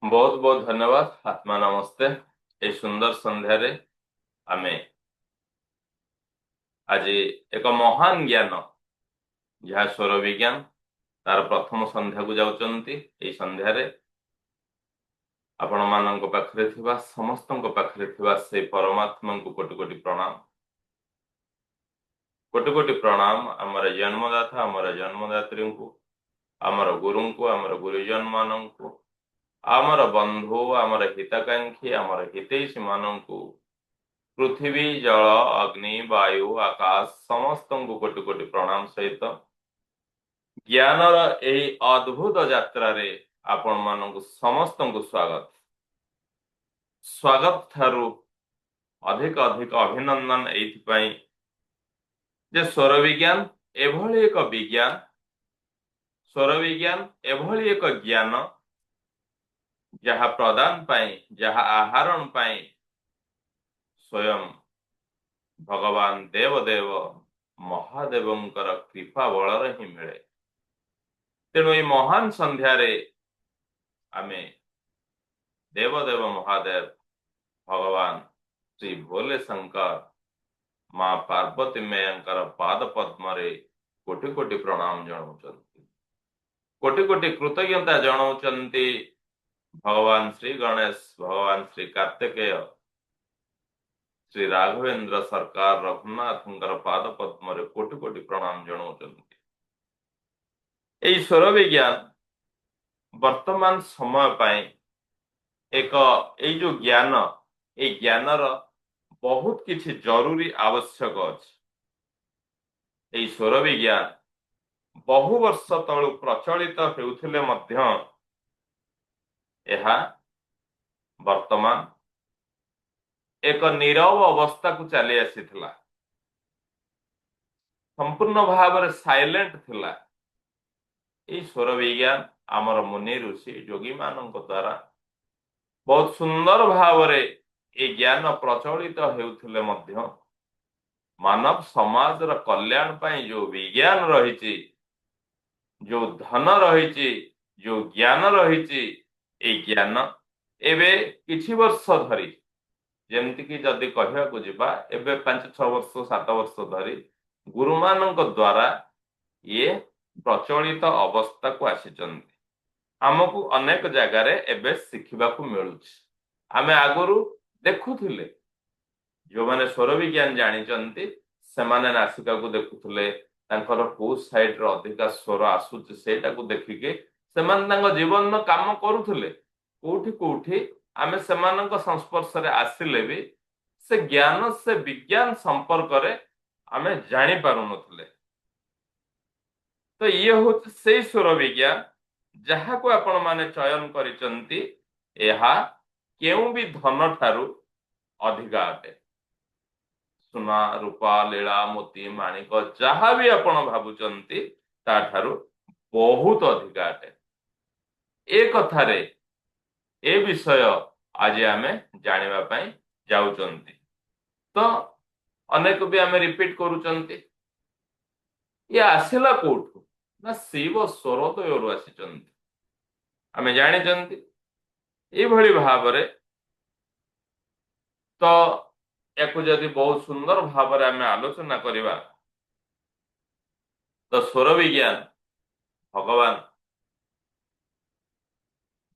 बहुत बहुत धन्यवाद। आत्मा नमस्ते। ए सुंदर संध्यारे आमे आज एक महान ज्ञान जहाँ स्वर विज्ञान तार प्रथम संध्या को जाउचंती। ए संध्यारे आपण मानक पाखरे थिबा समस्तଙ୍କ पाखरे थिबा से परमात्मा को कोटि कोटि प्रणाम। कोटि कोटि प्रणाम आमर जन्मदाता आमर जन्मदात्री को, आमर गुरु को, आमर गुरुजन मानक, आमर बंधु, आमर हितकांक्षी, आमर हितैषी मानक, पृथ्वी जल अग्नि वायु आकाश समस्त को कोटि कोटि प्रणाम सहित ज्ञानर यही अद्भुत यात्रा रे आपण मानक समस्त को स्वागत। स्वागत थारु अधिक अधिक अभिनंदन एइथिपाई जे स्वर विज्ञान एभली एक विज्ञान, स्वर विज्ञान एभली एक ज्ञान जहा प्रदान पाई, जहा आहरण पाई स्वयं भगवान देवदेव महादेवंकर कृपा बलर ही मिले। तेणु ये महान संध्यारे आमे देवदेव महादेव भगवान श्री भोले शंकर माँ पार्वती मैयांकर पाद पद्म कोटि कोटि प्रणाम जनाउछंती, कोटि कोटि कृतज्ञता जनाउछंती। भगवान श्री गणेश, भगवान श्री कार्तिकेय, श्री राघवेंद्र सरकार रघुनाथंकर पाद पद्म कोटि कोटि प्रणाम जनाउछंती। एई स्वर विज्ञान वर्तमान समय पाई एक एई जो ज्ञान, ए ज्ञानर बहुत किछि जरूरी आवश्यक अछि। एई स्वर विज्ञान बहु वर्ष तळु प्रचलित हेउथिले मध्य एहा वर्तमान एक नीरव अवस्था को चली आसीथिला, संपूर्ण भाव में साइलेंट थिला। एई स्वर विज्ञान आमर मुनि ऋषि योगी मानक द्वारा बहुत सुंदर भाव रे ए ज्ञान प्रचलित हेउथिले मध्य मानव समाज र कल्याण पाई जो विज्ञान रहिछि, जो धन रहिछि, जो ज्ञान रहिछि, ए ज्ञान एबे किछि वर्ष धरी जेमति कि जदि कहिया को जिबा एबे 5-6 वर्ष 7 वर्ष धरी गुरु मानक द्वारा ये प्रचलित अवस्था को आसीचंती। हमकु अनेक जगह रे एबे सिखिबा को मिलुछि। आमे आगुरु देखुथिले जो माने स्वर विज्ञान जानी चंती से माने नासिका को देखुथिले, तांकर को साइड रो अधिका स्वर आसुछि सेटा को देखिके से माने तांग जीवन में काम करूथिले। कोठी कोठी आमे सेमानक संस्पर्श रे आसिले भी से ज्ञान से विज्ञान संपर्क रे आमे जानि पारु नथिले। तो ये होत से स्वर विज्ञान जहा को आपण माने चयन करिचंती, एहा केउ भी धन ठारू अधिका अटे। सुना रूपा लीला मोती माणिक जहा भी आपण भाबुचंती ता ठारू बहुत अधिका अटे। ए कथा रे ए विषय आज आमे जानिबा पई जाउचंती। तो अनेक भी आमे रिपीट करूचंती। ये आसिला कोठु ना शिव स्वरदयरु आसीचंती। आमे जानिचंती ए भली भाबरे। तो याकु जदि बहुत सुंदर भाबरे आमे आलोचना करिबा तो स्वर विज्ञान भगवान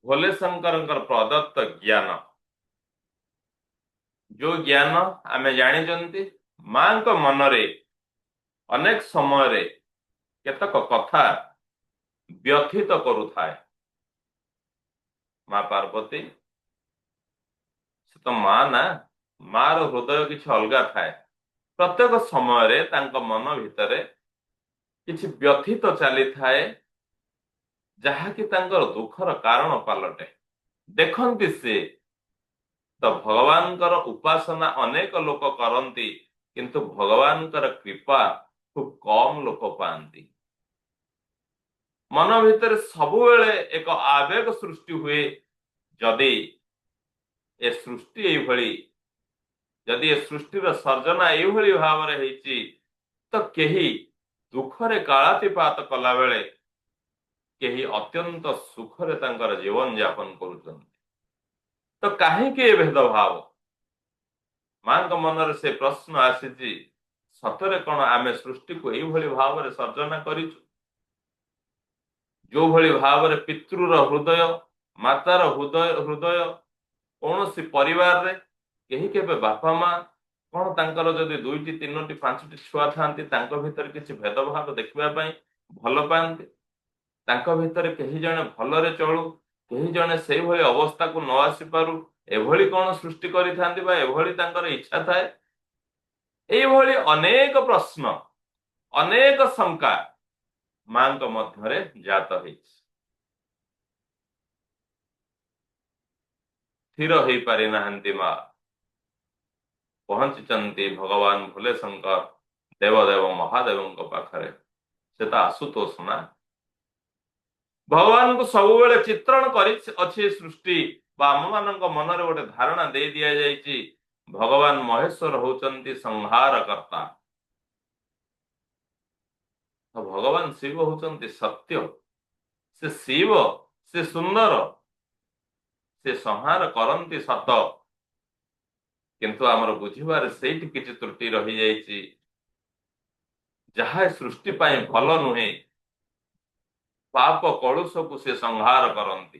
भोले शंकर प्रदत्त ज्ञान, जो ज्ञान आमे जानिचंती मां को मनरे अनेक समय रे केतक कथा व्यथित करुथाए। मां पार्वती से तो मां ना, मार हृदय किछि अलगा थाए। प्रत्येक समय रे तांक मन भितरे किछि व्यथित चली थाए जहा कि तांकर दुखर कारण पालटे। देखंती से तो भगवानकर उपासना अनेक लोक करंती किंतु भगवानकर कृपा खूब कम लोक पाती। मन भितर सबुबेले एक आवेग सृष्टि हुए। जदि ए सृष्टि एभली, जदि ए सृष्टिर सर्जना एभली भाव रे हेछि तो केही दुखरे कालातिपात कला बेले केही अत्यंत सुखरे तांकर जीवन यापन करुछंती। ତ କାହିଁକି ଏ ଭେଦଭାବ? ମାଙ୍କ ମନରେ ସେ ପ୍ରଶ୍ନ ଆସିଛି, ସତରେ କଣ ଆମେ ସୃଷ୍ଟିକୁ ଏଇଭଳି ଭାବରେ ସର୍ଜନା କରିଛୁ? ଯୋଉଭଳି ଭାବରେ ପିତୃର ହୃଦୟ, ମାତାର ହୃଦୟ କୌଣସି ପରିବାରରେ କେହି କେବେ ବାପା ମା କଣ ତାଙ୍କର ଯଦି 2ଟି 3ଟି 5ଟି ଛୁଆ ଥାନ୍ତି ତାଙ୍କ ଭିତରେ କିଛି ଭେଦଭାବ ଦେଖିବା ପାଇଁ ଭଲ ପାଆନ୍ତି? ତାଙ୍କ ଭିତରେ କେହି ଜଣେ ଭଲରେ ଚଳୁ, କେହି ଜଣେ ସେଇଭଳି ଅବସ୍ଥାକୁ ନ ଆସିପାରୁ, ଏଭଳି କଣ ସୃଷ୍ଟି କରିଥାନ୍ତି ବା ଏଭଳି ତାଙ୍କର ଇଚ୍ଛା ଥାଏ? ଏଇଭଳି ଅନେକ ପ୍ରଶ୍ନ, ଅନେକ ଶଙ୍କା ମାଙ୍କ ମଧ୍ୟରେ ଜାତ ହେଇଛି। ସ୍ଥିର ହେଇପାରି ନାହାନ୍ତି ମା। ପହଞ୍ଚିଛନ୍ତି ଭଗବାନ ଭୋଲେ ଶଙ୍କର ଦେବଦେବ ମହାଦେବଙ୍କ ପାଖରେ। ସେ ତ ଆଶୁତୋଷ ନା। ଭଗବାନଙ୍କୁ ସବୁବେଳେ ଚିତ୍ରଣ କରି ଅଛି ସୃଷ୍ଟି, ବା ଆମମାନଙ୍କ ମନରେ ଗୋଟେ ଧାରଣା ଦେଇ ଦିଆଯାଇଛି ଭଗବାନ ମହେଶ୍ୱର ହଉଛନ୍ତି ସଂହାର କର୍ତ୍ତା। ତ ଭଗବାନ ଶିବ ହଉଛନ୍ତି ସତ୍ୟ। ସେ ଶିବ, ସେ ସୁନ୍ଦର, ସେ ସଂହାର କରନ୍ତି ସତ, କିନ୍ତୁ ଆମର ବୁଝିବାରେ ସେଇଠି କିଛି ତ୍ରୁଟି ରହିଯାଇଛି। ଯାହା ସୃଷ୍ଟି ପାଇଁ ଭଲ ନୁହେଁ, ପାପ କଳୁଷକୁ ସେ ସଂହାର କରନ୍ତି।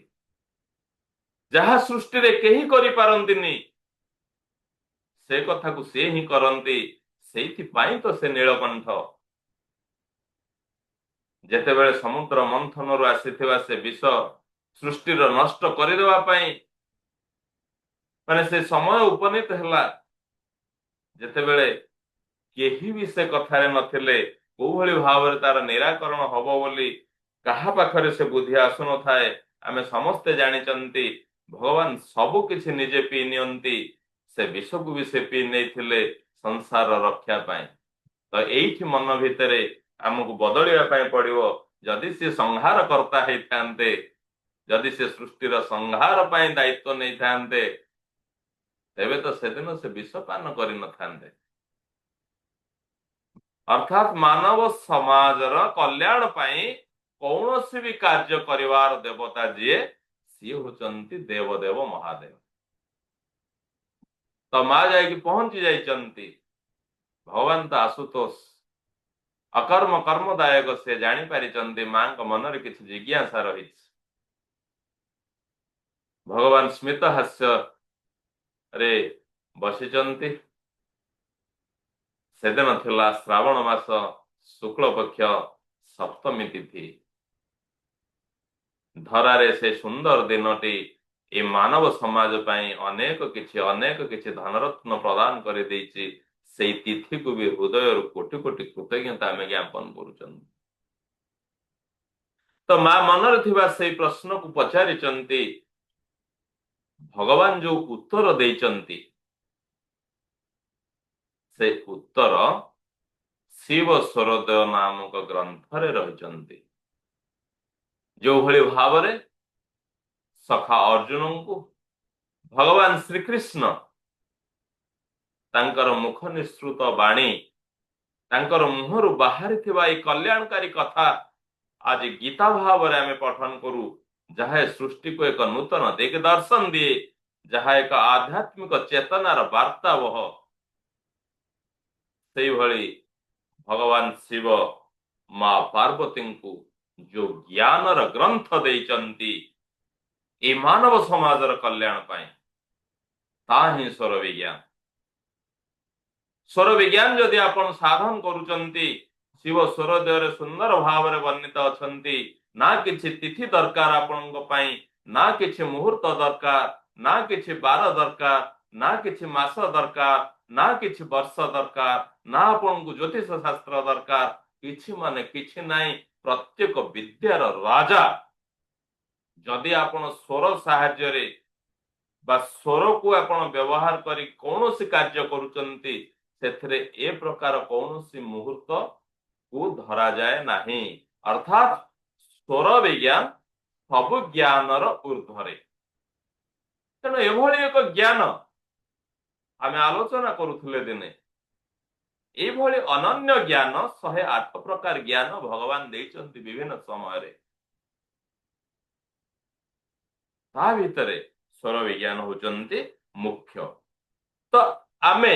ଯାହା ସୃଷ୍ଟିରେ କେହି କରିପାରନ୍ତିନି ସେ କଥାକୁ ସେ ହିଁ କରନ୍ତି। ସେଇଥିପାଇଁ ତ ସେ ନୀଳକଣ୍ଠ। ଯେତେବେଳେ ସମୁଦ୍ର ମନ୍ଥନରୁ ଆସିଥିବା ସେ ବିଷ ସୃଷ୍ଟିର ନଷ୍ଟ କରିଦେବା ପାଇଁ ମାନେ ସେ ସମୟ ଉପନୀତ ହେଲା, ଯେତେବେଳେ କେହି ବି ସେ କଥାରେ ନଥିଲେ, କୋଉଭଳି ଭାବରେ ତାର ନିରାକରଣ ହବ ବୋଲି କାହା ପାଖରେ ସେ ବୁଦ୍ଧି ଆସୁନଥାଏ। ଆମେ ସମସ୍ତେ ଜାଣିଛନ୍ତି ଭଗବାନ ସବୁ କିଛି ନିଜେ ପିଇ ନିଅନ୍ତି। ସେ ବିଷକୁ ବି ସେ ପିଇ ନେଇଥିଲେ ସଂସାର ରକ୍ଷା ପାଇଁ। ତ ଏଇଠି ମନ ଭିତରେ ଆମକୁ ବଦଳିବା ପାଇଁ ପଡିବ। ଯଦି ସେ ସଂହାର କର୍ତ୍ତା ହେଇଥାନ୍ତେ, ଯଦି ସେ ସୃଷ୍ଟିର ସଂହାର ପାଇଁ ଦାୟିତ୍ୱ ନେଇଥାନ୍ତେ, ତେବେ ତ ସେଦିନ ସେ ବିଷ ପାନ କରିନଥାନ୍ତେ। ଅର୍ଥାତ୍ ମାନବ ସମାଜର କଲ୍ୟାଣ ପାଇଁ କୌଣସି ବି କାର୍ଯ୍ୟ କରିବାର ଦେବତା ଯିଏ, ସିଏ ହଉଛନ୍ତି ଦେବଦେବ ମହାଦେବ। ତ ମା ଯାଇକି ପହଞ୍ଚି ଯାଇଛନ୍ତି। ଭଗବାନ ତ ଆଶୁତୋଷ, ଅକର୍ମ କର୍ମଦାୟକ, ସେ ଜାଣିପାରିଛନ୍ତି ମାଙ୍କ ମନରେ କିଛି ଜିଜ୍ଞାସା ରହିଛି। ଭଗବାନ ସ୍ମିତ ହାସ୍ୟରେ ବସିଛନ୍ତି। ସେଦିନ ଥିଲା ଶ୍ରାବଣ ମାସ ଶୁକ୍ଳ ପକ୍ଷ ସପ୍ତମୀ ତିଥି। ଧରାରେ ସେ ସୁନ୍ଦର ଦିନଟି ଏ ମାନବ ସମାଜ ପାଇଁ ଅନେକ କିଛି ଧନରତ୍ନ ପ୍ରଦାନ କରିଦେଇଛି। ସେଇ ତିଥିକୁ ବି ହୃଦୟରୁ କୋଟି କୋଟି କୃତଜ୍ଞତା ଆମେ ଜ୍ଞାପନ କରୁଛନ୍ତି। ତ ମା ମନରେ ଥିବା ସେଇ ପ୍ରଶ୍ନକୁ ପଚାରିଛନ୍ତି। ଭଗବାନ ଯୋଉ ଉତ୍ତର ଦେଇଛନ୍ତି, ସେ ଉତ୍ତର ଶିବ ସ୍ୱରଦୟ ନାମକ ଗ୍ରନ୍ଥରେ ରହିଛନ୍ତି। ଯୋଉଭଳି ଭାବରେ ସଖା ଅର୍ଜୁନଙ୍କୁ ଭଗବାନ ଶ୍ରୀକୃଷ୍ଣ ତାଙ୍କର ମୁଖ ନିଃସୃତ ବାଣୀ, ତାଙ୍କର ମୁହଁରୁ ବାହାରିଥିବା ଏଇ କଲ୍ୟାଣକାରୀ କଥା ଆଜି ଗୀତା ଭାବରେ ଆମେ ପଠନ କରୁ, ଯାହା ସୃଷ୍ଟିକୁ ଏକ ନୂତନ ଦିଗ ଦର୍ଶନ ଦିଏ, ଯାହା ଏକ ଆଧ୍ୟାତ୍ମିକ ଚେତନାର ବାର୍ତ୍ତା ବହ। ସେଇଭଳି ଭଗବାନ ଶିବ ମା ପାର୍ବତୀଙ୍କୁ ଯୋଉ ଜ୍ଞାନର ଗ୍ରନ୍ଥ ଦେଇଛନ୍ତି ଏ ମାନବ ସମାଜର କଲ୍ୟାଣ ପାଇଁ, ତାହା ହିଁ ସ୍ୱର ବିଜ୍ଞାନ। ସ୍ୱର ବିଜ୍ଞାନ ଯଦି ଆପଣ ସାଧନ କରୁଛନ୍ତି, ଶିବ ସ୍ୱରଦୟରେ ସୁନ୍ଦର ଭାବରେ ବର୍ଣ୍ଣିତ ଅଛନ୍ତି। ନା କିଛି ତିଥି ଦରକାର ଆପଣଙ୍କ ପାଇଁ, ନା କିଛି ମୁହୂର୍ତ୍ତ ଦରକାର, ନା କିଛି ବାର ଦରକାର, ନା କିଛି ମାସ ଦରକାର, ନା କିଛି ବର୍ଷ ଦରକାର, ନା ଆପଣଙ୍କୁ ଜ୍ୟୋତିଷ ଶାସ୍ତ୍ର ଦରକାର, କିଛି ମାନେ କିଛି ନାହିଁ। ପ୍ରତ୍ୟେକ ବିଦ୍ୟାର ରାଜା ଯଦି ଆପଣ ସ୍ୱର ସାହାଯ୍ୟରେ ବା ସ୍ୱରକୁ ଆପଣ ବ୍ୟବହାର କରି କୌଣସି କାର୍ଯ୍ୟ କରୁଛନ୍ତି, ସେଥିରେ ଏ ପ୍ରକାର କୌଣସି ମୁହୂର୍ତ୍ତ କୁ ଧରାଯାଏ ନାହିଁ। ଅର୍ଥାତ୍ ସ୍ୱର ବିଜ୍ଞାନ ସବୁ ଜ୍ଞାନର ଊର୍ଧ୍ୱରେ। ତେଣୁ ଏଭଳି ଏକ ଜ୍ଞାନ ଆମେ ଆଲୋଚନା କରୁଥିଲେ ଦିନେ। ଏଇଭଳି ଅନନ୍ୟ ଜ୍ଞାନ 108 ପ୍ରକାର ଜ୍ଞାନ ଭଗବାନ ଦେଇଛନ୍ତି ବିଭିନ୍ନ ସମୟରେ। ତା ଭିତରେ ସ୍ୱର ବିଜ୍ଞାନ ହଉଛନ୍ତି ମୁଖ୍ୟ। ତ ଆମେ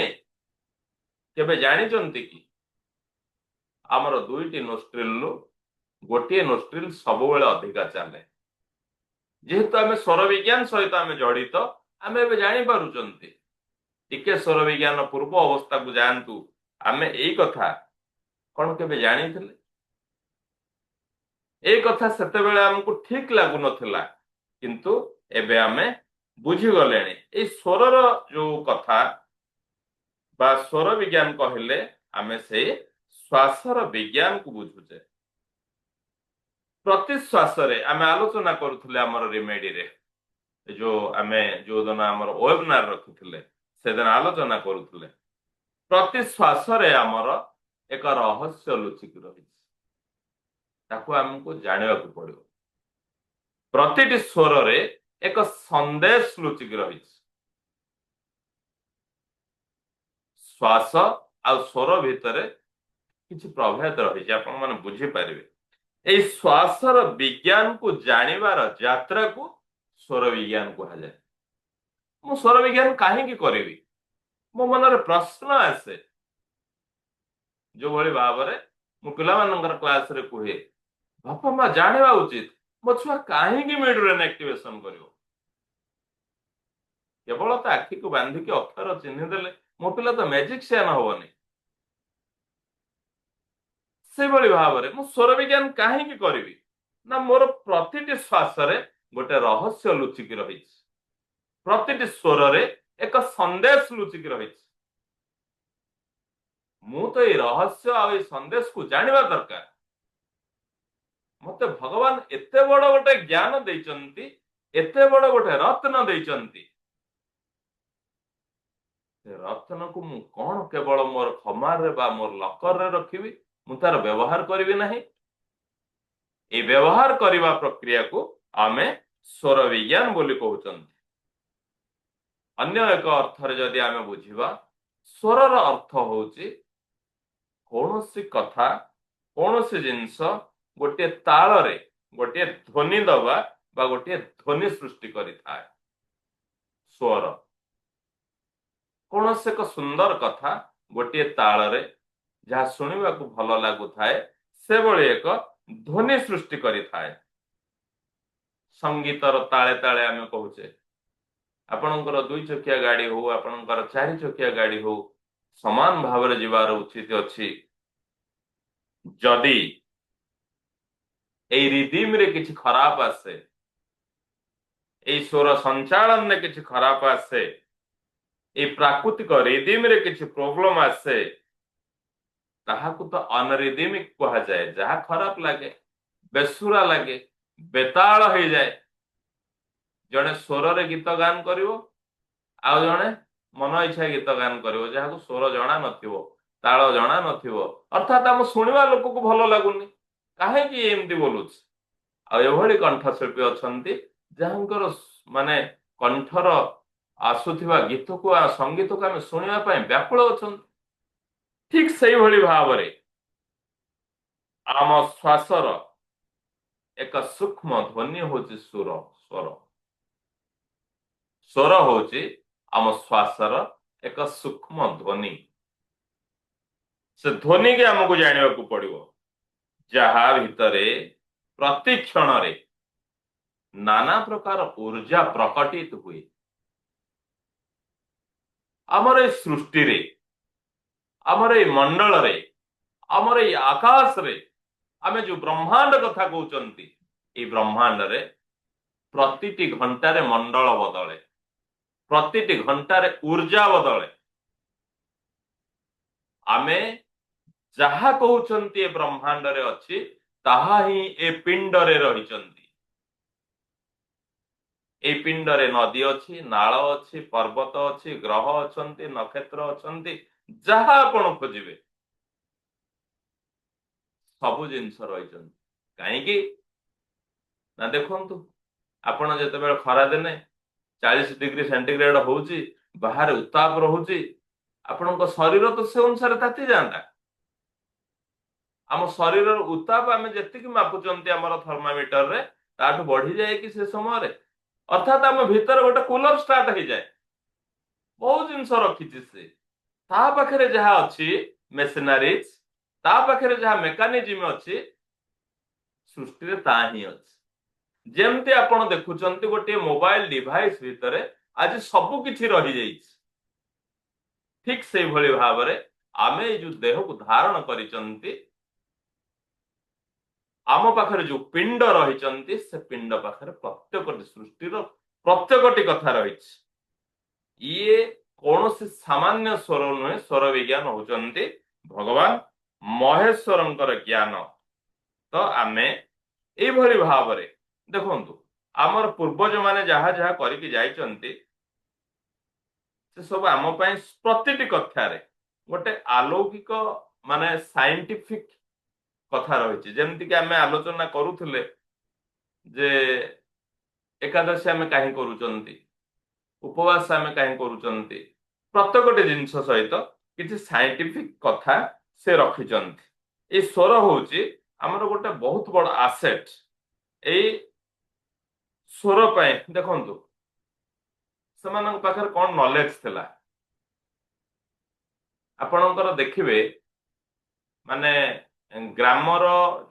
କେବେ ଜାଣିଛନ୍ତି କି ଆମର ଦୁଇଟି ନୋଷ୍ଟ୍ରିଲରୁ ଗୋଟିଏ ନୋଷ୍ଟ୍ରିଲ ସବୁବେଳେ ଅଧିକା ଚାଲେ? ଯେହେତୁ ଆମେ ସ୍ୱର ବିଜ୍ଞାନ ସହିତ ଆମେ ଜଡିତ, ଆମେ ଏବେ ଜାଣିପାରୁଛନ୍ତି। ଟିକେ ସ୍ୱର ବିଜ୍ଞାନ ପୂର୍ବ ଅବସ୍ଥାକୁ ଯାଆନ୍ତୁ, ଆମେ ଏଇ କଥା କଣ କେବେ ଜାଣିଥିଲେ? ଏଇ କଥା ସେତେବେଳେ ଆମକୁ ଠିକ ଲାଗୁନଥିଲା, କିନ୍ତୁ ଏବେ ଆମେ ବୁଝିଗଲେଣି। ଏଇ ସ୍ୱରର ଯୋଉ କଥା ବା ସ୍ୱର ବିଜ୍ଞାନ କହିଲେ ଆମେ ସେଇ ଶ୍ୱାସର ବିଜ୍ଞାନକୁ ବୁଝୁଛେ। ପ୍ରତି ଶ୍ୱାସରେ ଆମେ ଆଲୋଚନା କରୁଥିଲେ ଆମର ରିମେଡିରେ, ଆମେ ଯୋଉଦିନ ଆମର ୱେବନାର ରଖିଥିଲେ ସେଦିନ ଆଲୋଚନା କରୁଥିଲେ। ପ୍ରତି ଶ୍ୱାସରେ ଆମର ଏକ ରହସ୍ୟ ଲୁଚିକି ରହିଛି, ତାକୁ ଆମକୁ ଜାଣିବାକୁ ପଡିବ। ପ୍ରତିଟି ସ୍ୱରରେ ଏକ ସନ୍ଦେଶ ଲୁଚିକି ରହିଛି। ଶ୍ୱାସ ଆଉ ସ୍ୱର ଭିତରେ କିଛି ପ୍ରଭେଦ ରହିଛି, ଆପଣ ମାନେ ବୁଝିପାରିବେ। ଏଇ ଶ୍ୱାସର ବିଜ୍ଞାନକୁ ଜାଣିବାର ଯାତ୍ରାକୁ ସ୍ୱର ବିଜ୍ଞାନ କୁହାଯାଏ। ମୁଁ ସ୍ୱର ବିଜ୍ଞାନ କାହିଁକି କରିବି? ମୋ ମନରେ ପ୍ରଶ୍ନ ଆସେ। ଯୋଉଭଳି ଭାବରେ ମୁଁ ପିଲାମାନଙ୍କର କ୍ଲାସରେ କୁହେ, ବାପା ମା ଜାଣିବା ଉଚିତ ମୋ ଛୁଆ କାହିଁକି ମିଡ ବ୍ରେନ ଆକ୍ଟିଭେସନ କରିବ। କେବଳ ତା ଆଖିକୁ ବାନ୍ଧିକି ଅକ୍ଷର ଚିହ୍ନିଦେଲେ ମୋ ପିଲା ତ ମ୍ୟାଜିକସିଆନ ହବନି। ସେଇଭଳି ଭାବରେ ମୁଁ ସ୍ୱର ବିଜ୍ଞାନ କାହିଁକି କରିବି ନା, ମୋର ପ୍ରତିଟି ଶ୍ୱାସରେ ଗୋଟେ ରହସ୍ୟ ଲୁଚିକି ରହିଛି। ପ୍ରତିଟି ସ୍ୱରରେ ଏକ ସନ୍ଦେଶ ଲୁଚିକି ରହିଛି। ମୁଁ ତ ଏଇ ରହସ୍ୟ ଆଉ ଏଇ ସନ୍ଦେଶକୁ ଜାଣିବା ଦରକାର। ମତେ ଭଗବାନ ଏତେ ବଡ ଗୋଟେ ଜ୍ଞାନ ଦେଇଛନ୍ତି, ଏତେ ବଡ ଗୋଟେ ରତ୍ନ ଦେଇଛନ୍ତି। ସେ ରତ୍ନକୁ ମୁଁ କଣ କେବଳ ମୋର ଖମାରରେ ବା ମୋର ଲକରରେ ରଖିବି, ମୁଁ ତାର ବ୍ୟବହାର କରିବି ନାହିଁ? এই ବ୍ୟବହାର କରିବା ପ୍ରକ୍ରିୟାକୁ ଆମେ ସ୍ୱର ବିଜ୍ଞାନ ବୋଲି କହୁଛନ୍ତି। ଅନ୍ୟ ଏକ ଅର୍ଥରେ ଯଦି ଆମେ ବୁଝିବା, ସ୍ୱରର ଅର୍ଥ ହଉଛି କୌଣସି କଥା, କୌଣସି ଜିନିଷ ଗୋଟିଏ ତାଳରେ ଗୋଟିଏ ଧ୍ୱନି ଦବା ବା ଗୋଟିଏ ଧ୍ୱନି ସୃଷ୍ଟି କରିଥାଏ। ସ୍ୱର କୌଣସି ଏକ ସୁନ୍ଦର କଥା ଗୋଟିଏ ତାଳରେ ଯାହା ଶୁଣିବାକୁ ଭଲ ଲାଗୁଥାଏ, ସେଭଳି ଏକ ଧ୍ୱନି ସୃଷ୍ଟି କରିଥାଏ। ସଙ୍ଗୀତର ତାଳେ ତାଳେ ଆମେ କହୁଛେ, ଆପଣଙ୍କର 2 ଚକିଆ ଗାଡି ହଉ, ଆପଣଙ୍କର 4 ଚକିଆ ଗାଡି ହଉ, ସମାନ ଭାବରେ ଯିବାର ଉଚିତ ଅଛି। ଯଦି ଏଇ ରିଦିମରେ କିଛି ଖରାପ ଆସେ, ଏଇ ସ୍ୱର ସଞ୍ଚାଳନରେ କିଛି ଖରାପ ଆସେ, ଏଇ ପ୍ରାକୃତିକ ରିଦିମରେ କିଛି ପ୍ରୋବ୍ଲେମ ଆସେ, ତାହାକୁ ତ ଅନରିଦିମିକ କୁହାଯାଏ। ଯାହା ଖରାପ ଲାଗେ, ବେସୁରା ଲାଗେ, ବେତାଳ ହେଇଯାଏ। ଜଣେ ସ୍ୱରରେ ଗୀତ ଗାନ କରିବ, ଆଉ ଜଣେ ମନ ଇଚ୍ଛା ଗୀତ ଗାନ କରିବ, ଯାହାକୁ ସ୍ୱର ଜଣା ନଥିବ, ତାଳ ଜଣା ନଥିବ। ଅର୍ଥାତ ଆମ ଶୁଣିବା ଲୋକକୁ ଭଲ ଲାଗୁନି, କାହିଁକି ଏମିତି ବୋଲୁଛି। ଆଉ ଏଭଳି କଣ୍ଠଶିଳ୍ପୀ ଅଛନ୍ତି ଯାହାଙ୍କର ମାନେ କଣ୍ଠର ଆସୁଥିବା ଗୀତକୁ ଆଉ ସଙ୍ଗୀତକୁ ଆମେ ଶୁଣିବା ପାଇଁ ବ୍ୟାକୁଳ ଅଛନ୍ତି। ଠିକ ସେଇଭଳି ଭାବରେ ଆମ ଶ୍ୱାସର ଏକ ସୂକ୍ଷ୍ମ ଧ୍ୱନି ହଉଛି ସ୍ୱର। ସ୍ୱର ହଉଛି ଆମ ଶ୍ୱାସର ଏକ ସୂକ୍ଷ୍ମ ଧ୍ୱନି। ସେ ଧ୍ୱନିକି ଆମକୁ ଜାଣିବାକୁ ପଡିବ, ଯାହା ଭିତରେ ପ୍ରତି କ୍ଷଣରେ ନାନା ପ୍ରକାର ऊर्जा ପ୍ରକଟିତ ହୁଏ। ଆମର ଏଇ ସୃଷ୍ଟିରେ, ଆମର ଏଇ ମଣ୍ଡଳରେ, ଆମର ଏଇ ଆକାଶରେ, ଆମେ ଯୋଉ ବ୍ରହ୍ମାଣ୍ଡ କଥା କହୁଛନ୍ତି, ଏଇ ବ୍ରହ୍ମାଣ୍ଡରେ ପ୍ରତିଟି ଘଣ୍ଟାରେ ମଣ୍ଡଳ ବଦଳେ, ପ୍ରତିଟି ଘଣ୍ଟାରେ ऊर्जा ବଦଳେ। ଆମେ ଯାହା କହୁଛନ୍ତି ଏ ବ୍ରହ୍ମାଣ୍ଡରେ ଅଛି, ତାହା ହିଁ ଏ ପିଣ୍ଡରେ ରହିଛନ୍ତି। এই ପିଣ୍ଡରେ ନଦୀ ଅଛି, ନାଳ ଅଛି, ପର୍ବତ ଅଛି, ଗ୍ରହ ଅଛନ୍ତି, ନକ୍ଷତ୍ର ଅଛନ୍ତି, ଯାହା ଆପଣ ଖୋଜିବେ ସବୁ ଜିନିଷ ରହିଛନ୍ତି। କାହିଁକି ନା ଦେଖନ୍ତୁ, ଆପଣ ଯେତେବେଳେ ଖରାଦିନେ 40 ଡିଗ୍ରୀ ସେଣ୍ଟିଗ୍ରେଡ ହଉଛି, ବାହାରେ ଉତ୍ତାପ ରହୁଛି, ଆପଣଙ୍କ ଶରୀର ତ ସେ ଅନୁସାରେ ତାତି ଯାଆନ୍ତା। ଆମ ଶରୀରର ଉତ୍ତାପ ଆମେ ଯେତିକି ମାପୁଛନ୍ତି ଆମର ଥର୍ମୋମିଟରରେ, ତାଠୁ ବଢିଯାଏ କି ସେ ସମୟରେ? अर्थात आम भीतर गोटे कूलर स्टार्ट हो जाए बहुत जिनस रखी से ता पाखे जहाँ अच्छी मेसिनारीज ता पाखे जहाँ मेकानिजम अच्छी सृष्टि ता ही अच्छी जेमती आपण देखुंत गोटे मोबाइल डिवाइस भितर आज सबु किछि रही जाइछि ठीक से भली भाव में आमे जो देह को धारण करिसंती आम पाखरे जो पिंड रही से पिंड पाखरे प्रत्येक सृष्टि प्रत्येकटी कथा रही ये कौन से सामान्य स्वर नुहे स्वर विज्ञान होचंती भगवान महेश्वरंकर ज्ञान तो आमे एई भली भाव में देखंतु आमर पूर्वज माने जहा जहा करके जाइचंती से सब आम प्रतिटी कथार गोटे अलौकिक माने साइंटिफिक कथा रही जमती कि आम आलोचना करुले जे एकादशी आम कहीं करुचंती उपवास आम कहीं करुचंती प्रत्येक जिनस सहित किसी साइंटिफिक कथा से रखिचंती ये स्वर होची आमर गोटे बहुत बड़ आसेट ए स्वर पाए देखंतु सेमानक पाखर कौन नॉलेज थिला आपणकर देखिबे माने ग्रामर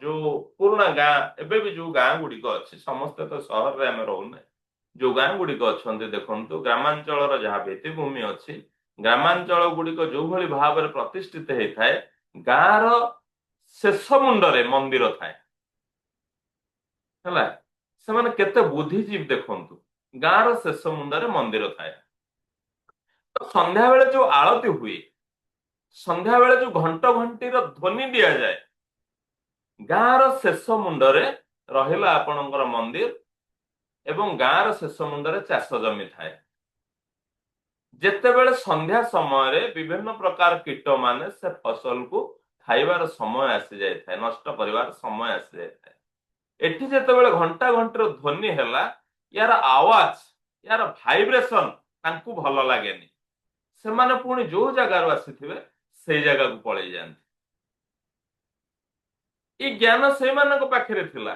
जो पुराना गाँ एबे भी जो गाँ गुड़िक अच्छी समस्ते तो सहर में आम रोने जो गाँ गुड़िक अच्छा देखु ग्रामांचल जहाँ भित्तिभूमि अच्छी ग्रामांचल गुड़िक जो भली भाव में प्रतिष्ठित होता है गाँर शेष मुंडरे मंदिर थाए है से केते बुद्धिजीवी देखंतु गाँर शेष मुंडरे मंदिर थाए संध्या बेले जो आरती हुए संध्या बेले जो घंट घंटीर ध्वनि दि जाए गाँर शेष मुंडरे रहिला आपणकर मंदिर एवं गाँर शेष मुंडरे चाष जमी थाए जेतेबेले संध्या समय रे विभिन्न प्रकार कीट माने से फसल को खाइबार समय आसी जाए थाए नष्ट करिवार समय आसी जाए थाए एठी जेतेबेले घंटा घंटीर ध्वनि हैला यार आवाज यार भाइब्रेशन तांकु भल लागेनी से माने पुणी जो जगार आसीथिबे से जगह को पळै जांती ये ज्ञान से पाखे थिला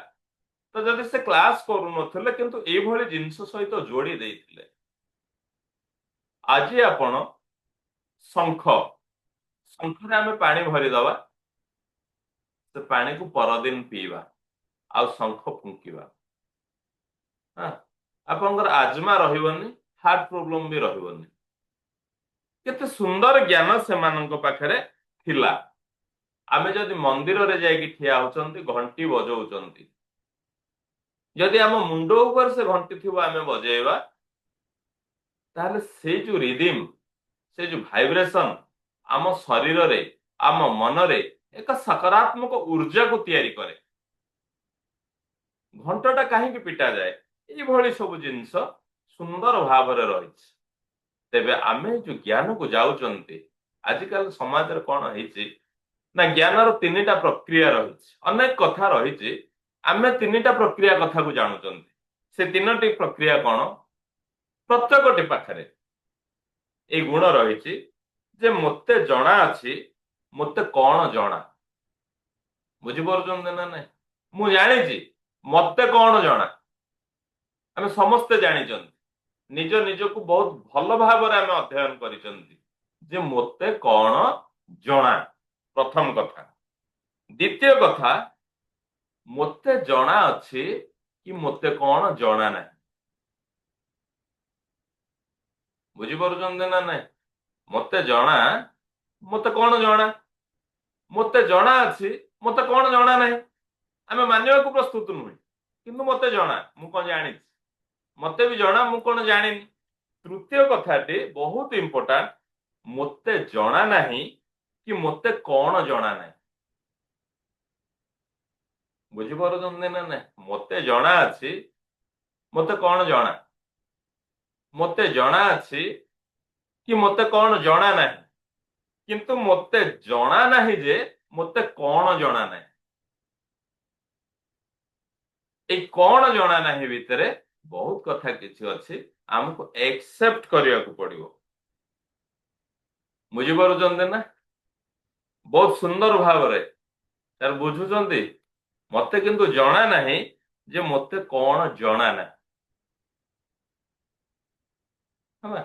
तो जदि से क्लास करू नथिले किंतु ए भली जिंस सहित जोड़ी देइथिले आज आपण शंख शंखरे आमे पानी भरी दवा से पानी को परदिन पीवा आ शंख फुंकिवा हाँ आपनकर आजमा रहिबनी हार्ट प्रॉब्लम भी रहिबनी केते सुंदर ज्ञान से मानक पाखरे थिला आमे जदि मंदिर रे जाइकी ठिया होचंती घंटी बजौचंती जदि आम मुंड ऊपर से घंटी थिबो आमे बजेଇବା ताहले से जो रिदिम से जो भाइब्रेशन आम शरीर रे आम मन रे एक सकारात्मक ऊर्जा को तैयारी करे घंटाटा कहीं पिटा जाए ये भली सब जिनस सुंदर भाव में रही तेबे आमे जो ज्ञान को जाउचंती आजिकल समाज रे कोन होईची ना ज्ञान तीन प्रक्रिया रही अनेक कथा रही आमे तीन प्रक्रिया कथा को जानुचंती से तीनोटी प्रक्रिया कौन प्रत्येकटी पाखरे ए गुण रही जे मते जना अछि मते कौन जना बुझी पारुचंती ना नहीं मु जानी मते कौन जना आमे समस्ते जानिचंती निज निज को बहुत भल भाव में आमे अध्ययन करिचंती जे मते कौन जना प्रथम कथा द्वितीय कथा मते जना अच्छी कि मते कौन जना ना बुझी पारुचंती ना नहीं मते जना मते कौन जना मते जना अच्छी मते कौन जना नहीं आमे मानिबा को प्रस्तुत नुहे किंतु मते जना मु कौन जानी मते भी जना मु कौन जानी तृतीय कथाटी बहुत इंपोर्टेंट मते जना नहीं कि मते कौन जना नहीं बुझी पारुचंती ना नहीं मते जना अच्छी मते कौन जना मते जना अच्छी कि मते कौन जना नहीं किंतु मते जना नहीं जे मते कौन जना नहीं ए कौन जना नहीं भितरे बहुत कथा किछि अछि हमको एक्सेप्ट करिया को पड़िबो बुझी पारुचंती ना बहुत सुंदर भाव रे तार बुझुचंती मते किंतु जना नहीं जे मते कौन जना ना ହେଲା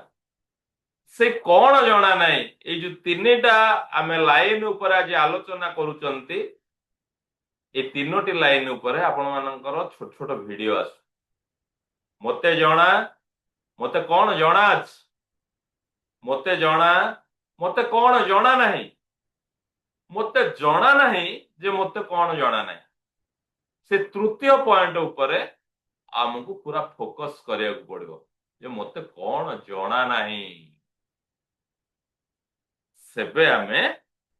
ସେ କଣ ଜଣା ନାହିଁ। ଏଇ ଯୋଉ ତିନିଟା ଆମେ ଲାଇନ ଉପରେ ଆଜି ଆଲୋଚନା କରୁଛନ୍ତି, এই ତିନୋଟି ଲାଇନ ଉପରେ ଆପଣ ମାନଙ୍କର ଛୋଟ ଛୋଟ ଭିଡିଓ ଆସୁ। ମତେ ଜଣା, ମତେ କଣ ଜଣା ଅଛି, ମତେ ଜଣା, ମତେ କଣ ଜଣା ନାହିଁ, ମତେ ଜଣା ନାହିଁ ଯେ ମତେ କଣ ଜଣା ନାହିଁ। ସେ ତୃତୀୟ ପଏଣ୍ଟ ଉପରେ ଆମକୁ ପୁରା ଫୋକସ କରିବାକୁ ପଡିବ ଯେ ମତେ କଣ ଜଣା ନାହିଁ, ସେବେ ଆମେ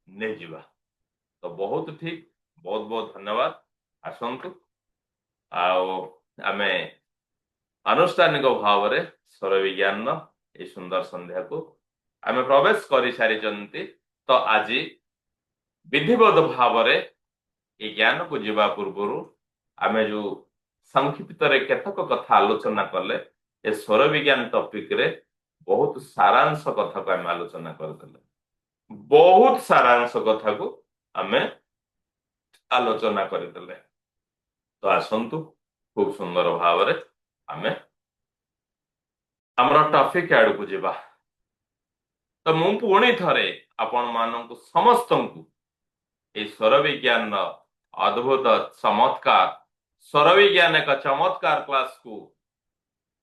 ନେଇଯିବା। ତ ବହୁତ ଠିକ, ବହୁତ ବହୁତ ଧନ୍ୟବାଦ। ଆସନ୍ତୁ ଆଉ ଆମେ ଆନୁଷ୍ଠାନିକ ଭାବରେ ସ୍ୱର ବିଜ୍ଞାନର এই ସୁନ୍ଦର ସନ୍ଧ୍ୟାକୁ ଆମେ ପ୍ରବେଶ କରିସାରିଛନ୍ତି। ତ ଆଜି ବିଧିବଦ୍ଧ ଭାବରେ এই ଜ୍ଞାନକୁ ଯିବା ପୂର୍ବରୁ ଆମେ ଯୋଉ ସଂକ୍ଷିପ୍ତରେ କେତେକ କଥା ଆଲୋଚନା କଲେ, ଏ ସ୍ୱର ବିଜ୍ଞାନ ଟପିକରେ ବହୁତ ସାରାଂଶ କଥାକୁ ଆମେ ଆଲୋଚନା କରିଦେଲେ। ବହୁତ ସାରାଂଶ କଥାକୁ ଆମେ ଆଲୋଚନା କରିଦେଲେ। ତ ଆସନ୍ତୁ ଖୁବ ସୁନ୍ଦର ଭାବରେ ଆମେ ଆମର ଟପିକ ଆଡକୁ ଯିବା। ତ ମୁଁ ପୁଣି ଥରେ ଆପଣ ମାନଙ୍କୁ ସମସ୍ତଙ୍କୁ এই ସ୍ୱର ବିଜ୍ଞାନର ଅଦ୍ଭୁତ ଚମତ୍କାର, ସ୍ୱର ବିଜ୍ଞାନ ଏକ ଚମତ୍କାର କ୍ଲାସକୁ,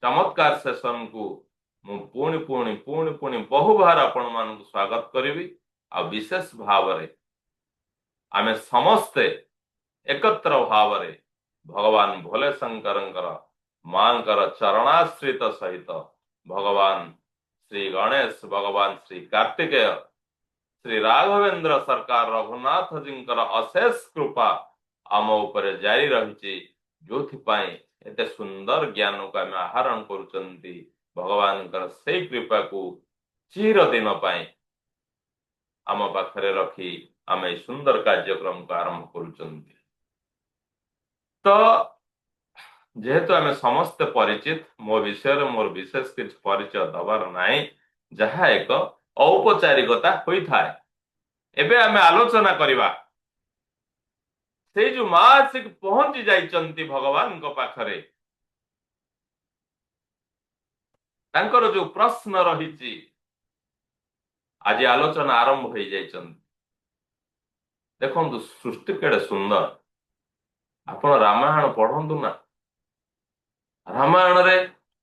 ଚମତ୍କାର ସେସନକୁ ମୁଁ ପୁଣି ପୁଣି ପୁଣି ପୁଣି ବହୁବାର ଆପଣ ମାନଙ୍କୁ ସ୍ୱାଗତ କରିବି। ଆଉ ବିଶେଷ ଭାବରେ ଆମେ ସମସ୍ତେ ଏକତ୍ର ଭାବରେ ଭଗବାନ ଭୋଲେ ଶଙ୍କରଙ୍କର ମାଙ୍କର ଚରଣାଶ୍ରିତ ସହିତ ଭଗବାନ ଶ୍ରୀ ଗଣେଶ, ଭଗବାନ ଶ୍ରୀ କାର୍ତ୍ତିକେୟ, ଶ୍ରୀ ରାଘବେନ୍ଦ୍ର ସରକାର ରଘୁନାଥଜୀଙ୍କର ଅଶେଷ କୃପା ଆମ ଉପରେ ଜାରି ରହିଛି, ଯୋଉଥିପାଇଁ ଏତେ ସୁନ୍ଦର ଜ୍ଞାନକୁ ଆମେ ଆହରଣ କରୁଛନ୍ତି। ଭଗବାନଙ୍କର ସେଇ କୃପାକୁ ଚିର ଦିନ ପାଇଁ ଆମ ପାଖରେ ରଖି ଆମେ এই ସୁନ୍ଦର କାର୍ଯ୍ୟକ୍ରମକୁ ଆରମ୍ଭ କରୁଛନ୍ତି। ତ ଯେହେତୁ ଆମେ ସମସ୍ତେ ପରିଚିତ, ମୋ ବିଷୟରେ ମୋର ବିଶେଷ କିଛି ପରିଚୟ ଦବାର ନାହିଁ, ଯାହା ଏକ ଔପଚାରିକତା ହୋଇଥାଏ। ଏବେ ଆମେ ଆଲୋଚନା କରିବା ସେଇ ଯୋଉ ମା ଆସିକି ପହଞ୍ଚି ଯାଇଛନ୍ତି ଭଗବାନଙ୍କ ପାଖରେ, ତାଙ୍କର ଯୋଉ ପ୍ରଶ୍ନ ରହିଛି, ଆଜି ଆଲୋଚନା ଆରମ୍ଭ ହେଇଯାଇଛନ୍ତି। ଦେଖନ୍ତୁ ସୃଷ୍ଟି କେଡେ ସୁନ୍ଦର। ଆପଣ ରାମାୟଣ ପଢନ୍ତୁ ନା, ରାମାୟଣରେ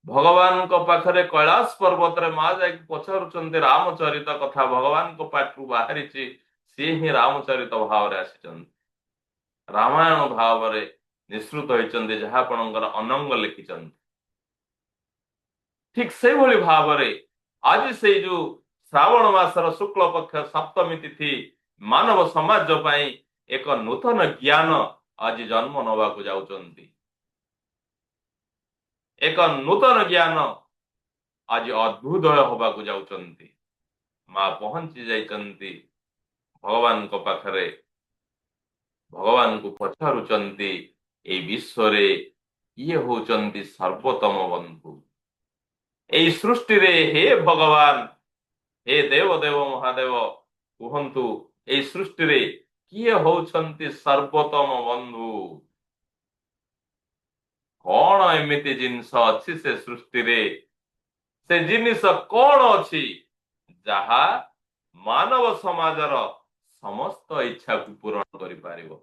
ଭଗବାନଙ୍କ ପାଖରେ କୈଳାସ ପର୍ବତରେ ମା ଯାଇକି ପଚାରୁଛନ୍ତି ରାମଚରିତ କଥା, ଭଗବାନଙ୍କ ପାଖରୁ ବାହାରିଛି, ସିଏ ହିଁ ରାମଚରିତ ଭାବରେ ଆସିଛନ୍ତି, ରାମାୟଣ ଭାବରେ ନିଃସୃତ ହୋଇଛନ୍ତି, ଯାହା ଆପଣଙ୍କର ଅନଙ୍ଗ ଲେଖିଛନ୍ତି। ଠିକ ସେଇଭଳି ଭାବରେ ଆଜି ସେଇ ଯୋଉ ଶ୍ରାବଣ ମାସର ଶୁକ୍ଳ ପକ୍ଷ ସପ୍ତମୀ ତିଥି ମାନବ ସମାଜ ପାଇଁ ଏକ ନୂତନ ଜ୍ଞାନ ଆଜି ଜନ୍ମ ନେବାକୁ ଯାଉଛନ୍ତି। ଏକ ନୂତନ ଜ୍ଞାନ ଆଜି ଅଦ୍ଭୁତ ହବାକୁ ଯାଉଛନ୍ତି। ମା ପହଞ୍ଚି ଯାଇଛନ୍ତି ଭଗବାନଙ୍କ ପାଖରେ, ଭଗବାନଙ୍କୁ ପଚାରୁଛନ୍ତି ଏଇ ବିଶ୍ୱରେ କିଏ ହଉଛନ୍ତି ସର୍ବୋତ୍ତମ ବନ୍ଧୁ। এই ସୃଷ୍ଟିରେ ହେ ଭଗବାନ, ହେ ଦେବ ଦେବ ମହାଦେବ, କୁହନ୍ତୁ এই ସୃଷ୍ଟିରେ କିଏ ହଉଛନ୍ତି ସର୍ବୋତ୍ତମ ବନ୍ଧୁ? କଣ ଏମିତି ଜିନିଷ ଅଛି ସେ ସୃଷ୍ଟିରେ, ସେ ଜିନିଷ କଣ ଅଛି ଯାହା ମାନବ ସମାଜର ସମସ୍ତ ଇଚ୍ଛାକୁ ପୂରଣ କରିପାରିବ?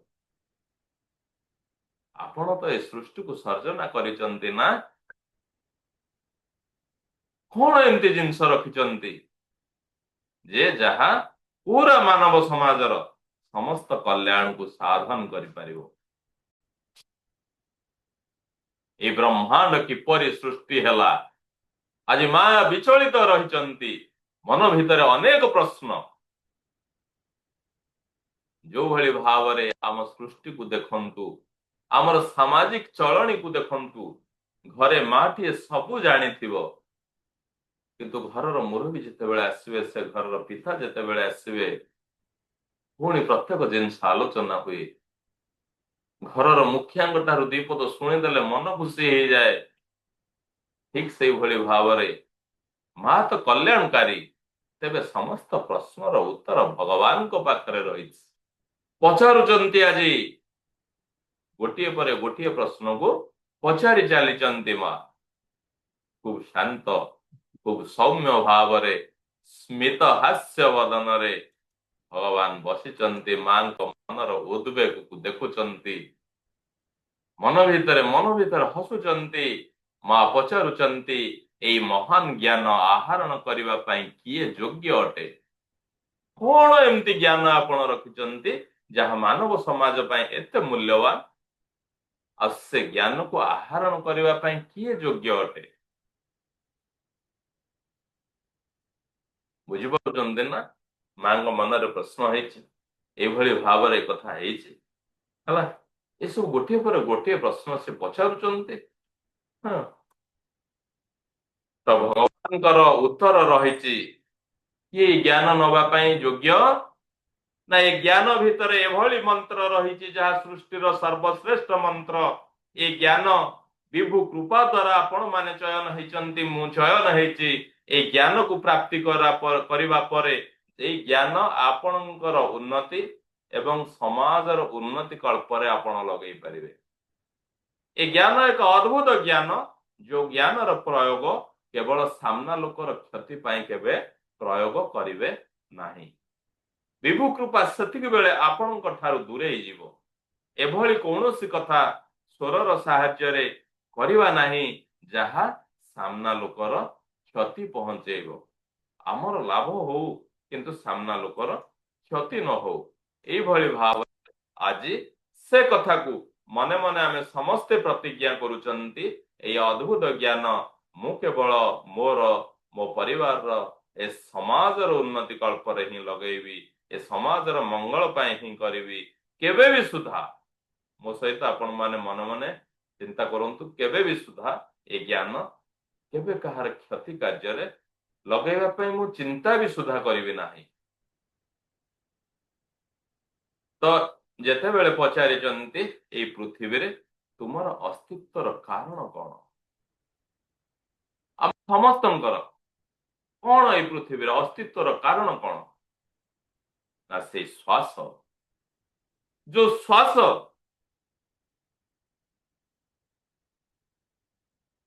ଆପଣ ତ ଏ ସୃଷ୍ଟିକୁ ସର୍ଜନା କରିଛନ୍ତି ନା, କଣ ଏମିତି ଜିନିଷ ରଖିଛନ୍ତି ଯେ ଯାହା ପୁରା ମାନବ ସମାଜର ସମସ୍ତ କଲ୍ୟାଣକୁ ସାଧନ କରିପାରିବ? এই ବ୍ରହ୍ମାଣ୍ଡ କିପରି ସୃଷ୍ଟି ହେଲା? ଆଜି ମା ବିଚଳିତ ରହିଛନ୍ତି, ମନ ଭିତରେ ଅନେକ ପ୍ରଶ୍ନ। ଯୋଉଭଳି ଭାବରେ ଆମ ସୃଷ୍ଟିକୁ ଦେଖନ୍ତୁ, ଆମର ସାମାଜିକ ଚଳଣିକୁ ଦେଖନ୍ତୁ। ଘରେ ମାଟିଏ ସବୁ ଜାଣିଥିବ, କିନ୍ତୁ ଘରର ମୁରବୀ ଯେତେବେଳେ ଆସିବେ, ସେ ଘରର ପିତା ଯେତେବେଳେ ଆସିବେ, ପୁଣି ପ୍ରତ୍ୟେକ ଜିନିଷ ଆଲୋଚନା ହୁଏ। ଘରର ମୁଖିଆଙ୍କ ଠାରୁ ଦିପଦ ଶୁଣିଦେଲେ ମନ ଖୁସି ହେଇଯାଏ। ଠିକ ସେଇଭଳି ଭାବରେ ମା ତ କଲ୍ୟାଣକାରୀ, ତେବେ ସମସ୍ତ ପ୍ରଶ୍ନର ଉତ୍ତର ଭଗବାନଙ୍କ ପାଖରେ ରହିଛି। ପଚାରୁଛନ୍ତି ଆଜି ଗୋଟିଏ ପରେ ଗୋଟିଏ ପ୍ରଶ୍ନକୁ ପଚାରି ଚାଲିଛନ୍ତି ମା, ଖୁବ ଶାନ୍ତ, खूब सौम्य भाव रे स्मित हास्य वदन रे भगवान बसिचंती मां मनर उद्वेग को देखुचंती मन भितर हसुचंती मां पचारुचंती एई महान ज्ञान आहरण करने किए योग्य अटे कौन एमती ज्ञान आपण रखिचंती जहाँ मानव समाज ପାଇଁ एते मूल्यवान आ से ज्ञान को आहरण करने किए योग्य अटे बुझिपारुचंती ना मां मनरे प्रश्न एभली भाव कथा है ये सब गोटे पर गोटे प्रश्न से पचारुचंती हाँ तो भगवान उत्तर रही ये ज्ञान नवा योग्य ना ये ज्ञान भितर एभली मंत्र रही जहाँ सृष्टिर सर्वश्रेष्ठ मंत्र ये ज्ञान विभु कृपा द्वारा आपण माने चयन होती मु चयन होती ए ज्ञान को प्राप्ति करने पर ज्ञान आपणकर उन्नति एवं समाजर उन्नति कल्परे आपण लगे पारे ए ज्ञान एक अद्भुत ज्ञान जो ज्ञान प्रयोग केवल सामना लोकर क्षति केवे प्रयोग करिवे नाही विभु कृपा सेतिक बेले आपणक ठारू दूरे जीवो एभली कौनसी कथा स्वरर साहाय्य रे करिवा नाही जहा सामना लोकर क्षति पहुंचेबो आमर लाभ हो किंतु सामना लोकर क्षति न हो एई भली भाव आज से कथा को मने मने आमे समस्ते प्रतिज्ञा करूचंती ए अद्भुत ज्ञान मु केवल मोर मो परिवार ए समाजर उन्नति कल्परे ही लगेबी ए समाजर मंगल पाए ही करिवी केबे भी सुधा मो सहित आपण माने मन मने चिंता करंतु केबे भी सुधा ए ज्ञान केबे कहार क्षति कार्य रे लगेबा पई मु चिंता भी सुधा करिवी नाही तो जेते बेले पचारिचंती ए पृथ्वी रे तुमर अस्तित्वर कारण कौन हम समस्तंकर कौन ए पृथ्वी रे अस्तित्वर कारण कौन ना से श्वास जो श्वास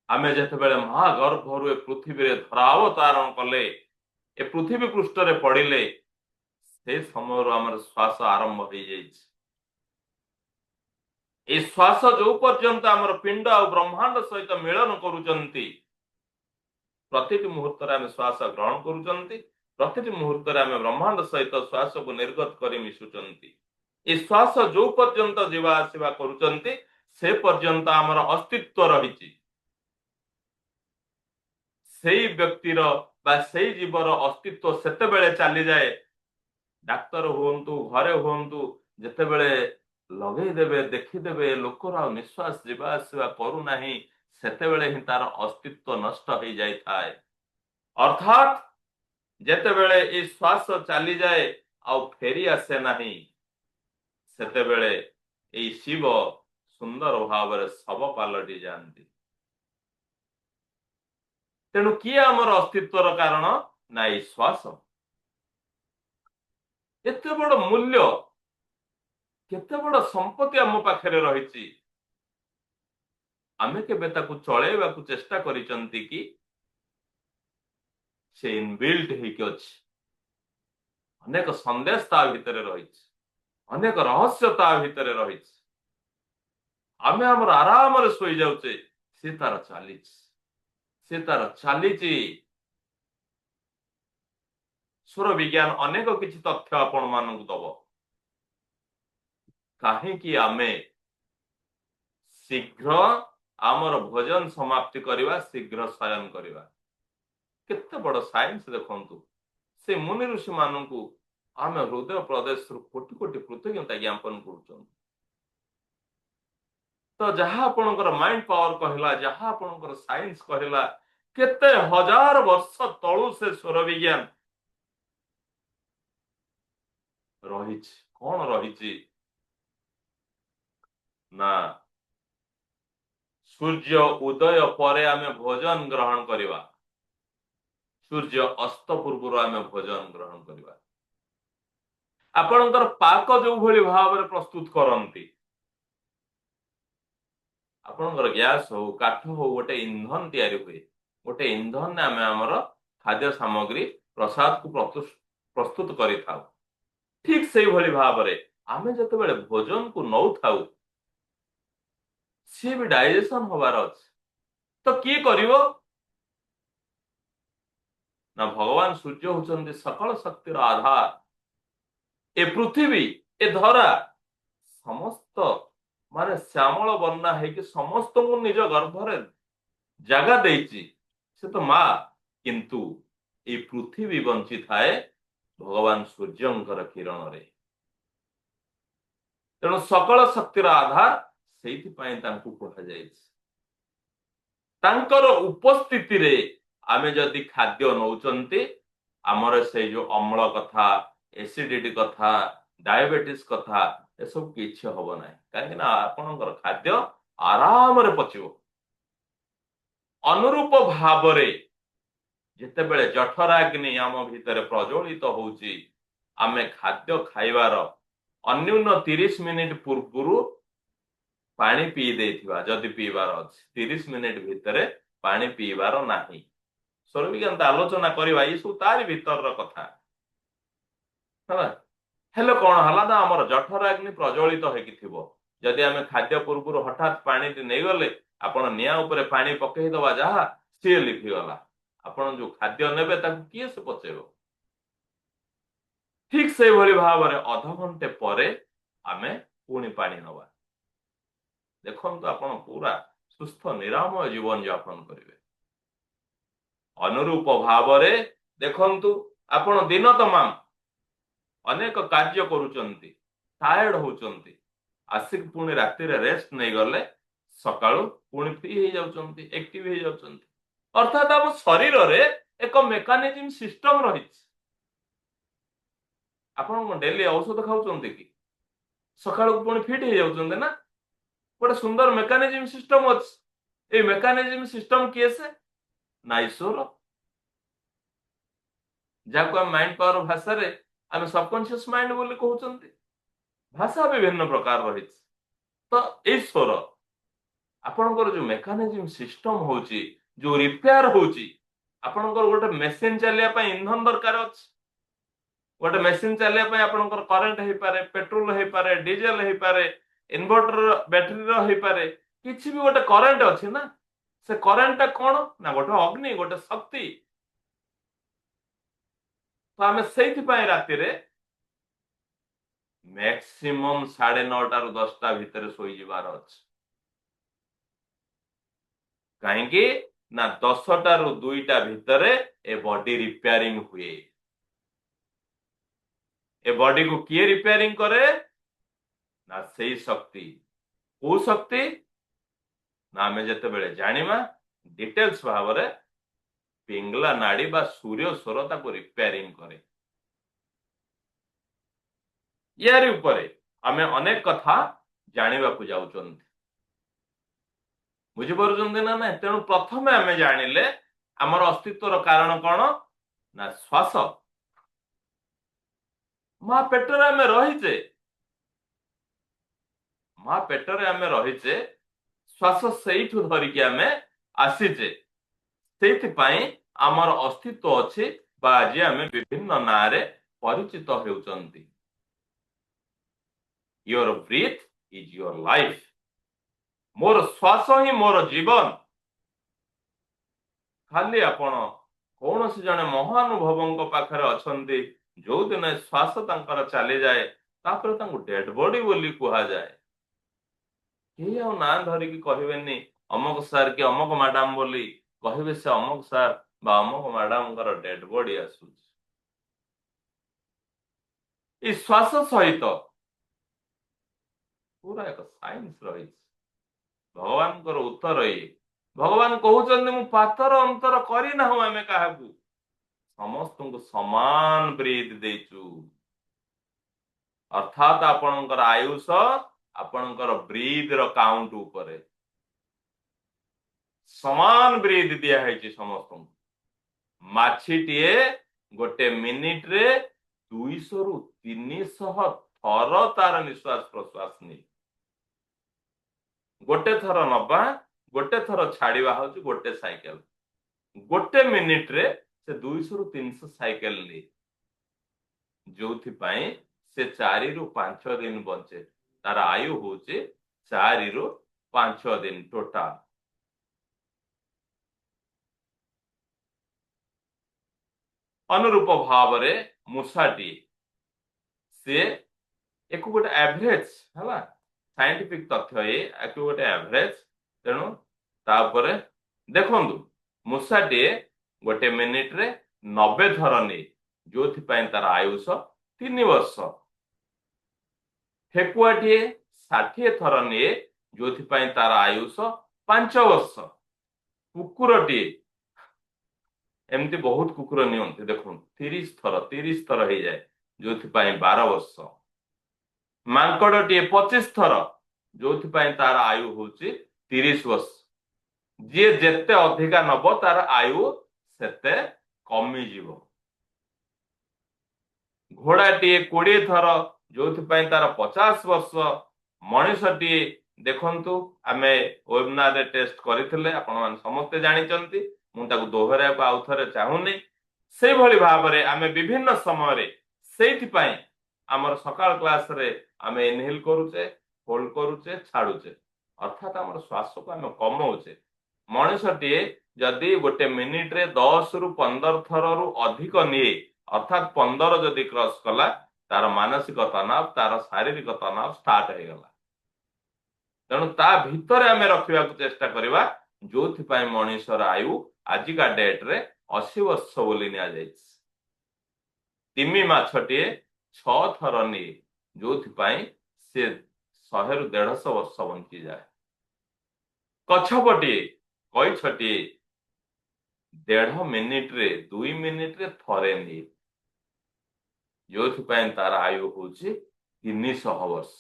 आमे जेते बेले महागर्भरु ए पृथ्वी रे धरावतारण कले ए पृथ्वी पृष्ठ रे पड़िले से समय आमर श्वास आरंभ हो जाए श्वास जो पर्यंत आमर पिंड आ ब्रह्मांड सहित मिलन करुचंती प्रति मुहूर्त आम श्वास ग्रहण करुचंती प्रति मुहूर्त आम ब्रह्मांड सहित श्वास को निर्गत कर मिशुचंती ए श्वास जो पर्यंत जीवा आसवा करुचंती से पर्यंत आमर अस्तित्व रही सेई व्यक्तिर बा सेई जीवर अस्तित्व सेते बेले चली जाए डाक्तर हुंतु घरे हुंतु जेते बेले लगे देबे देखिदेबे लोकर आ निश्वास जीवा आसवा करू नाही सेते बेले ही तार अस्तित्व नष्ट हो जाए थाए अर्थात जेते बेले ए श्वास चली जाए आ फेरी आसे नाही सेते बेले ए शिव सुंदर भाव रे सब पालटी जानती तेणु किए आमर अस्तित्वर कारण ना श्वास एते बड़ मूल्य केते बड़ संपत्ति आम पाखरे रही आमे केबे ताकू चलेबा को चेष्टा करिसंती कि से इनबिल्ट हेकि अछि अनेक संदेश ता भितरे रही अनेक रहस्य ता भितरे रही आमे हमर आराम रे सोई जाउचे से तार चली सुर विज्ञान अनेक किछि तथ्य आपण मानकु दब कहीं आमे शीघ्र आमर भोजन समाप्ति करवा शीघ्र शयन करवा केते बड़ साइंस देखंतु से मुनि ऋषि मानकु आमे हृदय प्रदेश कोटि कोटि कृतज्ञता ज्ञापन करूछन तो जहाँ आपणकर माइंड पावर कहला जहाँ आपणकर साइंस कहला केते हजार वर्ष तळु से स्वर विज्ञान रही कौन रही ना सूर्य उदय परे आमे भोजन ग्रहण करवा सूर्य अस्त पूर्व आमे भोजन ग्रहण करवा आपणकर पाक जो भली भाव रे प्रस्तुत करंती आपणकर गैस हो काठ हो गोटे इंधन तैयारी हुए गोटे इंधन ने आमे हमर खाद्य सामग्री प्रसाद को प्रस्तुत करिथाउ। ठीक से भली भाव रे आमे जते बेले भोजन को नौ थाउ सी भी डाइजेशन होबार अछि। तो किए करिवो ना भगवान सूर्य होचंदी सकल शक्तिर आधार। ए पृथ्वी ए धरा समस्त माने श्यामल वर्णा है कि समस्त को निज गर्भरे जगह देची से तो माँ किंतु ए पृथ्वी बंची थाए भगवान सूर्यंकर किरण रे। तेणु सकल शक्तिर आधार ସେଇଥିପାଇଁ ତାଙ୍କୁ କୁହାଯାଇଛି। ତାଙ୍କର ଉପସ୍ଥିତିରେ ଆମେ ଯଦି ଖାଦ୍ୟ ନଉଛନ୍ତି ଆମର ସେଇ ଯୋଉ ଅମ୍ଳ କଥା, ଏସିଡିଟି କଥା, ଡାଇବେଟିସ୍ କଥା ଏସବୁ କିଛି ହବ ନାହିଁ। କାହିଁକି ନା ଆପଣଙ୍କର ଖାଦ୍ୟ ଆରାମରେ ପଚିବ। ଅନୁରୂପ ଭାବରେ ଯେତେବେଳେ ଜଠରାଗ୍ନି ଆମ ଭିତରେ ପ୍ରଜ୍ୱଳିତ ହଉଛି ଆମେ ଖାଦ୍ୟ ଖାଇବାର ଅନ୍ୟୁନ 30 ମିନିଟ ପୂର୍ବରୁ ପାଣି ପିଇ ଦେଇଥିବା ଯଦି ପିଇବାର ଅଛି 30 ମିନିଟ ଭିତରେ ପାଣି ପିଇବାର ନାହିଁ। ସ୍ୱରବିଜ୍ଞାନ ଆଲୋଚନା କରିବା ଏସବୁ ତାରି ଭିତରର କଥା ହେଲା। ହେଲେ କଣ ହେଲା ନା ଆମର ଜଠରାଗ୍ନି ପ୍ରଜ୍ୱଳିତ ହେଇକି ଥିବ। ଯଦି ଆମେ ଖାଦ୍ୟ ପୂର୍ବରୁ ହଠାତ୍ ପାଣିଟି ନେଇଗଲେ ଆପଣ ନିଆଁ ଉପରେ ପାଣି ପକେଇଦବା ଯାହା ସିଏ ଲିଭିଗଲା। ଆପଣ ଯୋଉ ଖାଦ୍ୟ ନେବେ ତାକୁ କିଏ ସେ ପଚେଇବ। ଠିକ ସେଇଭଳି ଭାବରେ ଅଧଘଣ୍ଟେ ପରେ ଆମେ ପୁଣି ପାଣି ନବା। ଦେଖନ୍ତୁ ଆପଣ ପୁରା ସୁସ୍ଥ ନିରାମୟ ଜୀବନ ଯାପନ କରିବେ। ଅନୁରୂପ ଭାବରେ ଦେଖନ୍ତୁ ଆପଣ ଦିନ ତମାମ ଅନେକ କାର୍ଯ୍ୟ କରୁଛନ୍ତି, ଟାୟାର୍ଡ ହଉଛନ୍ତି, ଆସିକି ପୁଣି ରାତିରେ ରେଷ୍ଟ ନେଇଗଲେ ସକାଳୁ ପୁଣି ଫ୍ରି ହେଇଯାଉଛନ୍ତି, ଆକ୍ଟିଭ ହେଇଯାଉଛନ୍ତି। ଅର୍ଥାତ୍ ଆମ ଶରୀରରେ ଏକ ମେକାନିଜିମ ସିଷ୍ଟମ ରହିଛି। ଆପଣ ଡେଲି ଔଷଧ ଖାଉଛନ୍ତି କି ସକାଳକୁ ପୁଣି ଫିଟ୍ ହେଇଯାଉଛନ୍ତି ନା। ଗୋଟେ ସୁନ୍ଦର ମେକାନିଜିମ ସିଷ୍ଟମ ଅଛି। ଏଇ ମେକାନିଜିମ ସିଷ୍ଟମ କିଏ ସେ ନା ଈଶ୍ୱର, ଯାହାକୁ ଆମେ ମାଇଣ୍ଡ ପାୱାର ଭାଷାରେ ଆମେ ସବକନସିୟସ ମାଇଣ୍ଡ ବୋଲି କହୁଛନ୍ତି। ଭାଷା ବିଭିନ୍ନ ପ୍ରକାର ରହିଛି। ତ ଈଶ୍ୱର ଆପଣଙ୍କର ଯୋଉ ମେକାନିଜିମ ସିଷ୍ଟମ ହଉଛି, ଯୋଉ ରିପେୟାର ହଉଛି, ଆପଣଙ୍କର ଗୋଟେ ମେସିନ ଚାଲିବା ପାଇଁ ଇନ୍ଧନ ଦରକାର ଅଛି। ଗୋଟେ ମେସିନ ଚାଲିବା ପାଇଁ ଆପଣଙ୍କର କରେଣ୍ଟ ହେଇପାରେ, ପେଟ୍ରୋଲ ହେଇପାରେ, ଡିଜେଲ ହେଇପାରେ, ଇନଭର୍ଟର ବ୍ୟାଟେରୀର ହେଇପାରେ, କିଛି ବି ଗୋଟେ କରେଣ୍ଟ ଅଛି ନା। ସେ କରେଣ୍ଟଟା କଣ ନା ଗୋଟେ ଅଗ୍ନି, ଗୋଟେ ଶକ୍ତି। ତ ଆମେ ସେଇଥିପାଇଁ ରାତିରେ ମ୍ୟାକ୍ସିମମ୍ 9:30 ରୁ 10ଟା ଭିତରେ ଶୋଇଯିବାର ଅଛି। କାହିଁକି ନା 10ଟା ରୁ 2ଟା ଭିତରେ ଏ ବଡି ରିପେୟାରିଂ ହୁଏ। ଏ ବଡିକୁ କିଏ ରିପେୟାରିଂ କରେ ନା ସେଇ ଶକ୍ତି। କୋଉ ଶକ୍ତି ନା ଆମେ ଯେତେବେଳେ ଜାଣିବା ଡିଟେଲ୍ସ ଭାବରେ ପିଙ୍ଗଲା ନାଡି ବା ସୂର୍ଯ୍ୟ ସ୍ୱର ତାକୁ ରିପେୟାରିଂ କରେ। ইয়াରି ଉପରେ ଆମେ ଅନେକ କଥା ଜାଣିବାକୁ ଯାଉଛନ୍ତି। ବୁଝିପାରୁଛନ୍ତି ନା ନାଇଁ। ତେଣୁ ପ୍ରଥମେ ଆମେ ଜାଣିଲେ ଆମର ଅସ୍ତିତ୍ୱର କାରଣ କଣ ନା ଶ୍ୱାସ। ମା ପେଟରେ ଆମେ ରହିଛେ, ମା ପେଟରେ ଆମେ ରହିଛେ, ଶ୍ୱାସ ସେଇଠୁ ଧରିକି ଆମେ ଆସିଛେ। ସେଇଥିପାଇଁ ଆମର ଅସ୍ତିତ୍ୱ ଅଛି ବା ଆଜି ଆମେ ବିଭିନ୍ନ ନାଁରେ ପରିଚିତ ହେଉଛନ୍ତି। Your breathe is your life. ମୋର ଶ୍ୱାସ ହିଁ ମୋର ଜୀବନ। ଖାଲି ଆପଣ କୌଣସି ଜଣେ ମହାନୁଭବଙ୍କ ପାଖରେ ଅଛନ୍ତି, ଯୋଉଦିନ ଶ୍ୱାସ ତାଙ୍କର ଚାଲିଯାଏ ତାପରେ ତାଙ୍କୁ ଡେଡ ବଡି ବୋଲି କୁହାଯାଏ। କେହି ଆଉ ନାଁ ଧରିକି କହିବେନି ଅମକ ସାର୍ କି ଅମକ ମ୍ୟାଡାମ ବୋଲି, କହିବେ ସେ ଅମକ ସାର୍ ବା ଅମକ ମ୍ୟାଡାମଙ୍କର ଡେଡ ବଡି ଆସୁଛି। ଏଇ ଶ୍ୱାସ ସହିତ ପୁରା ଏକ ସାଇନ୍ସ ରହିଛି। ଭଗବାନଙ୍କର ଉତ୍ତର ଇଏ। ଭଗବାନ କହୁଛନ୍ତି ମୁଁ ପାତର ଅନ୍ତର କରିନାହୁଁ ଆମେ କାହାକୁ, ସମସ୍ତଙ୍କୁ ସମାନ ବ୍ରିଥ ଦେଇଛୁ। ଅର୍ଥାତ୍ ଆପଣଙ୍କର ଆୟୁଷ ଆପଣଙ୍କର ବ୍ରିଥ ର କାଉଣ୍ଟ ଉପରେ ସମାନ ବ୍ରିଥ ଦିଆହେଇଛି ସମସ୍ତଙ୍କୁ। ମାଛିଟିଏ ଗୋଟେ ମିନିଟରେ 200 ରୁ 300 ଥର ତାର ନିଶ୍ୱାସ ପ୍ରଶ୍ୱାସ ନିଏ। ଗୋଟେ ଥର ନବା, ଗୋଟେ ଥର ଛାଡିବା ହଉଛି ଗୋଟେ ସାଇକେଲ। गोटे मिनिट रे से 200 रु 300 साइकेल निए, जो से 4 रु 5 दिन बचे। तार आयु हूँ 4 रु 5 दिन टोटाल। अनुरूप भाव रे मूषाटी से एक गोटे एवरेज है साइंटिफिक तथ्य ये एक गोटे एवरेज। तेणु तापर देखु मूषाटी गोटे मिनिट रे 90 थर नहीं, जो तार आयुष 3 वर्ष। ठेकुआटी 60 थर निए, जो तार आयुष 5 वर्ष। कुकुरटी एमती बहुत कुकुर नियंती देखो 30 थर हो जाए, जो 12 वर्ष। मांकड़टीए 25 थर, जो तार आयु हूँ 30 वर्ष। जी जेते अधिका नब तार आयु सेते कमी जीव। घोड़ाटीए 20 थर, जो तार 50 वर्ष। मनीषटी देखंतु आमे वेबिनार रे टेस्ट करथिले, आपण मान समस्त जानिचंती, मु ताकू दोहराया को आउ थरे चाहुनी। से भली भाव रे आमे विभिन्न समय रे सेति पई हमर सकाळ क्लास रे आमे इनहेल करूचे, होल्ड करूचे, छाडुचे, अर्थात हमर श्वास को आमे कमाउचे। मनीषटी जदि गोटे मिनिट रे 10 रु 15 थर रु अधिक निए, अर्थात 15 जदि क्रॉस कला, तार मानसिक तनाव, तार शारीरिक तनाव स्टार्ट हो गला। तेणु ता भितर आमे रखिबा को चेष्टा करिबा, जोथि पई मनीषर आयु आजिका डेट रे 80 वर्ष बोली निया जायछि। तिमी माछटी 6 थर निए, जोथि पई से 100 रु 150 वर्ष बंची जाए। कछपटी कईछटी 1.5 मिनिट रे 2 मिनिट रे थरे निए, जो तार आयु हूँ 300 वर्ष।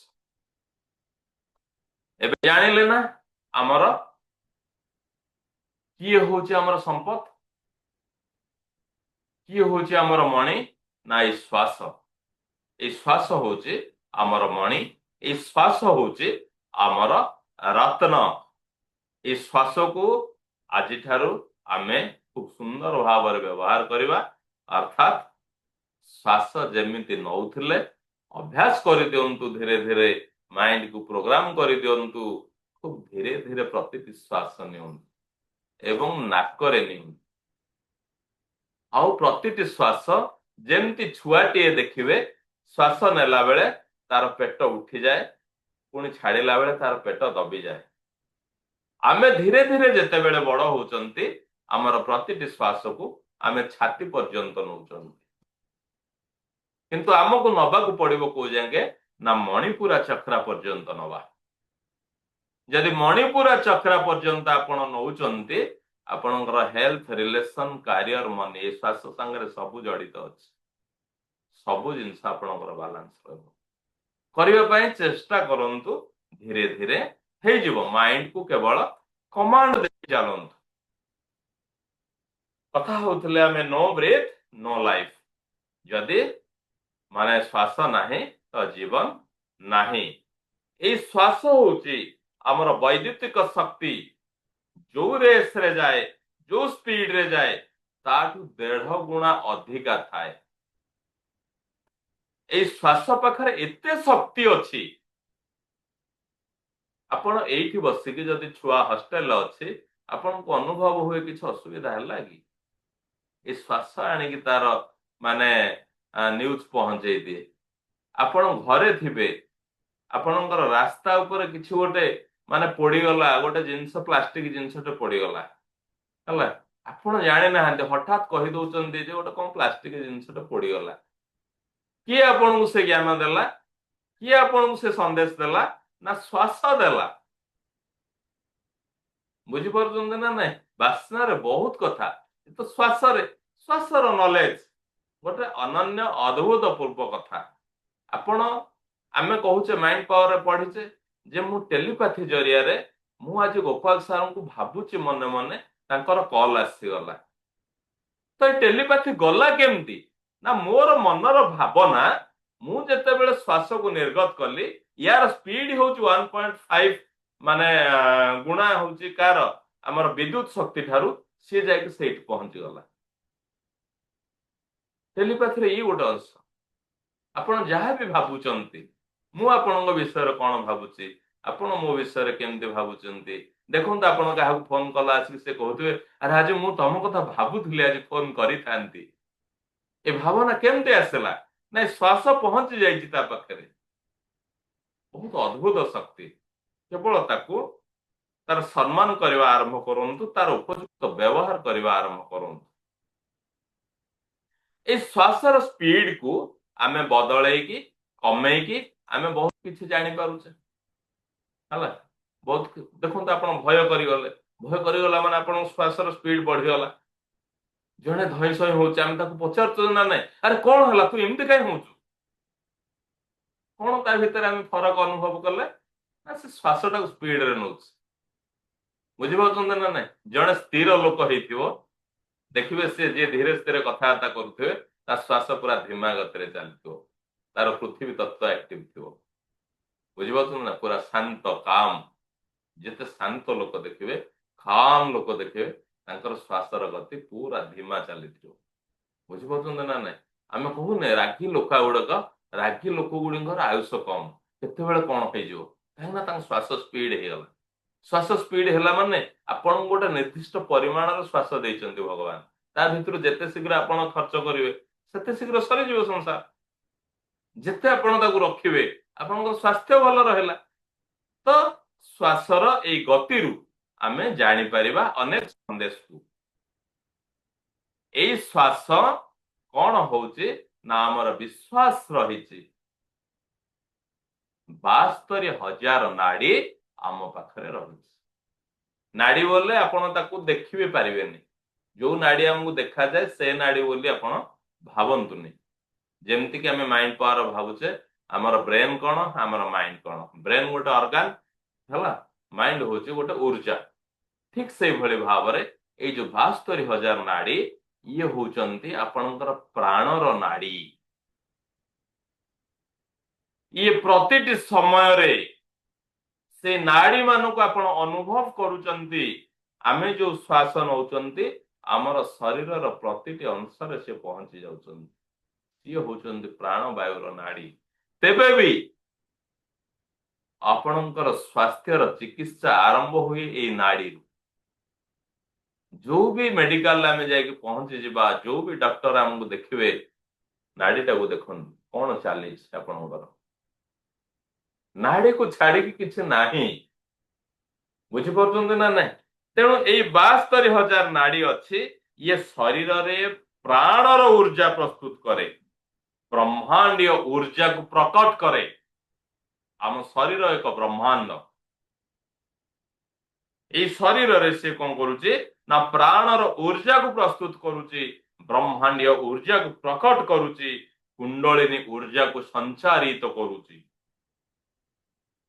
एबे जानिले ना आमर किए हूँ आमर संपद, किए हूँ आमर मणि ना ये श्वास। ये श्वास हूँ आमर मणि, ये श्वास हूँ आमर रत्न। ये श्वास को आज ठारू आमे खूब सुंदर भाव व्यवहार करवा, अर्थात श्वास जमीती नौथिले अभ्यास कर दिंतु, धीरे धीरे माइंड को प्रोग्राम कर दिंतु, खूब धीरे धीरे प्रति श्वास नियंतु एवं नाकरे नियंतु। आउ प्रति श्वास जमती छुआटीए देखिए, श्वास नेला बेले तार पेट उठी जाए, पुणी छाड़िला बेले तार पेट दबी जाए। आमे धीरे धीरे जेते बेले बड़ होचंती, आमर प्रति श्वास को आमे छाती पर्यंत नौचंती, किंतु आमको नबाकू पड़िबो को जांगे ना मणिपुरा चक्रा पर्यंत नवा। जदि मणिपुरा चक्रा पर्यंत आपण नौचंती, आपणकर हेल्थ, रिलेशन, करियर, मन ए श्वास संगे सब जड़ित अछि। सब जिनस आपणकर बैलेंस रहबो। करिबा पई चेष्टा करंतु, धीरे धीरे हे जिवो। माइंड को केवल कमांड दे चलंतु। कथा होतले हमें नो ब्रेथ नो लाइफ। जदि माने श्वास नाही तो जीवन नाही। ए श्वास होची हमर वैद्युतिक शक्ति जो रेस रे जाए, जो स्पीड रे जाए, ताठू 1.5 गुणा अधिका थाए। ए श्वास पाखरे एते शक्ति अछि। आपण एठी बसिकी जदि छुआ हॉस्टल अछि, आपण को अनुभव हुए किछ असुविधा हला कि ए श्वास आनी कि तार माने न्यूज पहुंचे दिए। आपण घरे थिबे, आपणकर रास्ता ऊपर किछि गोटे माने पड़ी गला, गोटे जिंस प्लास्टिक जिंसटे पड़ी गला हला, आपण जाने ना हते हठात कहि दउचंदी जे गोटे कोन प्लास्टिक जिंसटे पड़ी गला। किए आपण को से ज्ञान देला, किए आपण को से संदेश देला, ना श्वास देला। बुझी परछन ना नहीं? वासना रे बहुत कथा, तो श्वास रे, श्वास रो नॉलेज गोटे अनन्य अद्भुत पूर्व कथा। आपण आमे कहूचे माइंड पावर रे पढ़ीचे जे मु टेलीपैथी जरिया रे मु आज गोपाल सार को भाबुची मने मने तांकर कॉल आसी गला। तो ए टेलीपैथी गला केमती ना मोर मनर भावना मु जते बेले श्वास को निर्गत कली, यार स्पीड होउच 1.5 माने गुणा होउची कार हमर विद्युत शक्ति ठारू सी जाके ସେଇଠି ପହଞ୍ଚିଗଲା। ଟେଲିପାଥିରେ ଇଏ ଗୋଟେ ଅଂଶ। ଆପଣ ଯାହା ବି ଭାବୁଛନ୍ତି, ମୁଁ ଆପଣଙ୍କ ବିଷୟରେ କଣ ଭାବୁଛି, ଆପଣ ମୋ ବିଷୟରେ କେମିତି ଭାବୁଛନ୍ତି। ଦେଖନ୍ତୁ ଆପଣ କାହାକୁ ଫୋନ କଲା ଆସିକି ସେ କହୁଥିବେ ଆରେ ଆଜି ମୁଁ ତମ କଥା ଭାବୁଥିଲି, ଆଜି ଫୋନ କରିଥାନ୍ତି। ଏ ଭାବନା କେମିତି ଆସିଲା? ନାଇଁ ଶ୍ୱାସ ପହଞ୍ଚି ଯାଇଛି ତା ପାଖରେ। ବହୁତ ଅଦ୍ଭୁତ ଶକ୍ତି। କେବଳ ତାକୁ ତାର ସମ୍ମାନ କରିବା ଆରମ୍ଭ କରନ୍ତୁ, ତାର ଉପଯୁକ୍ତ ବ୍ୟବହାର କରିବା ଆରମ୍ଭ କରନ୍ତୁ। এই ଶ୍ୱାସର ସ୍ପିଡ କୁ ଆମେ ବଦଳେଇକି କମେଇକି ଆମେ ବହୁତ କିଛି ଜାଣିପାରୁଛେ ହେଲା। ବହୁତ ଦେଖନ୍ତୁ ଆପଣ ଭୟ କରିଗଲା ମାନେ ଆପଣଙ୍କ ଶ୍ୱାସର ସ୍ପିଡ ବଢିଗଲା। ଜଣେ ଧଇଁ ସଇଁ ହଉଛି, ଆମେ ତାକୁ ପଚାରୁଛୁ ନା ନାଇଁ ଆରେ କଣ ହେଲା, ତୁ ଏମିତି କାହିଁ ହଉଛୁ? କଣ ତା ଭିତରେ ଆମେ ଫରକ ଅନୁଭବ କଲେ ନା ସେ ଶ୍ୱାସଟାକୁ ସ୍ପିଡରେ ନଉଛି। ବୁଝିପାରୁଛନ୍ତି ନା ନାଇଁ? ଜଣେ ସ୍ଥିର ଲୋକ ହେଇଥିବ, ଦେଖିବେ ସେ ଯିଏ ଧୀରେ ଧୀରେ କଥାବାର୍ତ୍ତା କରୁଥିବେ ତା ଶ୍ୱାସ ପୁରା ଧିମା ଗତିରେ ଚାଲିଥିବ, ତାର ପୃଥିବୀ ତତ୍ତ୍ୱ ଆକ୍ଟିଭ ଥିବ। ବୁଝିପାରୁଛନ୍ତି ନା? ପୁରା ଶାନ୍ତ କାମ। ଯେତେ ଶାନ୍ତ ଲୋକ ଦେଖିବେ, ଖାମ ଲୋକ ଦେଖିବେ, ତାଙ୍କର ଶ୍ୱାସର ଗତି ପୁରା ଧିମା ଚାଲିଥିବ। ବୁଝିପାରୁଛନ୍ତି ନା ନାଇଁ? ଆମେ କହୁନେ ରାଗି ଲୋକ ଗୁଡିଙ୍କର ଆୟୁଷ କମ, କେତେବେଳେ କଣ ହେଇଯିବ, କାହିଁକି ନା ତାଙ୍କ ଶ୍ୱାସ ସ୍ପିଡ ହେଇଗଲା। ଶ୍ୱାସ ସ୍ପିଡ ହେଲା ମାନେ ଆପଣଙ୍କୁ ଗୋଟେ ନିର୍ଦ୍ଦିଷ୍ଟ ପରିମାଣର ଶ୍ୱାସ ଦେଇଛନ୍ତି ଭଗବାନ। ତା ଭିତରୁ ଯେତେ ଶୀଘ୍ର ଆପଣ ଖର୍ଚ୍ଚ କରିବେ ସେତେ ଶୀଘ୍ର ସରିଯିବ ସଂସାର। ଯେତେ ଆପଣ ତାକୁ ରଖିବେ ଆପଣଙ୍କର ସ୍ୱାସ୍ଥ୍ୟ ଭଲ ରହିଲା। ତ ଶ୍ୱାସର ଏଇ ଗତିରୁ ଆମେ ଜାଣିପାରିବା ଅନେକ ସନ୍ଦେଶକୁ। ଏଇ ଶ୍ୱାସ କଣ ହଉଛି ନା ଆମର ବିଶ୍ୱାସ ରହିଛି 72,000 ନାଡି ଆମ ପାଖରେ ରହିଛି। ନାଡି ବୋଲେ ଆପଣ ତାକୁ ଦେଖିବି ପାରିବେନି। ଯୋଉ ନାଡି ଆମକୁ ଦେଖାଯାଏ ସେ ନାଡି ବୋଲି ଆପଣ ଭାବନ୍ତୁନି। ଯେମିତିକି ଆମେ ମାଇଣ୍ଡ ପାୱାର ଭାବୁଛେ, ଆମର ବ୍ରେନ କଣ, ଆମର ମାଇଣ୍ଡ କଣ। ବ୍ରେନ ଗୋଟେ ଅର୍ଗାନ ହେଲା, ମାଇଣ୍ଡ ହଉଛି ଗୋଟେ ଊର୍ଜା। ଠିକ ସେଇଭଳି ଭାବରେ ଏଇ ଯୋଉ 72,000 ନାଡି ଇଏ ହଉଛନ୍ତି ଆପଣଙ୍କର ପ୍ରାଣର ନାଡି। ଇଏ ପ୍ରତିଟି ସମୟରେ ସେ ନାଡି ମାନଙ୍କୁ ଆପଣ ଅନୁଭବ କରୁଛନ୍ତି। ଆମେ ଯୋଉ ଶ୍ୱାସ ନଉଛନ୍ତି ଆମର ଶରୀରର ପ୍ରତିଟି ଅଂଶରେ ସେ ପହଞ୍ଚି ଯାଉଛନ୍ତି। ସିଏ ହଉଛନ୍ତି ପ୍ରାଣବାୟୁର ନାଡି। ତେବେ ବି ଆପଣଙ୍କର ସ୍ୱାସ୍ଥ୍ୟର ଚିକିତ୍ସା ଆରମ୍ଭ ହୁଏ ଏଇ ନାଡିରୁ। ଯୋଉ ବି ମେଡିକାଲରେ ଆମେ ଯାଇକି ପହଞ୍ଚିଯିବା, ଯୋଉ ବି ଡକ୍ଟର ଆମକୁ ଦେଖିବେ, ନାଡିଟାକୁ ଦେଖନ୍ତୁ କଣ ଚାଲିଛି ଆପଣଙ୍କର। ନାଡିକୁ ଛାଡିକି କିଛି ନାହିଁ। ବୁଝିପାରୁଛନ୍ତି ନା ନାଇଁ? ତେଣୁ ଏଇ 72,000 ନାଡି ଅଛି, ଇଏ ଶରୀରରେ ପ୍ରାଣର ଊର୍ଜା ପ୍ରସ୍ତୁତ କରେ, ବ୍ରହ୍ମାଣ୍ଡୀୟ ଊର୍ଜାକୁ ପ୍ରକଟ କରେ। ଆମ ଶରୀର ଏକ ବ୍ରହ୍ମାଣ୍ଡ। ଏଇ ଶରୀରରେ ସେ କଣ କରୁଛି ନା ପ୍ରାଣର ଊର୍ଜାକୁ ପ୍ରସ୍ତୁତ କରୁଛି, ବ୍ରହ୍ମାଣ୍ଡୀୟ ଊର୍ଜାକୁ ପ୍ରକଟ କରୁଛି, କୁଣ୍ଡଳିନୀ ଊର୍ଜାକୁ ସଞ୍ଚାରିତ କରୁଛି।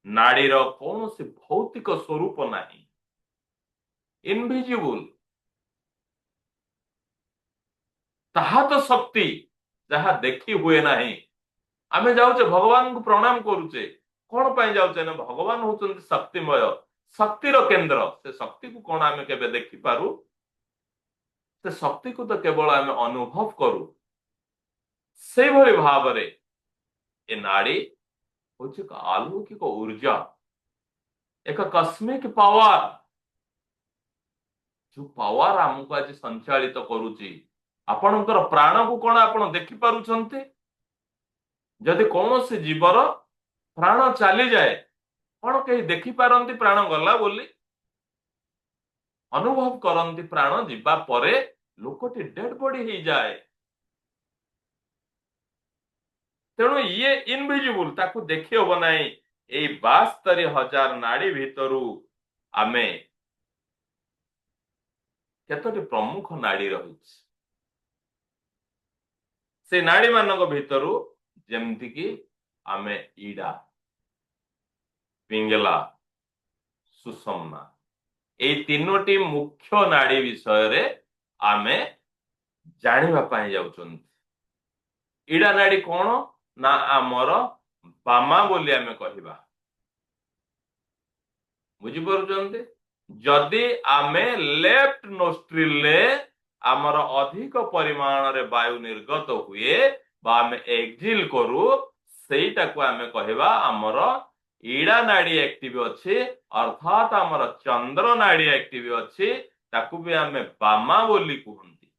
ନାଡିର କୌଣସି ଭୌତିକ ସ୍ୱରୂପ ନାହିଁ, ଇନଭିଜିବୁଲ। ତାହା ତ ଶକ୍ତି ଯାହା ଦେଖି ହୁଏ ନାହିଁ। ଆମେ ଯାଉଛେ ଭଗବାନଙ୍କୁ ପ୍ରଣାମ କରୁଛେ, କଣ ପାଇଁ ଯାଉଛେ ନା ଭଗବାନ ହଉଛନ୍ତି ଶକ୍ତିମୟ, ଶକ୍ତିର କେନ୍ଦ୍ର। ସେ ଶକ୍ତିକୁ କଣ ଆମେ କେବେ ଦେଖିପାରୁ? ସେ ଶକ୍ତିକୁ ତ କେବଳ ଆମେ ଅନୁଭବ କରୁ। ସେଇଭଳି ଭାବରେ ଏ ନାଡି ହଉଛି ଏକ ଆଲୌକିକ ଊର୍ଜା, ଏକ କସ୍ମିକ ପାୱାର। ଯୋଉ ପାୱାର ଆମକୁ ଆଜି ସଞ୍ଚାଳିତ କରୁଛି। ଆପଣଙ୍କର ପ୍ରାଣକୁ କଣ ଆପଣ ଦେଖିପାରୁଛନ୍ତି? ଯଦି କୌଣସି ଜୀବର ପ୍ରାଣ ଚାଲିଯାଏ, କଣ କେହି ଦେଖିପାରନ୍ତି ପ୍ରାଣ ଗଲା ବୋଲି? ଅନୁଭବ କରନ୍ତି ପ୍ରାଣ ଯିବା ପରେ ଲୋକଟି ଡେଡ ବଡି ହେଇଯାଏ। ତେଣୁ ଇଏ ଇନଭିଜିବୁଲ, ତାକୁ ଦେଖି ହବ ନାହିଁ। ଏଇ 72,000 ନାଡି ଭିତରୁ ଆମେ କେତୋଟି ପ୍ରମୁଖ ନାଡି ରହିଛି। ସେ ନାଡି ମାନଙ୍କ ଭିତରୁ ଯେମିତିକି ଆମେ ଇଡା, ପିଙ୍ଗଲା, ସୁଷମନା, ଏଇ ତିନୋଟି ମୁଖ୍ୟ ନାଡି ବିଷୟରେ ଆମେ ଜାଣିବା ପାଇଁ ଯାଉଛନ୍ତି। ଇଡା ନାଡି କଣ ନା ଆମର ବାମା ବୋଲି ଆମେ କହିବା। ବୁଝିପାରୁଛନ୍ତି? जदि आमे लेफ्ट नोस्ट्रिल रे आमर अधिक परिमाण रे वायु निर्गत हुए बा आमे एक्सिल करू सेटा को आमे कहबा आमर इड़ा नाड़ी एक्टिव अछि अर्थात आमर चंद्र नाड़ी एक्टिव अछि ताकू भी आमे बामा बोली कहंती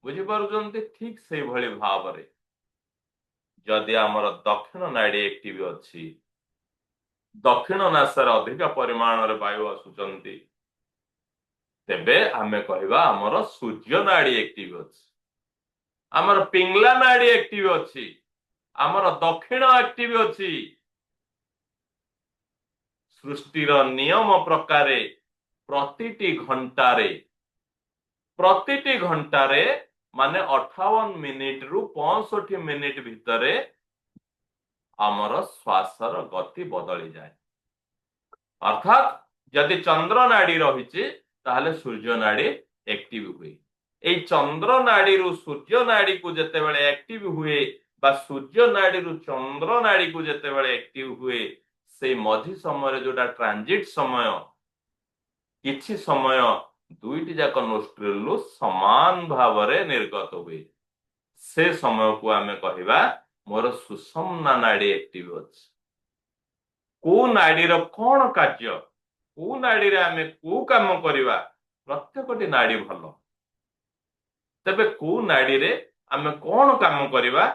बुझी पारुचंती ठीक से भली भाव रे जदि आमर दक्षिण नाड़ी एक्टिव अछि दक्षिण नासार अधिक परिमाण रे वायु आसुचंती तेबे आमे कहबा आमर सूर्य नाड़ी एक्टिव अछि आमर पिंगला नाड़ी एक्टिव अछि आमर दक्षिण एक्टिव अछि सृष्टिर नियम प्रकारे प्रतिटी घंटारे माने 58 मिनिट रु 65 मिनिट भितरे आमर श्वासर गति बदली जाए अर्थात जदि चंद्र नाड़ी रही ताहले सूर्य नाड़ी एक्टिव हुए एई चंद्र नाड़ी रु सूर्य नाड़ी को जेते बेले एक्टिव हुए बा सूर्य नाड़ी रु चंद्र नाड़ी को जेते बेले एक्टिव हुए से मझी समय जोटा ट्रांजिट समय किछि समय दुईटी जाक नोस्ट्रिल समान भाव निर्गत हुए से समय को आमे कहबा मोर सुषुम्ना नाड़ी एक्टिव अछि को नाड़ीर कौन कार्य को नाड़ी आमे को काम करिवा प्रत्येकटी नाड़ी भल तेबे को नाड़ी आमे कौन काम करिवा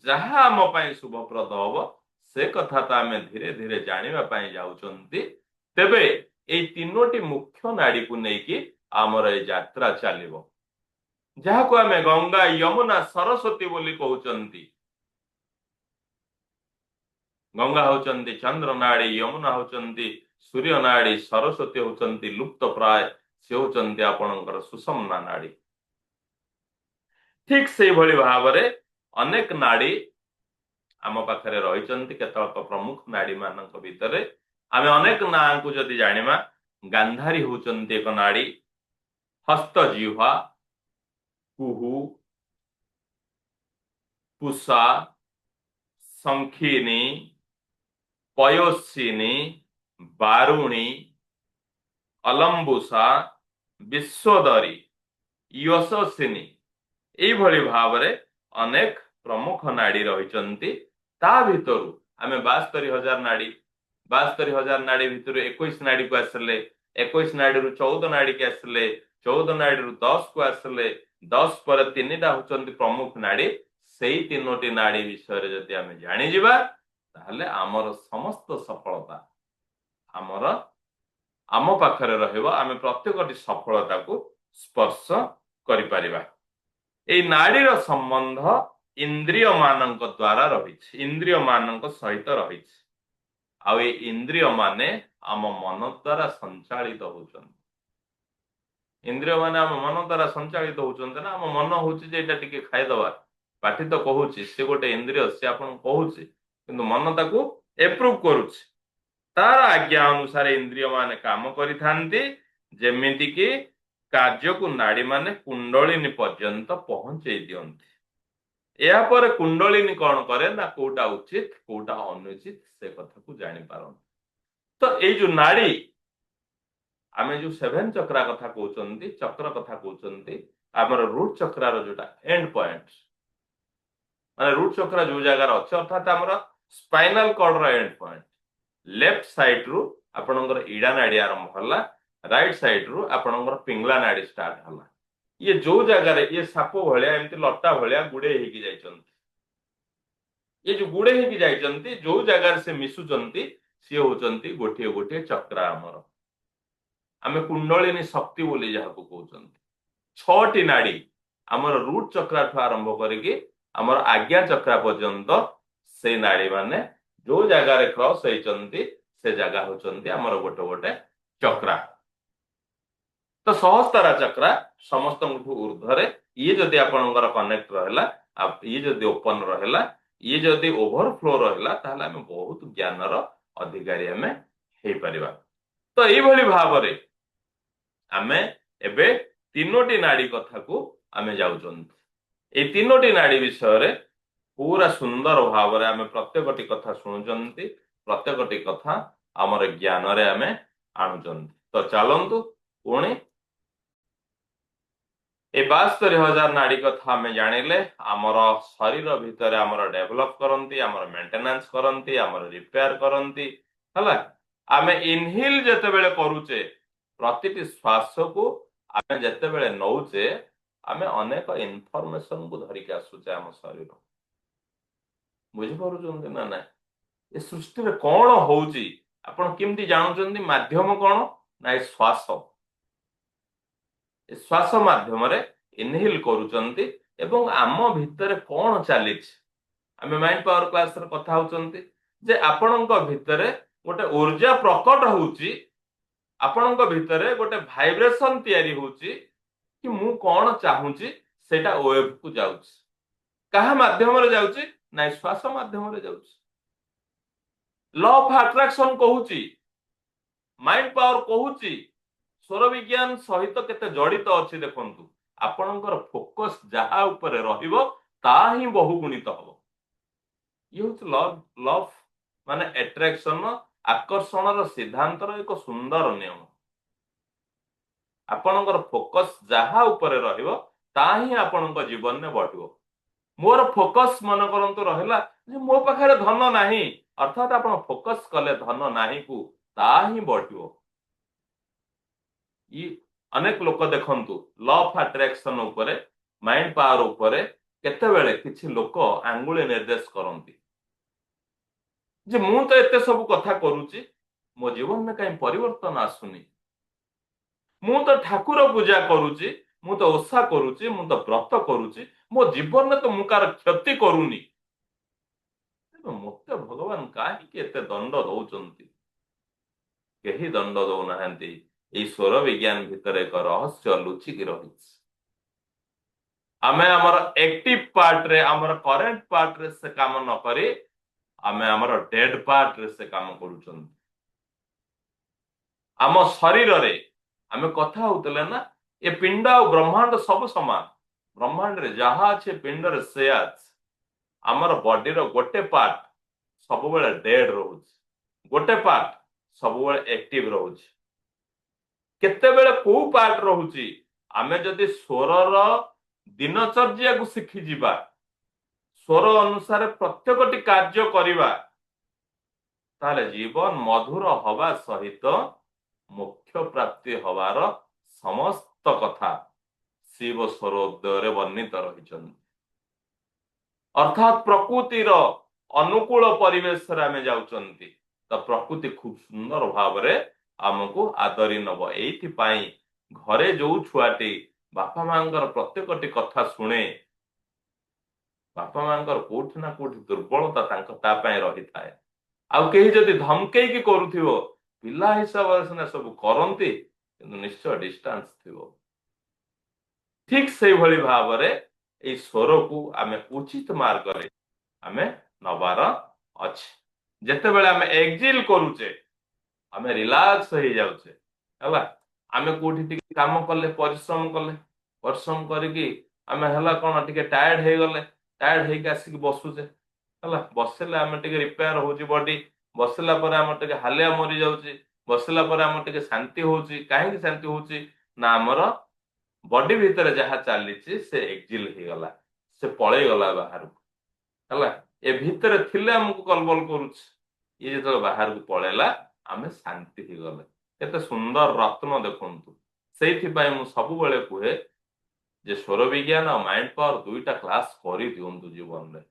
जहा आम पई शुभप्रद हबो से कथा तो आमे धीरे धीरे जानिबा पई जाउचंती तेबे एई तीनोटी मुख्य नाड़ी को नेकी आमर ए यात्रा चलिबो जहा को आमे गंगा यमुना सरस्वती बोली कहउचंती गंगा होचंती चंद्र नाड़ी यमुना होचंती सूर्य नाड़ी सरस्वती होचंती लुप्त प्राय से होचंती आपणकर सुषुम्ना नाड़ी ठीक से भली भाव रे अनेक नाड़ी आम पाखरे रहिचंती केतक प्रमुख नाड़ी मानक भितरे आमे अनेक ना को जदि जानिमा गांधारी होचंती एक नाड़ी हस्त जिह्वा कुहू पुषा संखिनी पयोसिनी बारुणी अलम्बुसा विश्वदरी यशस्विनी एई भली भाव रे अनेक प्रमुख नाड़ी रहिचंती ता भितरु आमे 72,000 नाड़ी 72,000 नाड़ी भितरु 21 नाड़ी को आसले 21 नाड़ी रु 14 नाड़ी के आसले 14 नाड़ी रु 10 को आसले 10 पर तीनटा होचंती प्रमुख नाड़ी सेई तीनोटी नाड़ी विषय रे जदि आमे जानि जिबा ताहले आमर समस्त सफलता आमर आम पाखरे रहिबा आमे प्रत्येकटी सफलता को स्पर्श करि परिबा एई नाड़ीर संबंध इंद्रिय मानक द्वारा रही इंद्रिय मानक सहित रही आ इंद्रिय माने आम मन द्वारा संचालित होचंती इंद्रिय माने आम मन द्वारा संचालित होचंती ना आम मन होची जे एटा टिके खाइदबा पाठी तो कहूची से गोटे इंद्रिय से आपन कहूची किंतु मन ताकू एप्रूव करूची तार आज्ञा अनुसार इंद्रिय माने काम करिथांती जेमिति कि कार्य को नाड़ी माने कुंडलिनी पर्यंत पहुंचे दियंती या पर कुंडलिनी कौन करे ना कोटा उचित कोटा अनुचित से कथा को जानि पारन तो ए जो नाड़ी आमे जो 7 चक्रा कथा कहउचंती चक्र कथा कहउचंती हमर रूट चक्रार जोटा एंड पॉइंट माने रूट चक्र जो जगह अच्छे अर्थात हमर स्पाइनल कॉर्ड रो एंड पॉइंट लेफ्ट साइड रु आपनकर इडा नाड़ी आरंभ हला राइट साइड रु आपनकर पिंगला नाड़ी स्टार्ट हला ये जो जगह रे ये सापो भलिया एमति लट्टा भलिया गुडे हेकी जाइचंती ये जो गुडे हेकी जाइचंती जो जगह से मिसुचंती से होचंती गोटे गोटे चक्र हमर आमे कुंडलिनी शक्ति बोली जहा को कहउचंती 6टी नाड़ी हमर रूट चक्र ठु आरंभ करके हमर आज्ञा चक्र पर्यंत से नाड़ी माने जो जगह रे क्रॉस होइचंती से जगह होचंती हमर गोटे गोटे चक्रा तो सहस्तारा चक्रा समस्त ऊर्ध्वरे ये जदि आपनकर कनेक्ट रहला ये जदि ओपन रहला ये जदि ओवरफ्लो रहला ताहले हम बहुत ज्ञानर अधिकारी हमें हे परिबा तो एई भली भाव रे आमे एबे तीनोटी नाड़ी कथा को आमे जाउचंती ए तीनोटी नाड़ी विषय रे पूरा सुंदर भाव रे आमे प्रत्येकटी कथा सुनुचंती प्रत्येकटी कथा ଆମର ଜ୍ଞାନରେ ଆମେ ଆଣୁଛନ୍ତି। ତ ଚାଲନ୍ତୁ ପୁଣି এই 72,000 ନାଡି କଥା ଆମେ ଜାଣିଲେ। ଆମର ଶରୀର ଭିତରେ ଆମର ଡେଭଲପ କରନ୍ତି, ଆମର ମେଣ୍ଟେନାନ୍ସ କରନ୍ତି, ଆମର ରିପେୟାର କରନ୍ତି ହେଲା। ଆମେ ଇନହିଲ ଯେତେବେଳେ କରୁଛେ, ପ୍ରତିଟି ଶ୍ୱାସକୁ ଆମେ ଯେତେବେଳେ ନଉଛେ, ଆମେ ଅନେକ ଇନଫର୍ମେସନ କୁ ଧରିକି ଆସୁଛେ ଆମ ଶରୀର। ବୁଝିପାରୁଛନ୍ତି ନା ନାଇଁ? ଏ ସୃଷ୍ଟିରେ କଣ ହଉଛି ଆପଣ କେମିତି ଜାଣୁଛନ୍ତି? ମାଧ୍ୟମ କଣ ନା ଏ ଶ୍ୱାସ। ଏ ଶ୍ୱାସ ମାଧ୍ୟମରେ ଇନହିଲ କରୁଛନ୍ତି ଏବଂ ଆମ ଭିତରେ କଣ ଚାଲିଛି। ଆମେ ମାଇଣ୍ଡ ପାୱାର କ୍ଲାସରେ କଥା ହଉଛନ୍ତି ଯେ ଆପଣଙ୍କ ଭିତରେ ଗୋଟେ ऊर्जा ପ୍ରକଟ ହଉଛି, ଆପଣଙ୍କ ଭିତରେ ଗୋଟେ ଭାଇବ୍ରେସନ ତିଆରି ହଉଛି କି ମୁଁ କଣ ଚାହୁଁଛି ସେଇଟା ୱେଭ କୁ ଯାଉଛି। କାହା ମାଧ୍ୟମରେ ଯାଉଛି? ନାଇଁ ଶ୍ୱାସ ମାଧ୍ୟମରେ ଯାଉଛି। ଲ ଅଫ ଆଟ୍ରାକ୍ସନ କହୁଛି, ମାଇଣ୍ଡ ପାୱାର କହୁଛି, ସ୍ୱର ବିଜ୍ଞାନ ସହିତ କେତେ ଜଡିତ ଅଛି ଦେଖନ୍ତୁ। ଆପଣଙ୍କର ଫୋକସ ଯାହା ଉପରେ ରହିବ ତାହା ହିଁ ବହୁଗୁଣିତ ହବ। ଇଏ ହଉଛି ଲ ଅଫ ମାନେ ଆଟ୍ରାକ୍ସନ, ଆକର୍ଷଣର ସିଦ୍ଧାନ୍ତର ଏକ ସୁନ୍ଦର ନିୟମ। ଆପଣଙ୍କର ଫୋକସ ଯାହା ଉପରେ ରହିବ ତାହା ହିଁ ଆପଣଙ୍କ ଜୀବନରେ ବଢିବ। ମୋର ଫୋକସ ମନେ କରନ୍ତୁ ରହିଲା ଯେ ମୋ ପାଖରେ ଧନ ନାହିଁ, ଅର୍ଥାତ ଆପଣ ଫୋକସ କଲେ ଧନ ନାହିଁ କୁ ତାହା ହିଁ ବଢିବ। ଅନେକ ଲୋକ ଦେଖନ୍ତୁ ଲ ଅଫ ଆଟ୍ରାକ୍ସନ ଉପରେ, ମାଇଣ୍ଡ ପାୱାର ଉପରେ କେତେବେଳେ କିଛି ଲୋକ ଆଙ୍ଗୁଳି ନିର୍ଦ୍ଦେଶ କରନ୍ତି ଯେ ମୁଁ ତ ଏତେ ସବୁ କଥା କରୁଛି, ମୋ ଜୀବନରେ କାହିଁ ପରିବର୍ତ୍ତନ ଆସୁନି। ମୁଁ ତ ଠାକୁର ପୂଜା କରୁଛି, ମୁଁ ତ ଓଷା କରୁଛି, ମୁଁ ତ ବ୍ରତ କରୁଛି, ମୋ ଜୀବନରେ ତ ମୁଁ କାହାର କ୍ଷତି କରୁନି। ମତେ ଭଗବାନ କାହିଁକି ଏତେ ଦଣ୍ଡ ଦଉଛନ୍ତି? କେହି ଦଣ୍ଡ ଦଉନାହାନ୍ତି। ଏଇ ସ୍ୱର ବିଜ୍ଞାନ ଭିତରେ ଏକ ରହସ୍ୟ ଲୁଚିକି ରହିଛି। ଆମେ ଆମର ଆକ୍ଟିଭ ପାର୍ଟରେ, ଆମର କରେଣ୍ଟ ପାର୍ଟରେ ସେ କାମ ନ କରି ଆମେ ଆମର ଡେଡ ପାର୍ଟରେ ସେ କାମ କରୁଛନ୍ତି। ଆମ ଶରୀରରେ ଆମେ କଥା ହଉଥିଲେ ନା, ଏ ପିଣ୍ଡ ଆଉ ବ୍ରହ୍ମାଣ୍ଡ ସବୁ ସମାନ। ବ୍ରହ୍ମାଣ୍ଡରେ ଯାହା ଅଛି ପିଣ୍ଡରେ ସେୟା ଅଛି। ଆମର ବଡିର ଗୋଟେ ପାର୍ଟ ସବୁବେଳେ ଡେଡ ରହୁଛି, ଗୋଟେ ପାର୍ଟ ସବୁବେଳେ ଆକ୍ଟିଭ ରହୁଛି। କେତେବେଳେ କୋଉ ପାର୍ଟ ରହୁଛି? ଆମେ ଯଦି ସ୍ୱରର ଦିନଚର୍ଯ୍ୟାକୁ ଶିଖିଯିବା, ସ୍ୱର ଅନୁସାରେ ପ୍ରତ୍ୟେକଟି କାର୍ଯ୍ୟ କରିବା, ତାହେଲେ ଜୀବନ ମଧୁର ହବା ସହିତ ମୋକ୍ଷ ପ୍ରାପ୍ତି ହବାର ସମସ୍ତ କଥା ଶିବ ସ୍ୱରୋଦୟରେ ବର୍ଣ୍ଣିତ ରହିଛନ୍ତି। ଅର୍ଥାତ ପ୍ରକୃତିର ଅନୁକୂଳ ପରିବେଶରେ ଆମେ ଯାଉଛନ୍ତି, ତ ପ୍ରକୃତି ଖୁବ ସୁନ୍ଦର ଭାବରେ ଆମକୁ ଆଦରି ନବ। ଏଇଥିପାଇଁ ଘରେ ଯୋଉ ଛୁଆଟି ବାପା ମାଙ୍କର ପ୍ରତ୍ୟେକଟି କଥା ଶୁଣେ, ବାପା ମାଙ୍କର କୋଉଠି ନା କୋଉଠି ଦୁର୍ବଳତା ତା ପାଇଁ ରହିଥାଏ। ଆଉ କେହି ଯଦି ଧମକେଇକି କରୁଥିବ, ପିଲା ହିସାବରେ ସିନା ସବୁ କରନ୍ତି କିନ୍ତୁ ନିଶ୍ଚୟ ଡିଷ୍ଟାନ୍ସ ଥିବ। ଠିକ ସେଇଭଳି ଭାବରେ ଏଇ ସ୍ୱରକୁ ଆମେ ଉଚିତ ମାର୍ଗରେ ଆମେ ନବାର ଅଛି। ଯେତେବେଳେ ଆମେ ଏକ୍ସିଲ କରୁଛେ, ଆମେ ରିଲାକ୍ସ ହେଇଯାଉଛେ ହେଲା। ଆମେ କୋଉଠି ଟିକେ କାମ କଲେ, ପରିଶ୍ରମ କରିକି ଆମେ ହେଲା କଣ ଟିକେ ଟାୟାର୍ଡ ହେଇଗଲେ, ଟାୟାର୍ଡ ହେଇକି ଆସିକି ବସୁଛେ ହେଲା। ବସିଲେ ଆମେ ଟିକେ ରିପେୟାର ହଉଛି ବଡି, ବସିଲା ପରେ ଆମର ଟିକେ ହାଲିଆ ମରି ଯାଉଛି, ବସିଲା ପରେ ଆମର ଟିକେ ଶାନ୍ତି ହଉଛି। କାହିଁକି ଶାନ୍ତି ହଉଛି? ନା ଆମର ବଡି ଭିତରେ ଯାହା ଚାଲିଛି ସେ ଏକ୍ସିଲ ହେଇଗଲା, ସେ ପଳେଇ ଗଲା ବାହାରକୁ ହେଲା। ଏ ଭିତରେ ଥିଲେ ଆମକୁ କଲବଲ କରୁଛି, ଇଏ ଯେତେବେଳେ ବାହାରକୁ ପଳେଇଲା ଆମେ ଶାନ୍ତି ହେଇଗଲେ। କେତେ ସୁନ୍ଦର ରତ୍ନ ଦେଖନ୍ତୁ। ସେଇଥିପାଇଁ ମୁଁ ସବୁବେଳେ କୁହେ ଯେ ସ୍ୱର ବିଜ୍ଞାନ ଆଉ ମାଇଣ୍ଡ ପାୱାର ଦୁଇଟା କ୍ଲାସ କରିଦିଅନ୍ତୁ ଜୀବନରେ।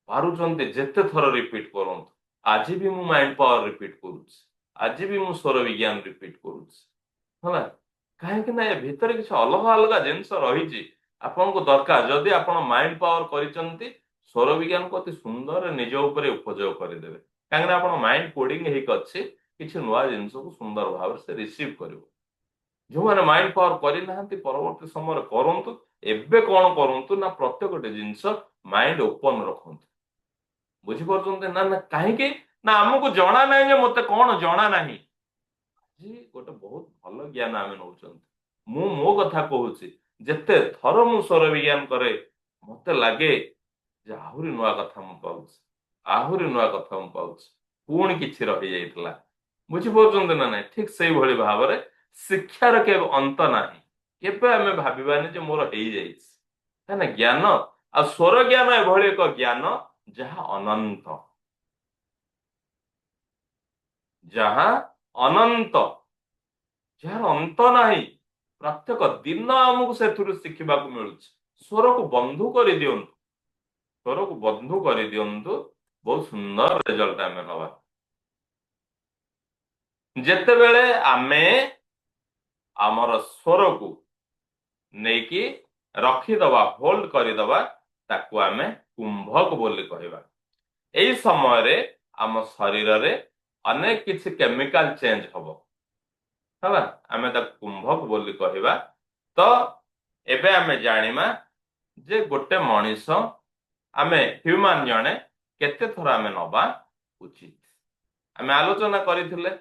ପାରୁଛନ୍ତି ଯେତେ ଥର ରିପିଟ କରନ୍ତୁ। ଆଜି ବି ମୁଁ ମାଇଣ୍ଡ ପାୱାର ରିପିଟ କରୁଛି, ଆଜି ବି ମୁଁ ସ୍ୱର ବିଜ୍ଞାନ ରିପିଟ କରୁଛି ହେଲା। କାହିଁକି ନା ଏ ଭିତରେ କିଛି ଅଲଗା ଅଲଗା ଜିନିଷ ରହିଛି ଆପଣଙ୍କୁ ଦରକାର। ଯଦି ଆପଣ ମାଇଣ୍ଡ ପାୱାର କରିଛନ୍ତି, ସ୍ୱର ବିଜ୍ଞାନକୁ ଅତି ସୁନ୍ଦର ନିଜ ଉପରେ ଉପଯୋଗ କରିଦେବେ। କାହିଁକିନା ଆପଣ ମାଇଣ୍ଡ କୋଡିଂ ହେଇକି ଅଛି, କିଛି ନୂଆ ଜିନିଷକୁ ସୁନ୍ଦର ଭାବରେ ସେ ରିସିଭ କରିବ। ଯୋଉମାନେ ମାଇଣ୍ଡ ପାୱାର କରିନାହାନ୍ତି ପରବର୍ତ୍ତୀ ସମୟରେ କରନ୍ତୁ। ଏବେ କଣ କରନ୍ତୁ ନା ପ୍ରତ୍ୟେକଟି ଜିନିଷ ମାଇଣ୍ଡ ଓପନ ରଖନ୍ତୁ। ବୁଝିପାରୁଛନ୍ତି ନା? ନା କାହିଁକି ନା ଆମକୁ ଜଣା ନାହିଁ ଯେ ମତେ କଣ ଜଣା ନାହିଁ। ଆଜି ଗୋଟେ ବହୁତ ଭଲ ଜ୍ଞାନ ଆମେ ନଉଛନ୍ତି। ମୁଁ ମୋ କଥା କହୁଛି, ଯେତେ ଥର ମୁଁ ସ୍ୱର ବିଜ୍ଞାନ କରେ ମତେ ଲାଗେ ଯେ ଆହୁରି ନୂଆ କଥା ମୁଁ ପାଉଛି, ଆହୁରି ନୂଆ କଥା ମୁଁ ପାଉଛି। ପୁଣି କିଛି ରହିଯାଇଥିଲା। ବୁଝିପାରୁଛନ୍ତି ନା ନାଇଁ? ଠିକ ସେଇଭଳି ଭାବରେ ଶିକ୍ଷାର କେବେ ଅନ୍ତ ନାହିଁ। କେବେ ଆମେ ଭାବିବାନି ଯେ ମୋର ହେଇଯାଇଛି, କାହିଁକିନା ଜ୍ଞାନ ଆଉ ସ୍ୱର ଜ୍ଞାନ ଏଭଳି ଏକ ଜ୍ଞାନ ଯାହା ଅନନ୍ତ, ଯାହା ଅନନ୍ତ, ଯାହାର ଅନ୍ତ ନାହିଁ। ପ୍ରତ୍ୟେକ ଦିନ ଆମକୁ ସେଥିରୁ ଶିଖିବାକୁ ମିଳୁଛି। ସ୍ୱରକୁ ବନ୍ଧୁ କରିଦିଅନ୍ତୁ, ସ୍ୱରକୁ ବନ୍ଧୁ କରିଦିଅନ୍ତୁ, ବହୁତ ସୁନ୍ଦର ରେଜଲ୍ଟ ଆମେ ନବା। ଯେତେବେଳେ ଆମେ ଆମର ସ୍ୱରକୁ ନେଇକି ରଖିଦବା, ହୋଲ୍ଡ କରିଦବା, ତାକୁ ଆମେ କୁମ୍ଭକ ବୋଲି କହିବା। ଏଇ ସମୟରେ ଆମ ଶରୀରରେ ଅନେକ କିଛି କେମିକାଲ ଚେଞ୍ଜ ହବ, ହେଲା, ଆମେ ତାକୁ କୁମ୍ଭକ ବୋଲି କହିବା। ତ ଏବେ ଆମେ ଜାଣିବା ଯେ ଗୋଟେ ମଣିଷ, ଆମେ ହ୍ୟୁମାନ ଜଣେ କେତେ ଥର ଆମେ ନବା ଉଚିତ। ଆମେ ଆଲୋଚନା କରିଥିଲେ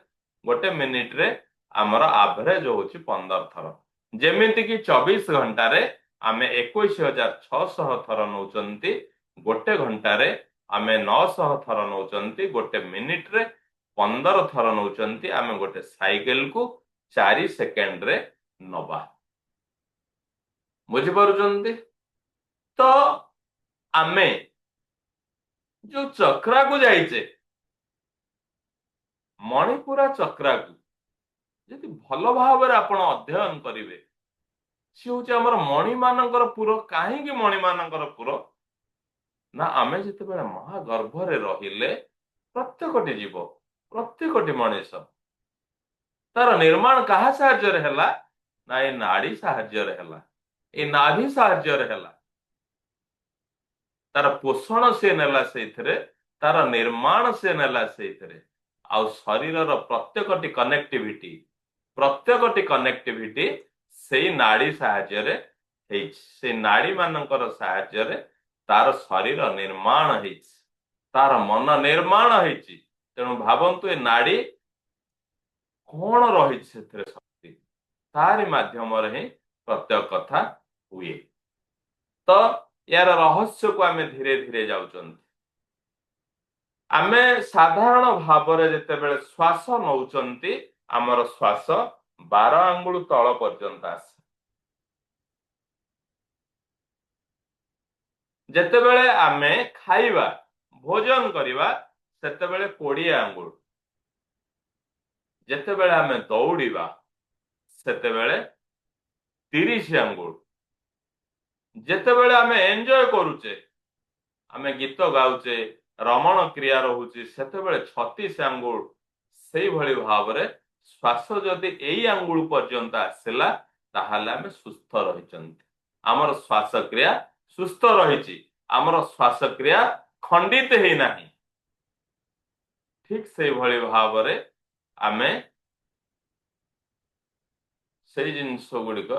ଗୋଟେ ମିନିଟରେ ଆମର ଆଭରେଜ ହଉଛି 15 ଥର। ଯେମିତିକି 24 ଘଣ୍ଟାରେ ଆମେ 21,600 ଥର ନଉଛନ୍ତି, ଗୋଟେ ଘଣ୍ଟାରେ ଆମେ 900 ଥର ନଉଛନ୍ତି, ଗୋଟେ ମିନିଟରେ 15 ଥର ନଉଛନ୍ତି। ଆମେ ଗୋଟେ ସାଇକେଲକୁ 4 ସେକେଣ୍ଡରେ ନବା। ବୁଝିପାରୁଛନ୍ତି? ତ ଆମେ ଯୋଉ ଚକ୍ରାକୁ ଯାଇଛେ, ମଣିପୁରା ଚକ୍ରାକୁ ଯଦି ଭଲ ଭାବରେ ଆପଣ ଅଧ୍ୟୟନ କରିବେ, ସିଏ ହଉଛି ଆମର ମଣି ମାନଙ୍କର ପୁର। କାହିଁକି ମଣି ମାନଙ୍କର ପୁର? ନା ଆମେ ଯେତେବେଳେ ମହାଗର୍ଭରେ ରହିଲେ, ପ୍ରତ୍ୟେକଟି ଜୀବ, ପ୍ରତ୍ୟେକଟି ମଣିଷ, ତାର ନିର୍ମାଣ କାହା ସାହାଯ୍ୟରେ ହେଲା? ନା ଏଇ ନାଡି ସାହାଯ୍ୟରେ ହେଲା, ଏଇ ନାଭି ସାହାଯ୍ୟରେ ହେଲା। ତାର ପୋଷଣ ସେ ନେଲା ସେଇଥିରେ, ତାର ନିର୍ମାଣ ସେ ନେଲା ସେଇଥିରେ। ଆଉ ଶରୀରର ପ୍ରତ୍ୟେକଟି କନେକ୍ଟିଭିଟି ସେଇ ନାଡି ସାହାଯ୍ୟରେ ହେଇଛି। ସେଇ ନାଡି ମାନଙ୍କର ସାହାଯ୍ୟରେ ତାର ଶରୀର ନିର୍ମାଣ ହେଇଛି, ତାର ମନ ନିର୍ମାଣ ହେଇଛି। ତେଣୁ ଭାବନ୍ତୁ ଏ ନାଡି କଣ ରହିଛି ସେଥିରେ ଶକ୍ତି, ତାରି ମାଧ୍ୟମରେ ହିଁ ପ୍ରତ୍ୟେକ କଥା ହୁଏ। ତ ଏହାର ରହସ୍ୟକୁ ଆମେ ଧୀରେ ଧୀରେ ଯାଉଛନ୍ତି। ଆମେ ସାଧାରଣ ଭାବରେ ଯେତେବେଳେ ଶ୍ୱାସ ନଉଛନ୍ତି, ଆମର ଶ୍ୱାସ 12 ଆଙ୍ଗୁଳି ତଳ ପର୍ଯ୍ୟନ୍ତ ଆସେ। ଯେତେବେଳେ ଆମେ ଖାଇବା, ଭୋଜନ କରିବା, ସେତେବେଳେ 20 ଆଙ୍ଗୁଳି। ଯେତେବେଳେ ଆମେ ଦୌଡ଼ିବା, ସେତେବେଳେ 30 ଆଙ୍ଗୁଳି। ଯେତେବେଳେ ଆମେ ଏନ୍ଜୟ କରୁଛେ, ଆମେ ଗୀତ ଗାଉଛେ, ରମଣ କ୍ରିୟା ରହୁଛି, ସେତେବେଳେ 36 ଆଙ୍ଗୁଳି। ସେଇଭଳି ଭାବରେ ଶ୍ୱାସ ଯଦି ଏଇ ଆଙ୍ଗୁଳ ପର୍ଯ୍ୟନ୍ତ ଆସିଲା, ତାହେଲେ ଆମେ ସୁସ୍ଥ ରହିଛନ୍ତି, ଆମର ଶ୍ୱାସକ୍ରିୟା ସୁସ୍ଥ ରହିଛି, ଆମର ଶ୍ୱାସକ୍ରିୟା ଖଣ୍ଡିତ ହେଇନାହିଁ। ଠିକ ସେଇଭଳି ଭାବରେ ଆମେ ସେଇ ଜିନିଷ ଗୁଡିକ,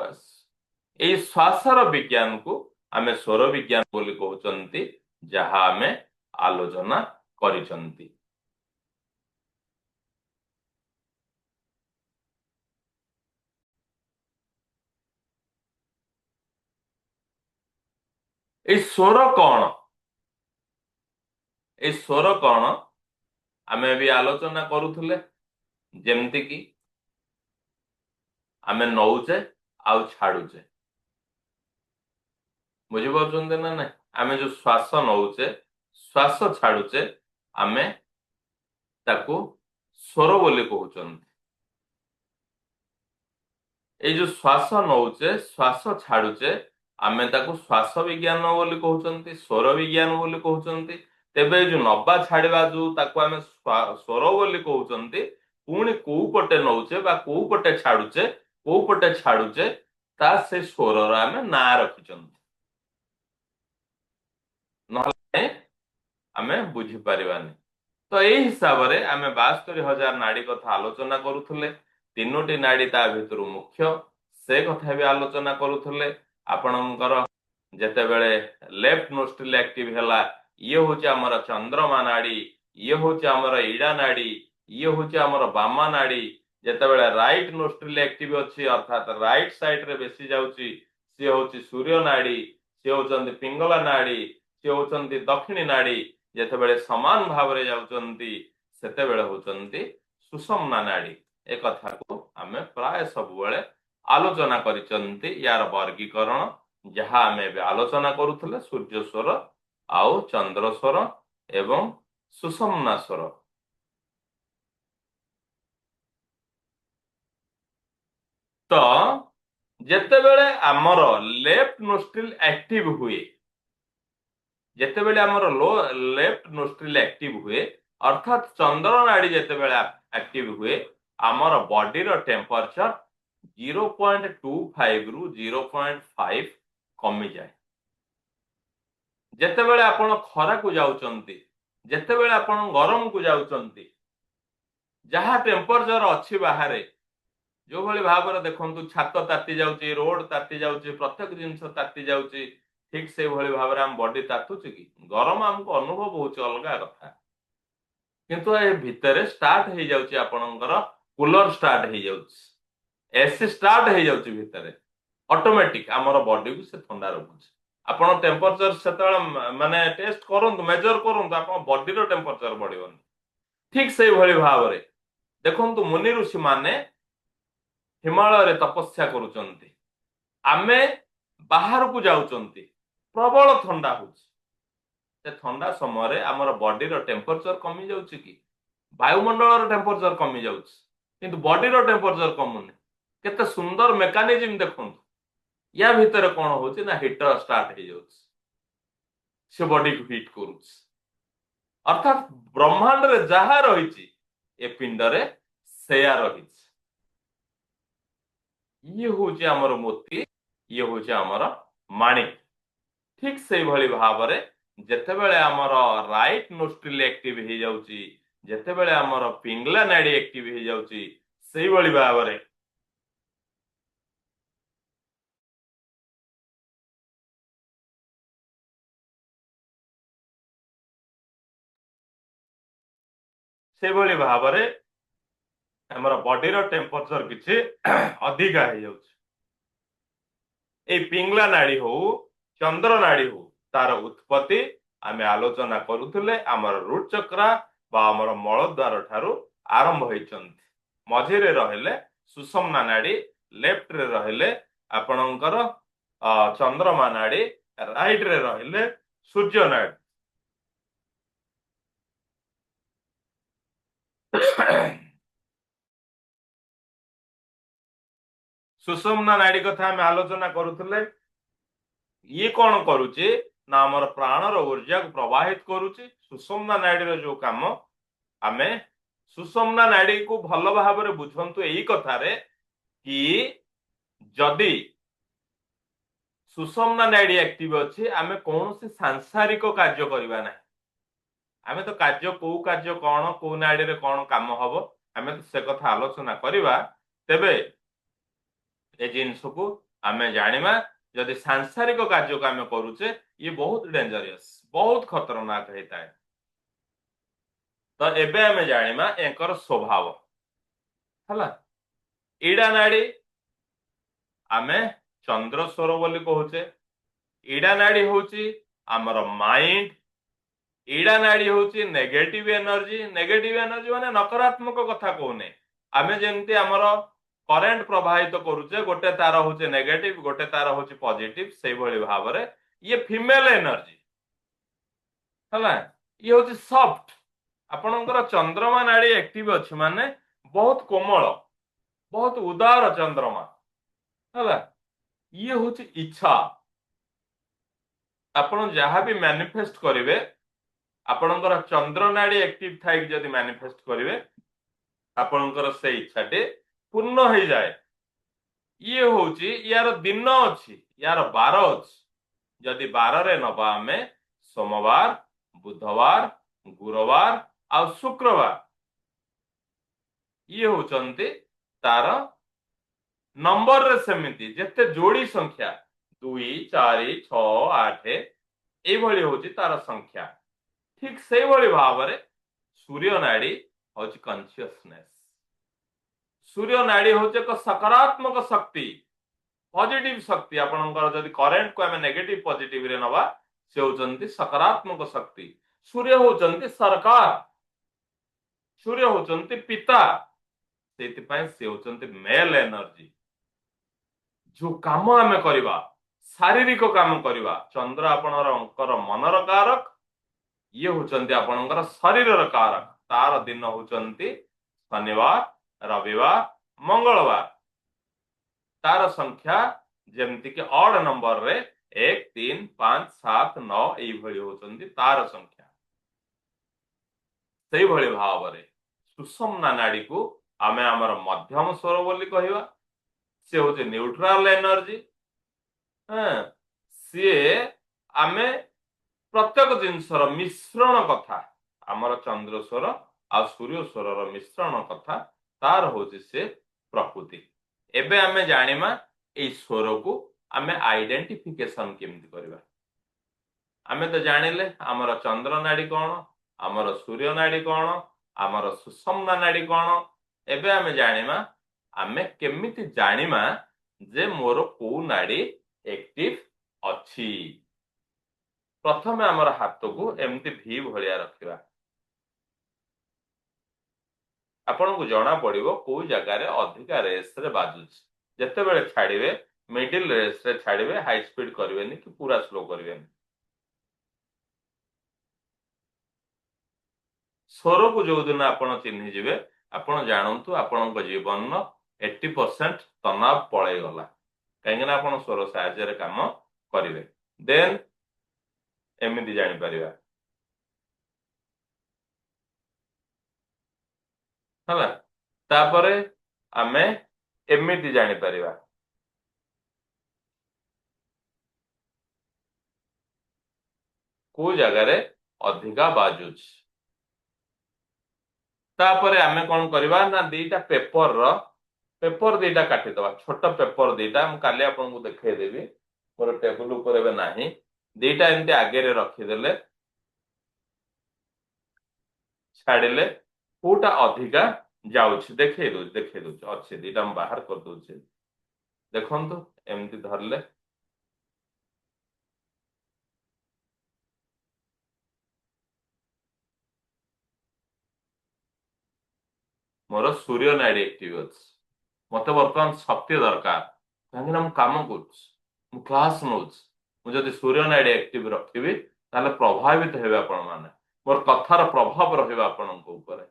ଏଇ ଶ୍ୱାସର ବିଜ୍ଞାନକୁ ଆମେ ସ୍ୱର ବିଜ୍ଞାନ ବୋଲି କହୁଛନ୍ତି, ଯାହା ଆମେ ଆଲୋଚନା କରିଛନ୍ତି। ଏଇ ସ୍ୱର କଣ? ଏଇ ସ୍ୱର କଣ ଆମେ ବି ଆଲୋଚନା କରୁଥିଲେ। ଯେମିତି କି ଆମେ ନଉଛେ ଆଉ ଛାଡୁଛେ, ବୁଝିପାରୁଛନ୍ତି ନା ନାଇଁ? ଆମେ ଯୋଉ ଶ୍ୱାସ ନଉଛେ, ଶ୍ୱାସ ଛାଡୁଛେ, ଆମେ ତାକୁ ସ୍ୱର ବୋଲି କହୁଛନ୍ତି। ଏଇ ଯୋଉ ଶ୍ୱାସ ନଉଛେ, ଶ୍ୱାସ ଛାଡୁଛେ, ଆମେ ତାକୁ ଶ୍ୱାସ ବିଜ୍ଞାନ ବୋଲି କହୁଛନ୍ତି, ସ୍ୱର ବିଜ୍ଞାନ ବୋଲି କହୁଛନ୍ତି। ତେବେ ଏଇ ଯୋଉ ନବା ଛାଡିବା, ଯୋଉ ତାକୁ ଆମେ ସ୍ୱର ବୋଲି କହୁଛନ୍ତି, ପୁଣି କୋଉ ପଟେ ନଉଛେ ବା କୋଉ ପଟେ ଛାଡୁଛେ, କୋଉ ପଟେ ଛାଡୁଛେ, ତା ସେ ସ୍ୱରର ଆମେ ନାଁ ରଖିଛନ୍ତି। ନହେଲେ ଆମେ ବୁଝିପାରିବାନି। ତ ଏଇ ହିସାବରେ ଆମେ 72,000 ନାଡି କଥା ଆଲୋଚନା କରୁଥିଲେ। 3ଟି ନାଡି ତା ଭିତରୁ ମୁଖ୍ୟ, ସେ କଥା ବି ଆଲୋଚନା କରୁଥିଲେ। ଆପଣଙ୍କର ଯେତେବେଳେ ଲେଫ୍ଟ ନୋଷ୍ଟ୍ରିଲ ଆକ୍ଟିଭ ହେଲା, ଇଏ ହଉଛି ଆମର ଚନ୍ଦ୍ରମା ନାଡି, ଇଏ ହଉଛି ଆମର ଇଡା ନାଡି, ଇଏ ହଉଛି ଆମର ବାମା ନାଡି। ଯେତେବେଳେ ରାଇଟ ନୋଷ୍ଟ୍ରିଲ ଆକ୍ଟିଭ ଅଛି, ଅର୍ଥାତ ରାଇଟ ସାଇଡ ରେ ବେଶୀ ଯାଉଛି, ସିଏ ହଉଛି ସୂର୍ଯ୍ୟ ନାଡି, ସିଏ ହଉଛନ୍ତି ପିଙ୍ଗଲା ନାଡି, ସିଏ ହଉଛନ୍ତି ଦକ୍ଷିଣୀ ନାଡି। ଯେତେବେଳେ ସମାନ ଭାବରେ ଯାଉଛନ୍ତି, ସେତେବେଳେ ହଉଛନ୍ତି सुषुम्ना नाड़ी ए कथा को आमे प्राय सब बेले आलोचना करिसंती यार वर्गीकरण जहाँ आमे बे आलोचना करूथले सूर्य स्वर आउ चंद्र स्वर एवं सुषुम्ना स्वर। तो जेतेबेले आमर लेफ्ट नोस्ट्रिल एक्टिव हुए जेतेबेले आमर लो लेफ्ट नोस्ट्रिल एक्टिव हुए अर्थात चंद्र नाड़ी जेतेबेले एक्टिव हुए आमर बॉडी रो टेम्परेचर 0.25 रु 0.5 कमी जाए। जेतेबेले आपण खरा को जाउचंती जेतेबेले आपण गरम को जाउचंती जहाँ टेम्परेचर अच्छी बाहर जो भली भाव देखु छात ताती जाउची रोड ताती जाउची प्रत्येक जिनस ताती जाउची ठीक से भली भाव आम बॉडी तातुची कि गरम आमको अनुभव होउची अलगा कथा किंतु ए भितरे स्टार्ट हो जाउची आपणकर कूलर स्टार्ट हो जाउची एसी स्टार्ट हो जाउची भितरे ऑटोमेटिक आमर बॉडी को से ठंडा रखुची। आपण टेम्परेचर सेतबेले माने टेस्ट करंतु मेजर करंतु आपण बॉडी रो टेम्परेचर बढ़िबनी ठीक से भली भाव रे देखंतु मुनि ऋषि माने हिमालय रे तपस्या करूचंती आमे बाहर को जाउचंती प्रबल ठंडा होउची से ठंडा समय रे हमर बॉडी रो टेम्परेचर कमी जाउची कि वायुमंडल रो टेम्परेचर कमी जाउची किंतु बॉडी रो टेम्परेचर कमुनी केते सुंदर मेकानिज्म देखंतु या भीतर कोन होउची ना हीटर स्टार्ट हो जाउची से बॉडी को हीट करूची अर्थात ब्रह्मांड रे जहा रहिची ए पिंड रे सेया रहिची ये हूँ आमर मोती ये हूँ आमर माणिक ठीक से भली भाव रे जेतेबेले आमर राइट नोस्ट्रिल एक्टिव हो जाउची जेतेबेले आमर पिंगला नाड़ी एक्टिव हो जाउची सेही भली भाव रे से भली भाव रे हमर बॉडी रो टेम्परेचर किछि अधिका हो जाउची ए पिंगला नाड़ी हो चंद्र नाड़ी हो तार उत्पत्ति आमे आलोचना करूथले आमर रूट चक्र बा आमर मलद्वार ठारू आरंभ होइचंती मझिरे रहले सुषुम्ना नाड़ी लेफ्ट रे रहले आपणकर चंद्रमा नाड़ी राइट रे रहले सूर्य नाड़ी सुषुम्ना नाड़ी कथा आमे आलोचना करूथले ये कौन करुचे ना आमर प्राणर ऊर्जा को प्रवाहित करुचे सुषुम्ना नाड़ी रो जो काम आमे सुषुम्ना नाड़ी को भल भाव रे बुझंतु एई कथा रे कि जदि सुषुम्ना नाड़ी एक्टिव अछि आमे कोनोसी सांसारिक कार्य करबा ना आमे तो कार्य को कार्य कोन को नाड़ी रे कोन काम हबो आमे तो से कथा आलोचना करबा तेबे ए जिनस को आमे जानिबा जदि सांसारिक कार्य को आमे करूचे ये बहुत डेंजरियस बहुत खतरनाक होता है। तो एबे आमे जानिबा एकर स्वभाव हला ईड़ा नाड़ी आमे चंद्र स्वर बोली कहूचे ईड़ा नाड़ी होची आमर माइंड ईड़ा नाड़ी होची नेगेटिव एनर्जी माने नकारात्मक कथा कहने आमे जेमती आमर करेंट प्रवाहित करूचे गोटे तार होचे नेगेटिव गोटे तार होचे पॉजिटिव से भली भाव रे ये फीमेल एनर्जी हला ये होचे सॉफ्ट आपनकर चंद्रमा नाड़ी एक्टिव अछि माने बहुत कोमल बहुत उदार चंद्रमा हला ये होचे इच्छा आपण जहाँ भी मैनिफेस्ट करिवे आपनकर चंद्र नाड़ी एक्टिव थाई जदि मैनिफेस्ट करिवे आपनकर से इच्छाटे पूर्ण हो जाए ये होची यार दिन अच्छी यार बार अच्छी जदि बार रे नबा आमे सोमवार बुधवार गुरुवार आ शुक्रवार ये होचंती तार नंबर रे सेमिति जेते जोड़ी संख्या 2 4 6 8 ए भली होची तार संख्या ठीक से भली भाव रे सूर्य नाड़ी होची कॉन्शियसनेस सूर्य नाड़ी होचे एक सकारात्मक शक्ति पॉजिटिव शक्ति आपनकर जदि करेंट को आमे नेगेटिव पॉजिटिव रे नबा से होचंती सकारात्मक शक्ति सूर्य होचंती सरकार सूर्य होचंती पिता से होचंती मेल एनर्जी जो काम आम करवा शारीरिक काम करवा चंद्र आपणकर मनर कारक ये होचंती आपणकर शरीर कारक तार दिन होचंती शनिवार रविवार मंगलवार तार संख्या जेमती कि ऑड नंबर रे 1 3 5 7 9 एभली होचंती तार संख्या सेही भली भावरे सुषुम्ना नाड़ी को आमे हमर मध्यम स्वर बोली कहवा से होचे न्यूट्रल एनर्जी हाँ सीए आमे प्रत्येक जिनसर मिश्रण कथा आमर चंद्र स्वर आ सूर्य स्वर मिश्रण कथा तार होचे से प्रकृति एबे आमे जानिमा ए स्वर को आमे आइडेंटिफिकेशन केमति करबा आमे तो जानिले आमर चंद्र नाड़ी कौन आमर सूर्य नाड़ी कौन आमर सुषुम्ना नाड़ी कौन एबे आमे जानिमा आमे केमिति जानिमा जे मोर को नाड़ी एक्टिव अछि प्रथमे आमर हाथ को एमती भी भलिया रखिबा आपन को जना पड़िबो को जगह रे अधिका रेस रे बाजुछ जते बेले छाड़िबे मिडिल रेस रे छाड़िबे हाई स्पीड करबेनी कि पूरा स्लो करबेनी स्वर को जो दिन आपण चिन्हि जिवे आपण जानंतु आपण जीवन 80% तनाव पळै गला कहीं ना आपण स्वर साहाय्य रे काम करिवे देन एमिति जानि परिबा हला तापरे आमे एमिति जानि परिबा को जगह रे अधिका बाजुछ तापरे आमे कोन करबा ना दीटा पेपर दीटा काटी दबा छोट पेपर दीटा हम काले आपन को देखाई देबी मोर टेबल ऊपर एबे नाही दीटा एमती आगे रे रखी देले छाड़िले कोटा अधिका जाउछ देखाई दो अच्छे दीटा हम बाहर कर दोछे देखंतु एमती धरले मोर सूर्य नाड़ी एक्टिव अछि मते वर्तमान शक्ति दरकार कहीं मु काम कर क्लास नौ मुझे सूर्य नाड़ी एक्टिव रखिबी ताले प्रभावित हेबे आपण माने मोर कथार प्रभाव रहिबा आपणक ऊपर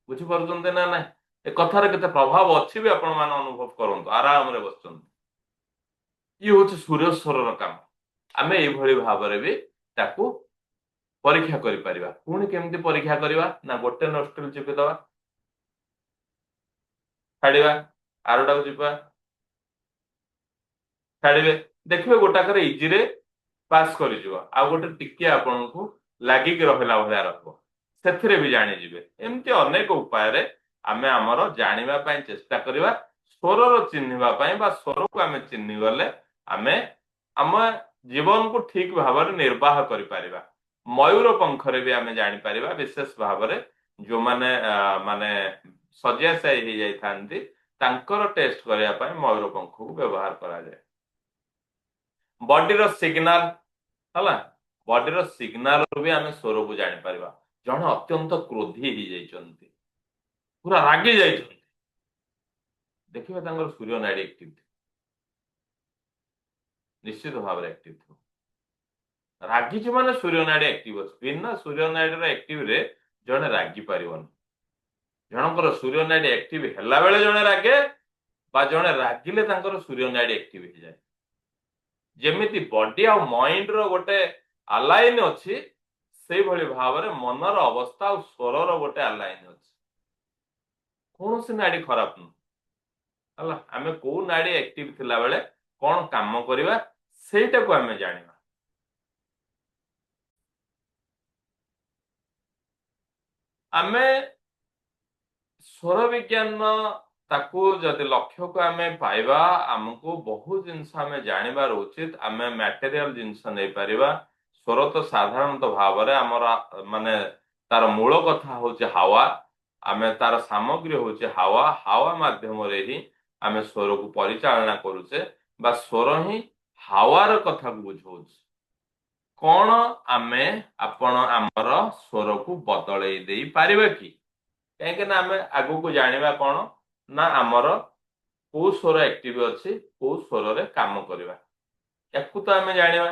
बुझी परछन्ते ना ना ए कथार केते प्रभाव अछि भी आपण मान अनुभव करंतु आराम रे बसचंतु ये होचे सूर्य स्वर काम आमे ए भली भाबरे भी ताकू परीक्षा करि परिबा पुणी केमती परीक्षा करिवा ना गोटे नोस्ट्रिल चिपि दवा छाड़िबा आरोटा को चिपा छाड़िबे देखिबे गोटाकर इजी रे पास करि जिवो आ गोटे टिके आपन को लागि के रहला भला रखबो सेथिरे भी जानि जिवे एमती अनेक उपाय रे आमे हमर जानिबा पई चेष्टा करिबा स्वर रो चिन्हिबा पई बा स्वर को आमे चिन्हि गले आमे हम जीवन को ठीक भाव रे निर्वाह करि परिबा मयूर पंख रे भी आमे जानि परिबा विशेष भाव रे जो माने माने सजियासाई ही जाई थांती तांकर टेस्ट करिया पई मयूर पंख को व्यवहार करा जाय बॉडी रो सिग्नल हला बॉडी रो सिग्नल भी आमे स्वर को जानि परिबा जण अत्यंत क्रोधी ही जाइचंती पूरा रागी जाइचंती देखिबा तांकर सूर्य नाड़ी एक्टिव निश्चित भाव रे एक्टिव थो रागी जे माने सूर्य नाड़ी एक्टिव अछि बिना सूर्य नाड़ी रो एक्टिव रे जणे रागी परिबन जनकर सूर्य नाड़ी एक्टिव हेला बेले जणे रागे बा जणे रागिले तांकर सूर्य नाड़ी एक्टिव हो जाए जेमिति बॉडी आ माइंड रो गोटे अलाइन अछि सेही भली भाव रे मनर अवस्था आ स्वर रो गोटे अलाइन अछि कौन से नाड़ी खराब न हला आमे को नाड़ी एक्टिव थिला बेले कोन काम करबा सेटा को आमे जानिबा आमे स्वर विज्ञान ताकू जदि लक्ष्य को आमे पाइबा हमको बहुत जिनस आमे जानिबार उचित आमे मटेरियल जिनस नै परिबा स्वर तो साधारणतः भाव रे हमरा माने तार मूल कथा होचे हवा आमे तार सामग्री होचे हवा हवा माध्यम रे ही आमे स्वर को परिचालना करूचे बा स्वर ही हवार कथा को बुझौछ कोन आमे आपण हमर स्वर को बदलै देई पारिबा कि कहीं आम आग को जाना कौन ना आमर को स्वर एक्टिव अच्छी को स्वर रे काम करवा या तो आम जाना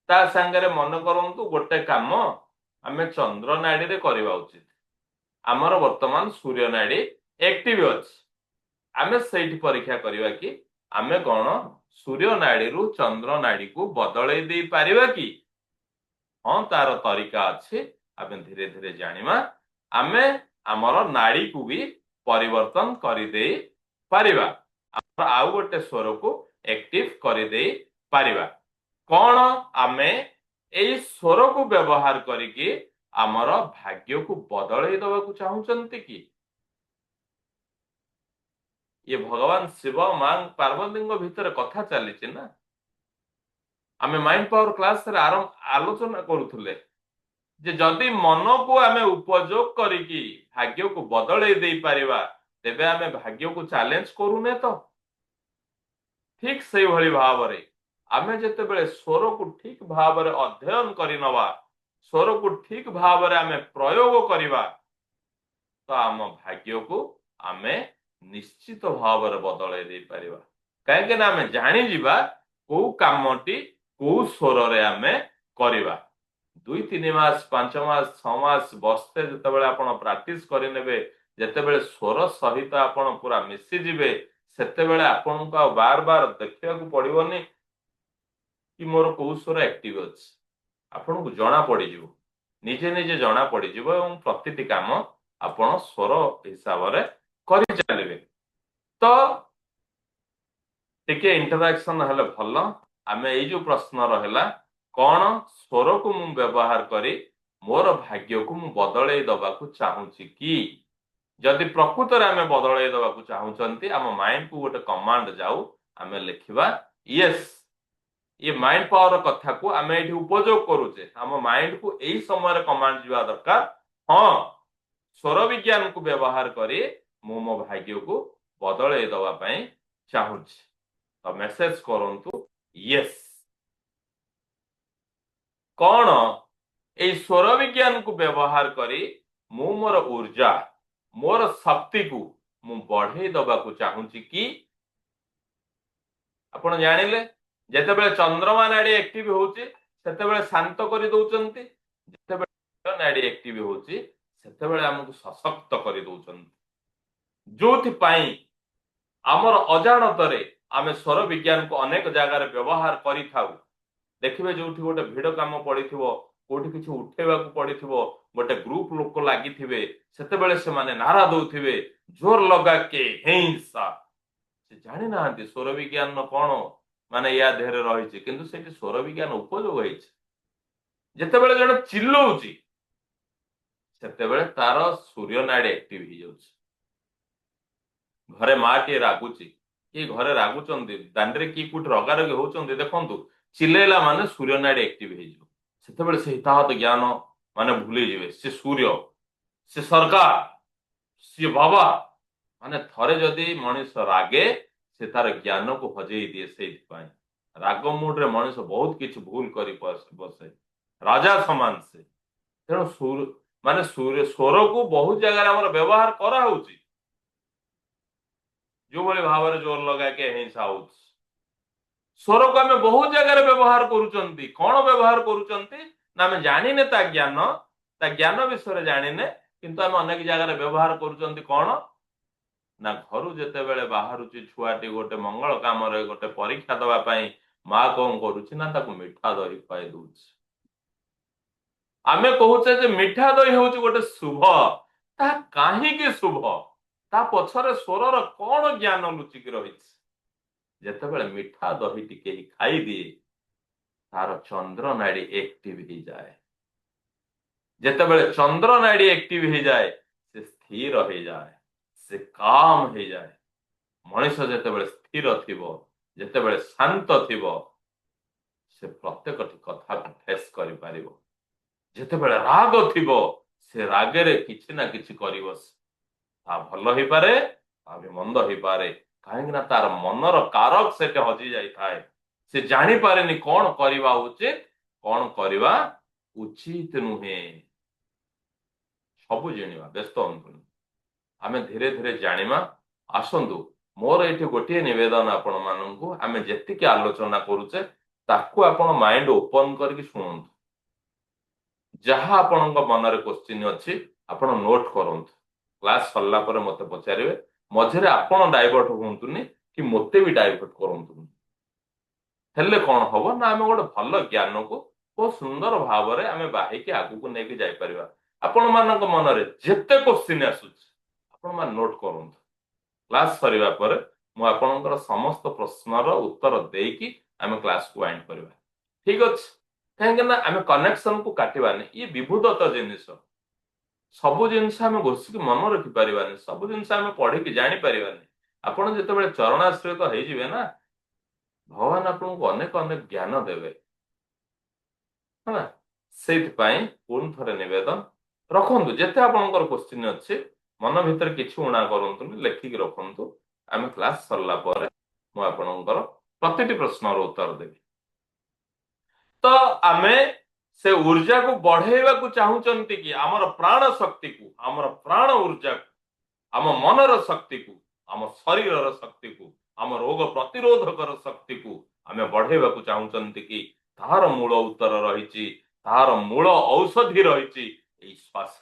ता सांगे मन करंतु गोटे काम आम चंद्र नाड़ी रे करवा उचित आमर वर्तमान सूर्य नाड़ी एक्टिव अच्छी आम से परीक्षा करवा कि आम कौन सूर्य नाड़ी रु चंद्र नाड़ी को बदल दे पारिबा कि हाँ तार तरीका अच्छे आम धीरे धीरे जानिमा आमे आमर नाड़ी को भी परिवर्तन करदे पारिबा आउ गोटे स्वर को एक्टिव करदे पारिबा कौन आमे एई स्वर को व्यवहार करिके आमर भाग्य को बदल दवा को चाहूचंती कि ये भगवान शिव मां पार्वती भितर कथा चली ना आमे माइंड पावर क्लास रे आलोचना करूथुले जे जदि मन को आमे उपयोग करिकी भाग्य को बदल दे पारिबा तेबे आमे भाग्य को चैलेंज करूने तो ठीक से भली भाव रे आमे जते बेले स्वर को ठीक भाव रे अध्ययन करि नवा स्वर को ठीक भाव रे आमे प्रयोग करिवा तो आम भाग्य को आमे निश्चित भाव रे बदल दे पारिबा काहे ना आमे जानि जिबा को कामटी को स्वर रे आमे करिबा 2-3 मास 5 मास 6 मास वर्षे जिते आपण प्राक्टिस करें जिते स्वर सहित आपण पूरा मिसी जिवे सेते आपण को बार बार देखा पड़ोनी कि मोर कौ स्वर एक्टिव अच्छी आपण को जना पड़ निजे निजे जना पड़ प्रति काम आपण स्वर हिसाब से कर चलिए तो टिके इंटरैक्शन हेले भल आम यो प्रश्न रहा कौन स्वर को मु व्यवहार करी मोर भाग्य को मु बदल दबा चाहूची कि जदि प्रकृत रे आमे बदल दबा चाहूचंती आम माइंड को गोटे कमांड जाऊ आमे लिखिबा यस ये माइंड पावर कथा को आमे एठी उपयोग करूचे आम माइंड को एई समय कमांड जीवा दरकार हाँ स्वर विज्ञान को व्यवहार करी मु मो भाग्य को बदल दबा पई चाहूची तो मेसेज करंतु यस कौन ए स्वर विज्ञान को व्यवहार करी मु मोर ऊर्जा मोर शक्ति को मु बढ़े दबा को चाहूची कि आपण जानिले जेतेबेले चंद्रमा नाड़ी एक्टिव होची सेतेबेले शांत करि दउचंती जेतेबेले नाड़ी एक्टिव होची सेतेबेले हमकु सशक्त करि दउचंती जोथि पई हमर अजाणतरे आमे स्वर विज्ञान को अनेक जगह व्यवहार करि थाउ देखिए जो गोटे भिड़ कम पड़ी कोठी किसी उठेवा पड़ी गोटे ग्रुप लोक लगी से माने नारा दौथे जोर लगा के हिंसा से जानी ना स्वर विज्ञान कौन माने या देहरे रही किंतु से स्वर विज्ञान उपयोग होते जन चिल्लाऊँच से तार सूर्य नाड़ी एक्टिव हो जाउछि घरे माँ टे रागुची कि घरे रागुचंदी दांडे कि कोठी रगारगी होचंदी देखंतु चिल्लेला माने सूर्य नाड़ी एक्टिव हो से हिताहत ज्ञान माने भूली जीवे से सूर्य से सरकार सी बाबा माने थरे जदि मनीष रागे से तार ज्ञान को हजई दिए से राग मूड रे मनीष बहुत किछ भूल करी बसे राजा समान से तेणु माने सूर्य स्वर को बहुत जगह व्यवहार करा होउची जो भली भाव जोर लगा के हिंसा होउची स्वर को आम बहुत जगह व्यवहार करुचंती कौन व्यवहार करुचंती ना आम जानिने ता ज्ञान विषय जानिने किंतु आम अनेक जगह व्यवहार करुचंती कौन ना घर जेते बेले बाहरुची छुआटी गोटे मंगल काम रे गोटे परीक्षा दवा पई मां कौन करुची ना ताको मिठा दही खुआई दउची आमे कहूचे जे मिठा दही होउची गोटे शुभ ता काहे के शुभ ता पछरे स्वरर कौन ज्ञान लुचिक रहिछि जेतेबेले मिठा दही टिके खाई दिए तार चंद्र नाड़ी एक्टिव हो जाए जेतेबेले चंद्र नाड़ी एक्टिव हो जाए से स्थिर हो जाए से काम हो जाए मनीष जेतेबेले स्थिर थिबो जेतेबेले शांत थिबो से प्रत्येक कथा को फेस करि पारिबो जेतेबेले राग थिबो से रागरे किछि ना किछि करिवो ता भलो ही पारे ता भी मंद ही पारे कहीं तार मनर कारक से हजि जाए से जानी पारे कौन करवा उचित कौन करवा उचित नुहे सबू जाना व्यस्त हूँ आमे धीरे धीरे जानिमा आसंतु मोर एठी गोटे निवेदन आपण माननकु आमे जेतिके आलोचना करूचे ताकू आपण माइंड ओपन करके शुणंतु जहाँ आपण मनरे क्वेश्चन अच्छी आपण नोट करंतु क्लास सरला पर मते पचारिबे मझरे आपण डाइवर्ट होंतुनी कि मते भी डाइवर्ट करंतु हेल्ले कौन हबो ना आमे गोटे भल ज्ञान को बहुत सुंदर भाव में आमे बाहिकी आगु को लेके जाई परिबा आपण मानक मनरे जेते क्वेश्चन आसुछ आपण मान नोट करंतु क्लास सरिबा पर मु आपणकर समस्त प्रश्नर उत्तर देकी आमे क्लास को वाइंड करबा ठीक अछि कहीं ना आमे कनेक्शन को काटिबानी ये विभुदत जिनिस सबु जिनस आमे घोषिक मन रखि परिबानी सबु जिनस आमे पढ़ी कि जानि परिबानी आपण जेतेबेले चरणाश्रित हो जिवे ना भगवान आपको अनेक अनेक ज्ञान देवे है से पुणी थे नवेदन रखु जिते आपंकर क्वेश्चन अच्छे मन भीतर किसी उणा करूँ लेखिक रखु आम क्लास सरला मुझे प्रति प्रश्न उत्तर देवी तो आमे से ऊर्जा को बढ़ेवा को चाहूचंती कि आमर प्राण शक्ति को आमर प्राण ऊर्जा को आम मनर शक्ति को आम शरीर शक्ति को आम रोग प्रतिरोधकर शक्ति को आमे बढ़ेवा को चाहूचंती कि तार मूल उत्तर रही तार मूल औषधि रही श्वास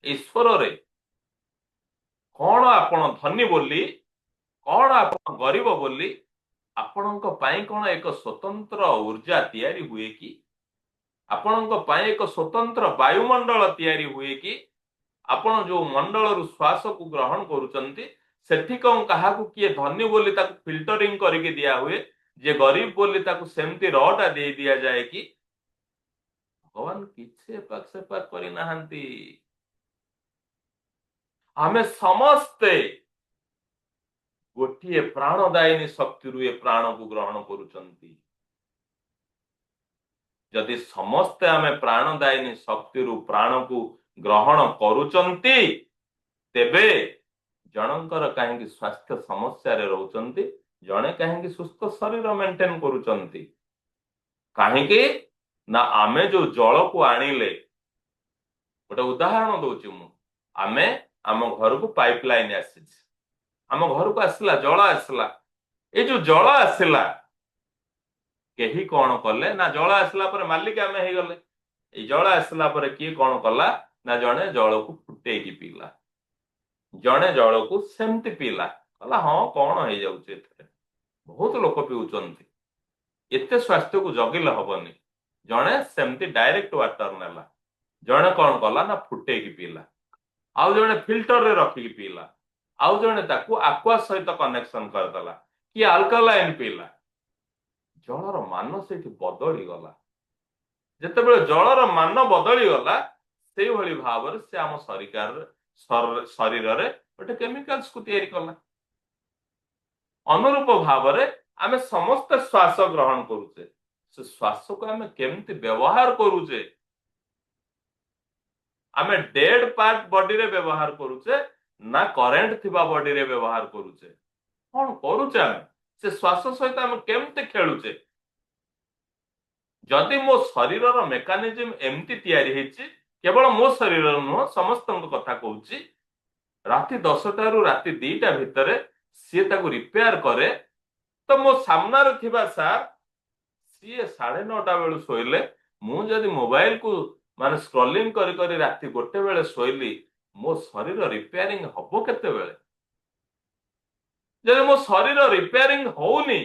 ईश्वर रे कौन आपण धनी बोली कौन आपण गरीब बोली आपणक पाई कौन एक स्वतंत्र ऊर्जा तैयारी हुए कि आपणक पाई एक स्वतंत्र वायुमंडल तैयारी हुए कि आपण जो मंडल रु श्वास को ग्रहण करूचंती सेठी कौन कहा किए धनी बोली ताकू फिल्टरिंग करके दिया हुए जे गरीब बोली ताकू सेमती रटा दे दिया जाए कि भगवान किसी एपाक सेपाक करि नाहंती आमे समस्ते गोटे प्राणदायिनी शक्ति रु ए प्राण को ग्रहण करूचंती जदि समस्ते आमे प्राणदायिनी शक्ति रु प्राण को ग्रहण करूचंती तेबे जनकर कहीं स्वास्थ्य समस्या रे रहउचंती जने कहीं सुस्थ शरीर मेंटेन करूचंती कहीं ना आमे जो जल को आनिले गोटे उदाहरण दउची मु आमे आम घर को पाइपलाइन आसी आम घर को आसला जल आसला ये जो जल आसला केही कौन कले ना जल आसला पर मालिक आमे हे गले ए जल आसला पर किए कौन कला ना जने जल को फुटे की पीला जने जल को सेमती पीला कला हाँ कौन हो जाउचे एथरे बहुत लोक पिउचंती एते स्वास्थ्य को जगिले हबनी जने सेमती डायरेक्ट वाटर नेला जने कौन कला ना फुटे की पीला आउ जने फिल्टर रे रखी की पीला आउ जने ताकू एक्वा सहित कनेक्शन कर दला कि अल्कलाइन पीला जलर मान से बदली गला जते बेले जलर मान बदली गला से भली भाव से आम शरीर रे गोटे केमिकल्स को तैयारी कला अनुरूप भाव आमे समस्त श्वास ग्रहण करूचे से श्वास को आमे केमती व्यवहार करूचे आमे डेड पार्ट बॉडी रे व्यवहार करूचे ना करेंट थिबा बॉडी रे व्यवहार करूचे कौन करूचे आमे से श्वास सहित आमे केमती खेलुचे जदि मो शरीर मेकानिज्म एमती तैयारी हेची केवल मो शरीर नुह समस्त कथा कहूची राति 10टा रु राति 2टा भितर सी ताको रिपेयर करे तो मो सामना रे थिबा सार सी 9:30 बेलु सोइले मु जदि मोबाइल को माने स्क्रॉलिंग करी करी राति 1 बेले सोइली मो शरीर रिपेयरिंग हबो केते बेले जदि मो शरीर रिपेयरिंग होउनी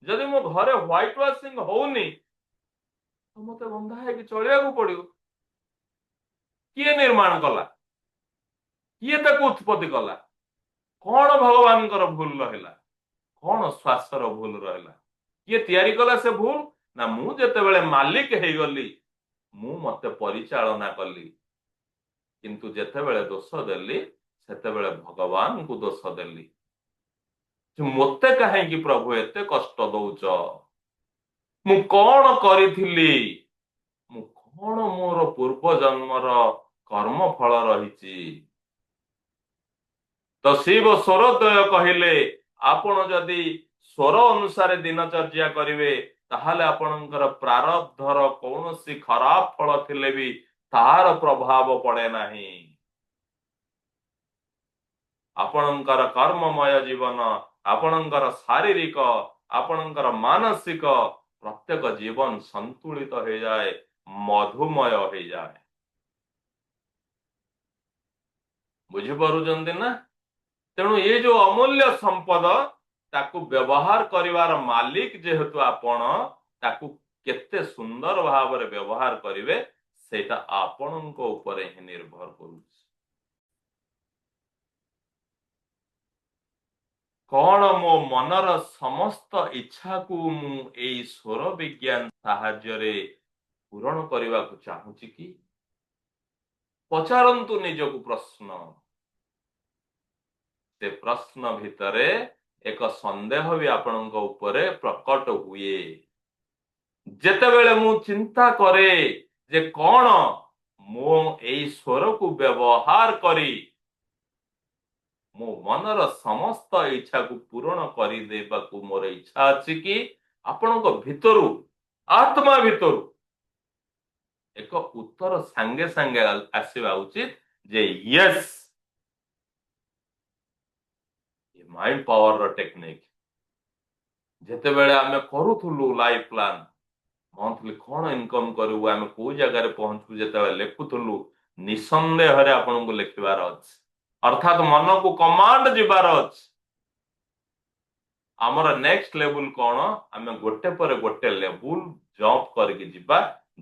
जदि मो घरे व्हाइट वाशिंग होउनी तो मते बंधा है कि चलिया को पड़ियो किए निर्माण कला किए ताको उत्पत्ति कला कौन भगवान भूल रहा कौन श्वासर भूल रहा किए तैयारी कला से भूल ना मु जेते बेले मालिक हे गली मु मते परिचालना कली किंतु जेते बेले दोष देली सेते बेले भगवान को दोष देली मते कहीं प्रभु एते कष्ट दौच मु कौन करिथिली मु कौन मोर पूर्व जन्मर कर्म फल रही तो शिव स्वरोदय कहले आपण जदि स्वर अनुसार दिनचर्या करिवे ताहले आपणकर प्रारब्धर कौनसी खराब फल थिले भी तार प्रभाव पड़े नहीं ଆପଣଙ୍କର କର୍ମମୟ ଜୀବନ, ଆପଣଙ୍କର ଶାରୀରିକ, ଆପଣଙ୍କର ମାନସିକ ପ୍ରତ୍ୟେକ ଜୀବନ ସନ୍ତୁଳିତ ହେଇଯାଏ, ମଧୁମୟ ହେଇଯାଏ। ବୁଝିପାରୁଛନ୍ତି ନା? ତେଣୁ ଏ ଯୋଉ ଅମୂଲ୍ୟ ସମ୍ପଦ, ତାକୁ ବ୍ୟବହାର କରିବାର ମାଲିକ ଯେହେତୁ ଆପଣ, ତାକୁ କେତେ ସୁନ୍ଦର ଭାବରେ ବ୍ୟବହାର କରିବେ ସେଇଟା ଆପଣଙ୍କ ଉପରେ ହିଁ ନିର୍ଭର କରୁଛି। କଣ ମୋ ମନର ସମସ୍ତ ଇଚ୍ଛାକୁ ମୁଁ ଏଇ ସ୍ୱର ବିଜ୍ଞାନ ସାହାଯ୍ୟରେ ପୂରଣ କରିବାକୁ ଚାହୁଁଛି କି? ପଚାରନ୍ତୁ ନିଜକୁ ପ୍ରଶ୍ନ। ସେ ପ୍ରଶ୍ନ ଭିତରେ ଏକ ସନ୍ଦେହ ବି ଆପଣଙ୍କ ଉପରେ ପ୍ରକଟ ହୁଏ। ଯେତେବେଳେ ମୁଁ ଚିନ୍ତା କରେ ଯେ କଣ ମୁଁ ଏଇ ସ୍ୱରକୁ ବ୍ୟବହାର କରି ମୋ ମନର ସମସ୍ତ ଇଚ୍ଛାକୁ ପୂରଣ କରିଦେବାକୁ ମୋର ଇଚ୍ଛା ଅଛି କି, ଆପଣଙ୍କ ଭିତରୁ, ଆତ୍ମା ଭିତରୁ ଏକ ଉତ୍ତର ସାଙ୍ଗେ ସାଙ୍ଗେ ଆସିବା ଉଚିତ ଯେ ୟେସ୍। Mind ପାୱାରର technique. ଯେତେବେଳେ ଆମେ କରୁଥିଲୁ ଲାଇଫ ପ୍ଲାନ, ମନ୍ଥଲି କଣ ଇନକମ କରିବୁ, ଆମେ କୋଉ ଜାଗାରେ ପହଞ୍ଚିବୁ, ଯେତେବେଳେ ଲେଖୁଥିଲୁ, ନିଃସନ୍ଦେହରେ ଆପଣଙ୍କୁ ଲେଖିବାର ଅଛି। ଅର୍ଥାତ ମନକୁ କମାଣ୍ଡ ଯିବାର ଅଛି। ଆମର ନେକ୍ସଟ ଲେବୁଲ କଣ, ଆମେ ଗୋଟେ ପରେ ଗୋଟେ ଲେବୁଲ ଜମ୍ପ କରିକି ଯିବା,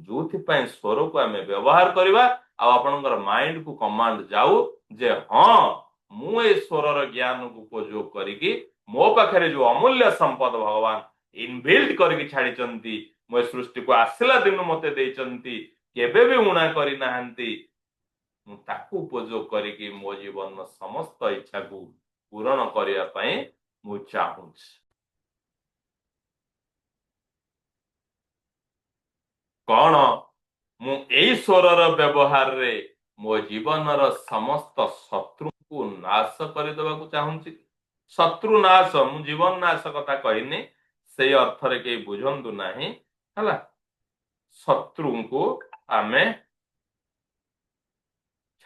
ଯୋଉଥିପାଇଁ ସ୍ୱରକୁ ଆମେ ବ୍ୟବହାର କରିବା। ଆଉ ଆପଣଙ୍କର ମାଇଣ୍ଡ କୁ କମାଣ୍ଡ ଯାଉ ଯେ ହଁ, ମୁଁ ଏ ସ୍ୱରର ଜ୍ଞାନକୁ ଉପଯୋଗ କରିକି ମୋ ପାଖରେ ଯୋଉ ଅମୂଲ୍ୟ ସମ୍ପଦ ଭଗବାନ ଇନବିଲ୍ଡ କରିକି ଛାଡିଛନ୍ତି, ମୋ ସୃଷ୍ଟିକୁ ଆସିଲା ଦିନୁ ମତେ ଦେଇଛନ୍ତି, କେବେ ବି ଉଣା କରିନାହାନ୍ତି, ମୁଁ ତାକୁ ଉପଯୋଗ କରିକି ମୋ ଜୀବନର ସମସ୍ତ ଇଚ୍ଛାକୁ ପୂରଣ କରିବା ପାଇଁ ମୁଁ ଚାହୁଁଛି। କଣ ମୁଁ ଏଇ ସ୍ୱରର ବ୍ୟବହାରରେ ମୋ ଜୀବନର ସମସ୍ତ ଶତ୍ରୁଙ୍କୁ ନାଶ କରିଦେବାକୁ ଚାହୁଁଛି? ଶତ୍ରୁ ନାଶ, ମୁଁ ଜୀବନ ନାଶ କଥା କହିନି, ସେଇ ଅର୍ଥରେ କେହି ବୁଝନ୍ତୁ ନାହିଁ ହେଲା। ଶତ୍ରୁଙ୍କୁ ଆମେ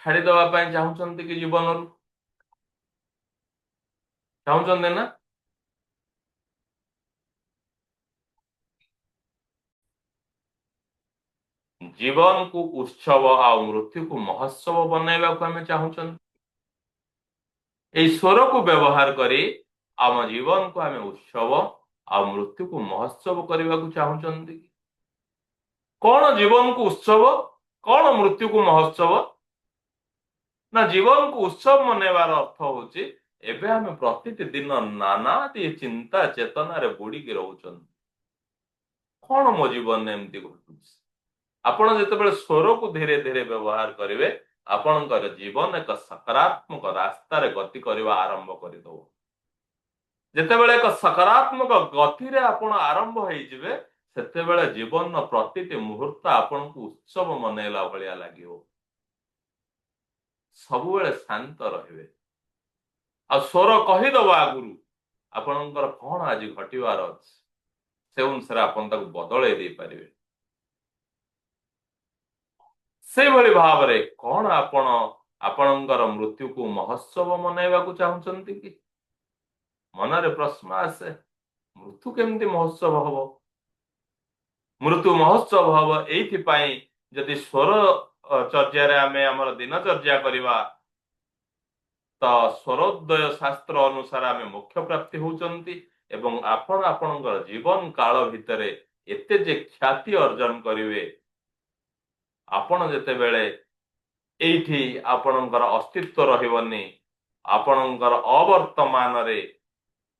ଛାଡିଦବା ପାଇଁ ଚାହୁଁଛନ୍ତି କି ଜୀବନରୁ? ଚାହୁଁଛନ୍ତି ନା? ଜୀବନକୁ ଉତ୍ସବ ଆଉ ମୃତ୍ୟୁକୁ ମହୋତ୍ସବ ବନାଇବାକୁ ଆମେ ଚାହୁଁଛନ୍ତି। ଏଇ ସ୍ୱରକୁ ବ୍ୟବହାର କରି ଆମ ଜୀବନକୁ ଆମେ ଉତ୍ସବ ଆଉ ମୃତ୍ୟୁକୁ ମହୋତ୍ସବ କରିବାକୁ ଚାହୁଁଛନ୍ତି। କଣ ଜୀବନକୁ ଉତ୍ସବ, କଣ ମୃତ୍ୟୁକୁ ମହୋତ୍ସବ? ନା, ଜୀବନକୁ ଉତ୍ସବ ମନେଇବାର ଅର୍ଥ ହଉଛି ଏବେ ଆମେ ପ୍ରତିଟି ଦିନ ନାନାଦି ଚିନ୍ତା ଚେତନାରେ ବୁଡିକି ରହୁଛନ୍ତି। କଣ ମୋ ଜୀବନରେ ଏମିତି ଘଟୁଛି? ଆପଣ ଯେତେବେଳେ ସ୍ୱରକୁ ଧୀରେ ଧୀରେ ବ୍ୟବହାର କରିବେ, ଆପଣଙ୍କର ଜୀବନ ଏକ ସକାରାତ୍ମକ ରାସ୍ତାରେ ଗତି କରିବା ଆରମ୍ଭ କରିଦବ। ଯେତେବେଳେ ଏକ ସକାରାତ୍ମକ ଗତିରେ ଆପଣ ଆରମ୍ଭ ହେଇଯିବେ, ସେତେବେଳେ ଜୀବନର ପ୍ରତିଟି ମୁହୂର୍ତ୍ତ ଆପଣଙ୍କୁ ଉତ୍ସବ ମନେଇଲା ଭଳିଆ ଲାଗିବ। ସବୁବେଳେ ଶାନ୍ତ ରହିବେ। ଆଉ ସ୍ୱର କହିଦବ ଆଗରୁ ଆପଣଙ୍କର କଣ ଆଜି ଘଟିବାର ଅଛି, ସେ ଅନୁସାରେ ଆପଣ ତାକୁ ବଦଳେଇ ଦେଇପାରିବେ। ସେଇଭଳି ଭାବରେ କଣ ଆପଣ ଆପଣଙ୍କର ମୃତ୍ୟୁକୁ ମହୋତ୍ସବ ମନେଇବାକୁ ଚାହୁଁଛନ୍ତି କି? ମନରେ ପ୍ରଶ୍ନ ଆସେ, ମୃତ୍ୟୁ କେମିତି ମହୋତ୍ସବ ହବ? ମୃତ୍ୟୁ ମହୋତ୍ସବ ହବ ଏଇଥିପାଇଁ, ଯଦି ସ୍ୱର ଚର୍ଯ୍ୟାରେ ଆମେ ଆମର ଦିନଚର୍ଯ୍ୟା କରିବା, ତ ସ୍ୱରୋଦୟ ଶାସ୍ତ୍ର ଅନୁସାରେ ଆମେ ମୋକ୍ଷ ପ୍ରାପ୍ତି ହଉଛନ୍ତି। ଏବଂ ଆପଣ ଆପଣଙ୍କର ଜୀବନ କାଳ ଭିତରେ ଏତେ ଯେ ଖ୍ୟାତି ଅର୍ଜନ କରିବେ, ଆପଣ ଯେତେବେଳେ ଏଇଠି ଆପଣଙ୍କର ଅସ୍ତିତ୍ୱ ରହିବନି, ଆପଣଙ୍କର ଅବର୍ତ୍ତମାନରେ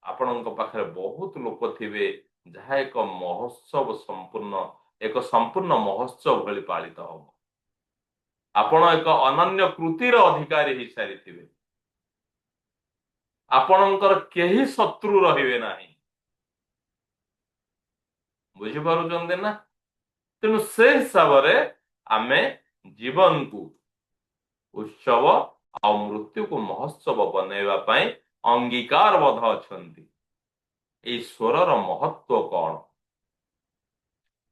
ଆପଣଙ୍କ ପାଖରେ ବହୁତ ଲୋକ ଥିବେ, ଯାହା ଏକ ମହୋତ୍ସବ ସମ୍ପୂର୍ଣ୍ଣ, ଏକ ସମ୍ପୂର୍ଣ୍ଣ ମହୋତ୍ସବ ଭଳି ପାଳିତ ହବ। ଆପଣ ଏକ ଅନନ୍ୟ କୃତିର ଅଧିକାରୀ ହେଇସାରିଥିବେ। ଆପଣଙ୍କର କେହି ଶତ୍ରୁ ରହିବେ ନାହିଁ। ବୁଝିପାରୁଛନ୍ତି ନା? ତେଣୁ ସେ ହିସାବରେ ଆମେ ଜୀବନକୁ ଉତ୍ସବ ଆଉ ମୃତ୍ୟୁକୁ ମହୋତ୍ସବ ବନେଇବା ପାଇଁ ଅଙ୍ଗୀକାରବଦ୍ଧ ଅଛନ୍ତି। ଏଇ ସ୍ୱରର ମହତ୍ଵ କଣ?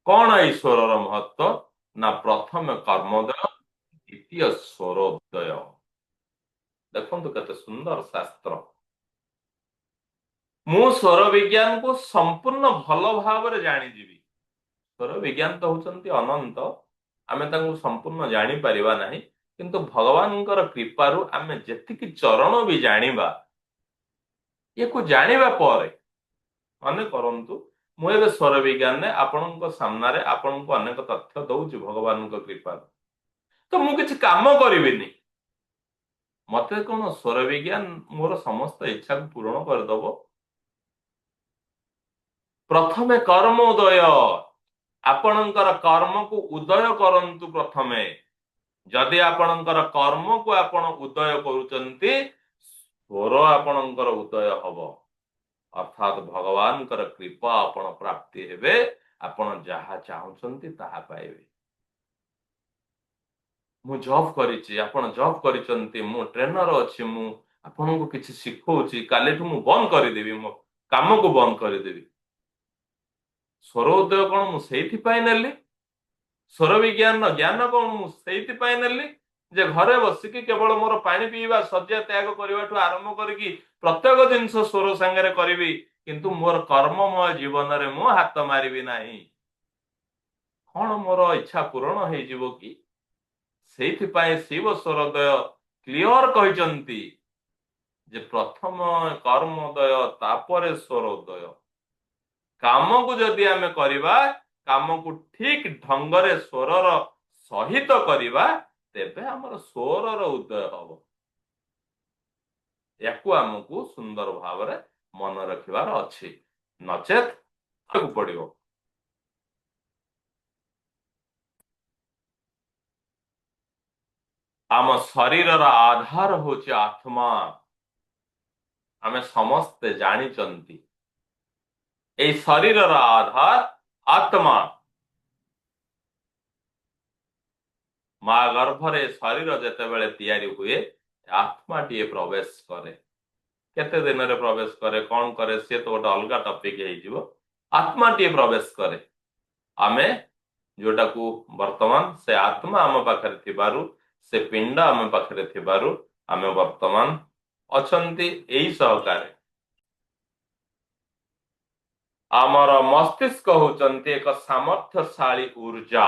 କଣ ଏଇ ସ୍ୱରର ମହତ୍ଵ? ନା, ପ୍ରଥମେ କର୍ମୋଦୟ, ଦ୍ୱିତୀୟ ସ୍ୱରୋଦୟ। ଦେଖନ୍ତୁ କେତେ ସୁନ୍ଦର ଶାସ୍ତ୍ର। ମୁଁ ସ୍ୱର ବିଜ୍ଞାନକୁ ସମ୍ପୂର୍ଣ୍ଣ ଭଲ ଭାବରେ ଜାଣିଯିବି। ସ୍ୱର ବିଜ୍ଞାନ ତ ହଉଛନ୍ତି ଅନନ୍ତ, ଆମେ ତାଙ୍କୁ ସମ୍ପୂର୍ଣ୍ଣ ଜାଣିପାରିବା ନାହିଁ, କିନ୍ତୁ ଭଗବାନଙ୍କର କୃପାରୁ ଆମେ ଯେତିକି ଚରଣ ବି ଜାଣିବା, ୟାକୁ ଜାଣିବା ପରେ ମନେ କରନ୍ତୁ ମୁଁ ଏବେ ସ୍ୱର ବିଜ୍ଞାନରେ ଆପଣଙ୍କ ସାମ୍ନାରେ ଆପଣଙ୍କୁ ଅନେକ ତଥ୍ୟ ଦଉଛି ଭଗବାନଙ୍କ କୃପାରୁ, ତ ମୁଁ କିଛି କାମ କରିବିନି। ମତେ କଣ ସ୍ୱର ବିଜ୍ଞାନ ମୋର ସମସ୍ତ ଇଚ୍ଛାକୁ ପୂରଣ କରିଦବ? ପ୍ରଥମେ କର୍ମ ଉଦୟ, ଆପଣଙ୍କର କର୍ମକୁ ଉଦୟ କରନ୍ତୁ ପ୍ରଥମେ। ଯଦି ଆପଣଙ୍କର କର୍ମକୁ ଆପଣ ଉଦୟ କରୁଛନ୍ତି, ସ୍ୱର ଆପଣଙ୍କର ଉଦୟ ହବ, ଅର୍ଥାତ୍ ଭଗବାନଙ୍କର କୃପା ଆପଣ ପ୍ରାପ୍ତି ହେବେ, ଆପଣ ଯାହା ଚାହୁଁଛନ୍ତି ତାହା ପାଇବେ। ମୁଁ ଜବ୍ କରିଛି, ଆପଣ ଜବ୍ କରିଛନ୍ତି, ମୁଁ ଟ୍ରେନର ଅଛି, ମୁଁ ଆପଣଙ୍କୁ କିଛି ଶିଖଉଛି, କାଲିଠୁ ମୁଁ ବନ୍ଦ କରିଦେବି, ମୋ କାମକୁ ବନ୍ଦ କରିଦେବି। ସ୍ୱର ଉଦୟ କଣ ମୁଁ ସେଇଥିପାଇଁ ନେଲି? ସ୍ୱର ବିଜ୍ଞାନର ଜ୍ଞାନ କଣ ମୁଁ ସେଇଥିପାଇଁ ନେଲି ଯେ ଘରେ ବସିକି କେବଳ ମୋର ପାଣି ପିଇବା, ଶଯ୍ୟା ତ୍ୟାଗ କରିବାଠୁ ଆରମ୍ଭ କରିକି ପ୍ରତ୍ୟେକ ଜିନିଷ ସ୍ୱର ସାଙ୍ଗରେ କରିବି, କିନ୍ତୁ ମୋର କର୍ମମୟ ଜୀବନରେ ମୁଁ ହାତ ମାରିବି ନାହିଁ। କଣ ମୋର ଇଚ୍ଛା ପୂରଣ ହେଇଯିବ କି? ସେଇଥିପାଇଁ ଶିବ ସ୍ୱରୋଦୟ କ୍ଲିଅର କହିଛନ୍ତି ଯେ ପ୍ରଥମ କର୍ମୋଦୟ ତାପରେ ସ୍ୱରୋଦୟ। କାମକୁ ଯଦି ଆମେ କରିବା, କାମକୁ ଠିକ ଢଙ୍ଗରେ ସ୍ୱରର ସହିତ କରିବା, ତେବେ ଆମର ସ୍ୱରର ଉଦୟ ହବ। ୟାକୁ ଆମକୁ ସୁନ୍ଦର ଭାବରେ ମନେ ରଖିବାର ଅଛି, ନଚେତ୍ ଆଗକୁ ପଡିବ। ଆମ ଶରୀରର ଆଧାର ହଉଛି ଆତ୍ମା, ଆମେ ସମସ୍ତେ ଜାଣିଛନ୍ତି। এই ଶରୀରର ଆଧାର ଆତ୍ମା। ମା ଗର୍ଭରେ ଶରୀର ଯେତେବେଳେ ତିଆରି ହୁଏ, ଆତ୍ମାଟିଏ ପ୍ରବେଶ କରେ। କେତେ ଦିନରେ ପ୍ରବେଶ କରେ, କଣ କରେ, ସିଏ ତ ଗୋଟେ ଅଲଗା ଟପିକ ହେଇଯିବ। ଆତ୍ମାଟିଏ ପ୍ରବେଶ କରେ। ଆମେ ଯୋଉଟାକୁ ବର୍ତ୍ତମାନ ସେ ଆତ୍ମା ଆମ ପାଖରେ ଥିବାରୁ, ସେ ପିଣ୍ଡ ଆମ ପାଖରେ ଥିବାରୁ ଆମେ ବର୍ତ୍ତମାନ ଅଛନ୍ତି ଏଇ ସହକାରେ। ଆମର ମସ୍ତିଷ୍କ ହଉଛନ୍ତି ଏକ ସାମର୍ଥ୍ୟଶାଳୀ ଊର୍ଜା।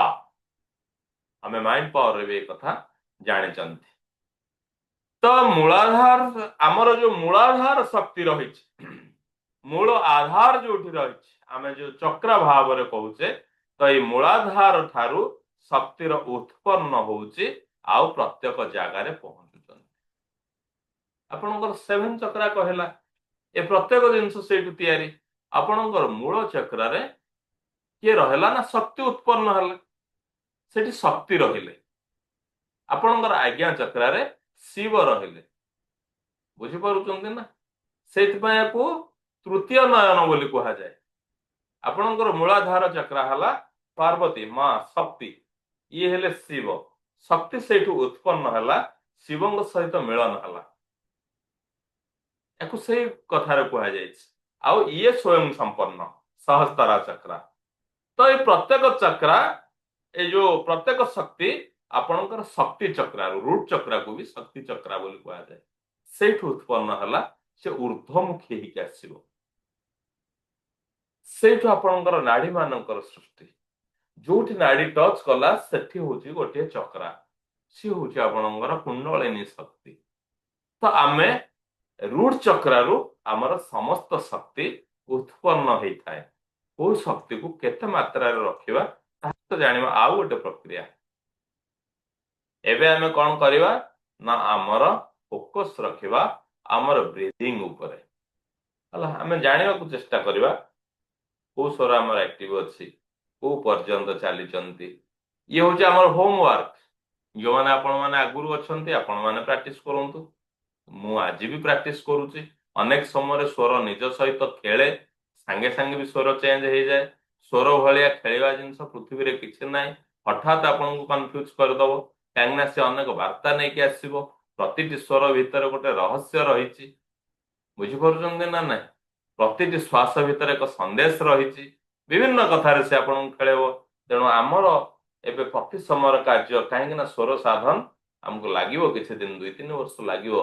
ଆମେ ମାଇଣ୍ଡ ପାୱାରରେ ବି ଏ କଥା ଜାଣିଛନ୍ତି। ତ ମୂଳାଧାର, ଆମର ଯୋଉ ମୂଳାଧାର ଶକ୍ତି ରହିଛି, ମୂଳ ଆଧାର ଯୋଉଠି ରହିଛି, ଆମେ ଯୋଉ ଚକ୍ର ଭାବରେ କହୁଛେ, ତ ଏଇ ମୂଳାଧାର ଠାରୁ ଶକ୍ତିର ଉତ୍ପନ୍ନ ହଉଛି ଆଉ ପ୍ରତ୍ୟେକ ଜାଗାରେ ପହଞ୍ଚୁଛନ୍ତି। ଆପଣଙ୍କର ସେଭେନ ଚକ୍ରା କହିଲା, ଏ ପ୍ରତ୍ୟେକ ଜିନିଷ ସେଇଠୁ ତିଆରି। ଆପଣଙ୍କର ମୂଳ ଚକ୍ରରେ କିଏ ରହିଲା ନା ଶକ୍ତି ଉତ୍ପନ୍ନ ହେଲା, ସେଠି ଶକ୍ତି ରହିଲେ। ଆପଣଙ୍କର ଆଜ୍ଞା ଚକ୍ରରେ ଶିବ ରହିଲେ। ବୁଝିପାରୁଛନ୍ତି ନା? ସେଇଥିପାଇଁ ୟାକୁ ତୃତୀୟ ନୟନ ବୋଲି କୁହାଯାଏ। ଆପଣଙ୍କର ମୂଳାଧାର ଚକ୍ର ହେଲା ପାର୍ବତୀ ମା ଶକ୍ତି, ଇଏ ହେଲେ ଶିବ। ଶକ୍ତି ସେଇଠୁ ଉତ୍ପନ୍ନ ହେଲା, ଶିବଙ୍କ ସହିତ ମିଳନ ହେଲା, ୟାକୁ ସେଇ କଥାରେ କୁହାଯାଇଛି। ଆଉ ଇଏ ସ୍ୱୟଂ ସମ୍ପନ୍ନ ସହସ୍ତରା ଚକ୍ର। ତ ଏଇ ପ୍ରତ୍ୟେକ ଚକ୍ର, ଏଇ ଯୋଉ ପ୍ରତ୍ୟେକ ଶକ୍ତି ଆପଣଙ୍କର ଶକ୍ତି ଚକ୍ରରୁ, ରୁଟ୍ ଚକ୍ରକୁ ବି ଶକ୍ତି ଚକ୍ର ବୋଲି କୁହାଯାଏ। ସେଇଠୁ ଉତ୍ପନ୍ନ ହେଲା, ସେ ଊର୍ଦ୍ଧ୍ୱମୁଖୀ ହେଇକି ଆସିବ। ସେଇଠୁ ଆପଣଙ୍କର ନାଡି ମାନଙ୍କର ସୃଷ୍ଟି। ଯୋଉଠି ନାଡି ଟଚ୍ କଲା, ସେଠି ହଉଛି ଗୋଟିଏ ଚକ୍ର, ସିଏ ହଉଛି ଆପଣଙ୍କର କୁଣ୍ଡଳିନୀ ଶକ୍ତି। ତ ଆମେ ରୁଟ୍ ଚକ୍ରରୁ ଆମର ସମସ୍ତ ଶକ୍ତି ଉତ୍ପନ୍ନ ହେଇଥାଏ। କୋଉ ଶକ୍ତିକୁ କେତେ ମାତ୍ରାରେ ରଖିବା, ତାହା ତ ଜାଣିବା ଆଉ ଗୋଟେ ପ୍ରକ୍ରିୟା। ଏବେ ଆମେ କଣ କରିବା ନା ଆମର ଫୋକସ ରଖିବା ଆମର ବ୍ରିଦିଂ ଉପରେ। ହେଲା, ଆମେ ଜାଣିବାକୁ ଚେଷ୍ଟା କରିବା କୋଉ ସ୍ୱର ଆମର ଆକ୍ଟିଭ ଅଛି, କୋଉ ପର୍ଯ୍ୟନ୍ତ ଚାଲିଛନ୍ତି। ଇଏ ହଉଛି ଆମର ହୋମୱାର୍କ। ଯୋଉମାନେ ଆପଣମାନେ ଆଗରୁ ଅଛନ୍ତି, ଆପଣମାନେ ପ୍ରାକ୍ଟିସ କରନ୍ତୁ। ମୁଁ ଆଜି ବି ପ୍ରାକ୍ଟିସ କରୁଛି। ଅନେକ ସମୟରେ ସ୍ୱର ନିଜ ସହିତ ଖେଳେ, ସାଙ୍ଗେ ସାଙ୍ଗେ ବି ସ୍ୱର ଚେଞ୍ଜ ହେଇଯାଏ। ସ୍ୱର ଭଳିଆ ଖେଳିବା ଜିନିଷ ପୃଥିବୀରେ କିଛି ନାହିଁ। ହଠାତ୍ ଆପଣଙ୍କୁ କନଫ୍ୟୁଜ କରିଦବ, କାହିଁକିନା ସେ ଅନେକ ବାର୍ତ୍ତା ନେଇକି ଆସିବ। ପ୍ରତିଟି ସ୍ୱର ଭିତରେ ଗୋଟେ ରହସ୍ୟ ରହିଛି। ବୁଝିପାରୁଛନ୍ତି ନା ନାହିଁ? ପ୍ରତିଟି ଶ୍ୱାସ ଭିତରେ ଏକ ସନ୍ଦେଶ ରହିଛି। ବିଭିନ୍ନ କଥାରେ ସେ ଆପଣଙ୍କୁ ଖେଳେଇବ। ତେଣୁ ଆମର ଏବେ ପ୍ରତି ସମୟର କାର୍ଯ୍ୟ, କାହିଁକି ନା ସ୍ୱର ସାଧନ ଆମକୁ ଲାଗିବ କିଛି ଦିନ, 2-3 ବର୍ଷ ଲାଗିବ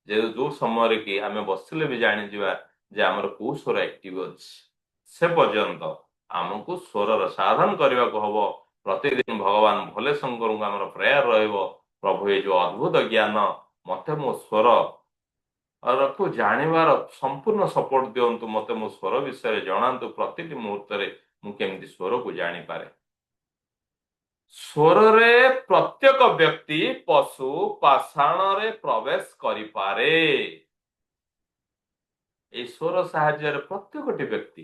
जो समय कि आम बसिले भी जाणीजा जे आमर को स्वर एक्टिव अच्छी से पर्यंत आमको स्वर साधन करने को हम प्रतिदिन भगवान भोले शंकर को आमर प्रेयर प्रभु ये जो अद्भुत ज्ञान मते मो स्वर को जानिबार संपूर्ण सपोर्ट दिंतु मते मो स्वर विषय जनातु प्रति मुहूर्त मु केमती स्वर को जानी पारे स्वर रे प्रत्येक व्यक्ति पशु पाषाण रे प्रवेश करिपारे ए स्वर साहाय्य प्रत्येक व्यक्ति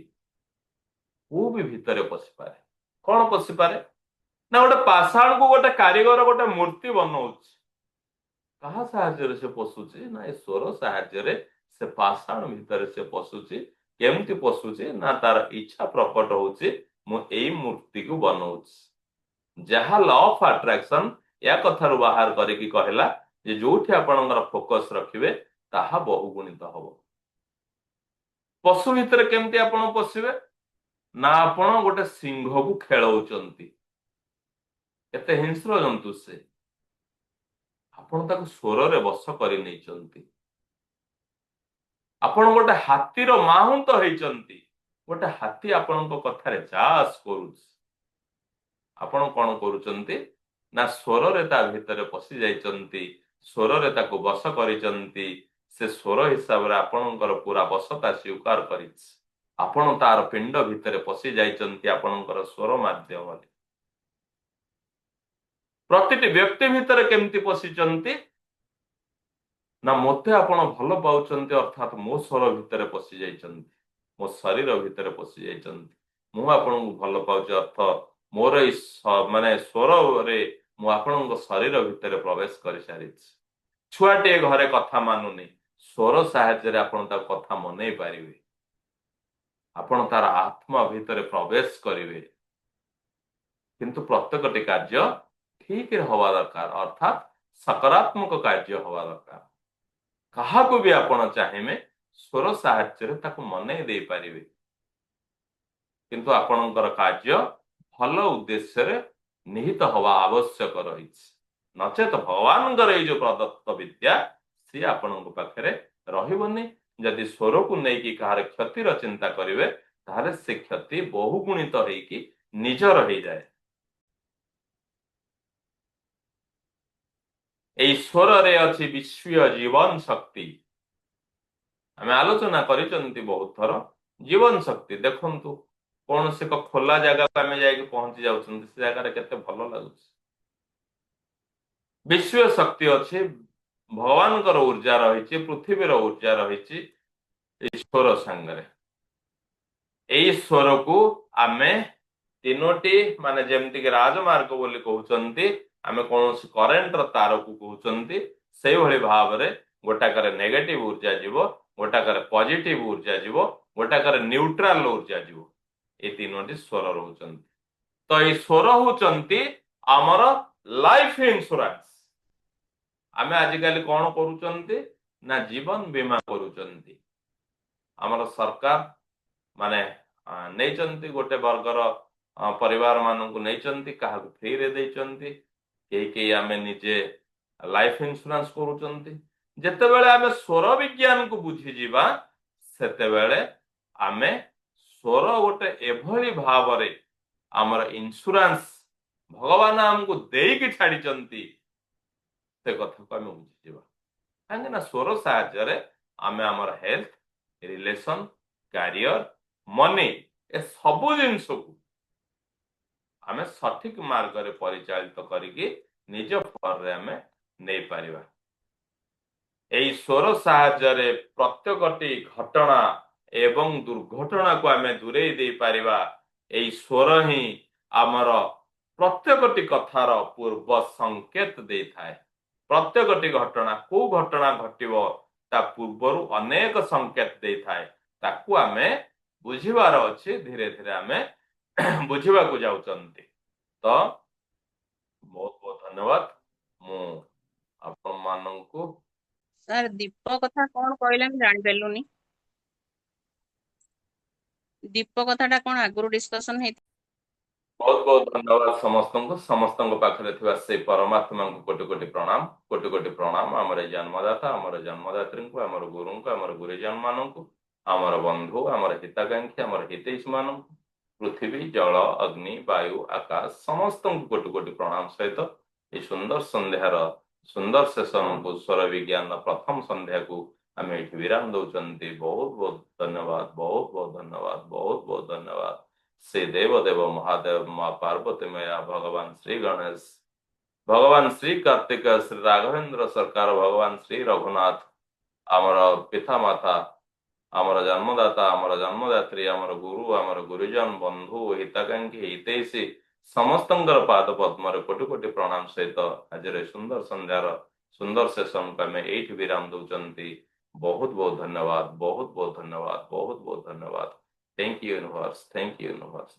को भी भितर पशिपारे कौन पशिपारे ना गोटे पाषाण को गोटे कारीगर गोटे मूर्ति बनाऊच कहा साहाय्य से पशुची ना ए स्वर साहाय्य से पाषाण भितर से पशुची केमती पशुची ना तार इच्छा प्रकट होची मु एई मूर्ति को बनाऊच जहा लॉ ऑफ अट्रैक्शन या कथार बाहर करके कहला जे जोठी आपनकर फोकस रखिबे ताहा बहुगुणित हबो पशु भितर केमती आपण पशिबे ना आपण गोटे सिंह को खेलौचंती केते हिंस्र जंतु से आपण ताको स्वर रे बस करि नैचंती आपण गोटे हाथीर माहुंत होइचंती गोटे हाथी आपणक कथारे चास करूछ आपण कौन करुचंती ना स्वर रे ता भितर पशि जाइचंती स्वर रे ताको बस करिचंती से स्वर हिसाब रे आपणकर पूरा बसता स्वीकार करिछ आपण तार पिंड भितर पशि जाइचंती आपणकर स्वर माध्यम प्रतिटी व्यक्ति भितर केमती पशिचंती ना मते आपण भल पाउचंती अर्थात मो स्वर भितर पशि जाइचंती मो शरीर भितर पशि जाइचंती मु आपण भल पाउच अर्थ मोर माने स्वर रे मु आपण शरीर भितर प्रवेश कर सारी छुआटे घरे कथा मानुनी स्वर साहाय्य आपण कथा मन पारे आपण तार आत्मा भितर प्रवेश करेंगे किंतु प्रत्येक कार्य ठीक हवा दरकार अर्थात सकारात्मक कार्य हवा दरकार कहा भी आपण चाहिए स्वर साहाय्य मन दे पारे किंतु आपणकर कार्य भल उद्देश्य निहित हवा आवश्यक रही नचेत भगवान जो प्रदत्त विद्या सी आपण पाखे रही जदि स्वर को लेकिन कहार क्षतिर चिंता करेंगे ताहले से क्षति बहुगुणित होगी निजर हो जाए स्वर रे अच्छी विश्व जीवन शक्ति आम आलोचना कर बहुत थर जीवन शक्ति देखंतु कौन से खोला जगह आम जा पहुंची जाऊँ से जगह केते भल लगुच विश्व शक्ति अच्छी भगवान ऊर्जा रही पृथ्वी ऊर्जा रही स्वर सांगरे स्वर को आमे तीनोटी माने जेमती कि राजमार्ग बोली कहउचंती आमे कौन करेन्ट तार को कहउचंती से भली भाव रे गोटाकर नेगेटिव ऊर्जा जीव गोटाकर पॉजिटिव ऊर्जा जीव गोटाकर न्यूट्रल ऊर्जा जीव ये तीनोटी स्वर रहउचंती तो ये स्वर होचंती आमर लाइफ इंश्योरेंस आमे आजिकल कौन करूचंती ना जीवन बीमा करूचंती आमर सरकार माने नहीं गोटे वर्गर परिवार मानक नहीं क्या फ्री रे देइचंती कई आमे निजे लाइफ इंश्योरेंस करूचंती जेते बेले आमे स्वर विज्ञान को बुझी जीवा सेते बेले आमे स्वर गोटे एभली भाव रे आमर इंश्योरेंस भगवान आमको देकी छाड़ीचंती से कथा को आमे बुझी जीवा काहे ना स्वर साहाय्य आमे आमर हेल्थ रिलेशन कैरियर मनी ए सबु जिनस को आमे सठिक मार्ग रे परिचालित करिके निज फर रे आमे नै परिबा एई स्वर साहाय्य प्रत्येकटी घटना एवं दुर्घटना को आमे दूरे दे पारिबा एई स्वर ही आमर प्रत्येकटी कथार पूर्व संकेत दे थाए प्रत्येकटी घटना को घटना घटिबो ता पूर्वरु अनेक संकेत दे थाए ताकू आमे बुझिबार अच्छे धीरे धीरे आमे बुझिबा को जाउचंती तो बहुत बहुत धन्यवाद मु आपण माननकु सर दीप कथा कौन कहले हम जान पेलुनी दीप कथाटा कौन आगुरु डिस्कशन है बहुत बहुत धन्यवाद समस्त पाखरे थिबा से परमात्मा को कोटि कोटि प्रणाम आमर जन्मदाता आमर जन्मदात्री को आमर गुरु को आमर गुरुजन मान को आमर बंधु आमर हिताकांक्षी आमर हितैषी मान पृथ्वी जल अग्नि वायु आकाश समस्त को कोटि कोटि प्रणाम सहित ये सुंदर संध्यार सुंदर सेशन को स्वर विज्ञान प्रथम संध्या को आम ये विराम दौरान बहुत बहुत धन्यवाद बहुत बहुत धन्यवाद बहुत बहुत धन्यवाद श्री देव देव महादेव माँ पार्वती मैया भगवान श्री गणेश भगवान श्री कार्तिक श्री राघवेंद्र सरकार भगवान श्री रघुनाथ आमर पिता माता आमर जन्मदाता आमर जन्मदात्री आमर गुरु आमर गुरुजन बंधु हिताकांक्षी हितैषी समस्त पाद पद्म कोटि कोटि प्रणाम सहित आज सुंदर संध्यार सुंदर सेशन को आम ये विराम दौरान बहुत बहुत धन्यवाद बहुत बहुत धन्यवाद बहुत बहुत धन्यवाद thank you universe thank you universe.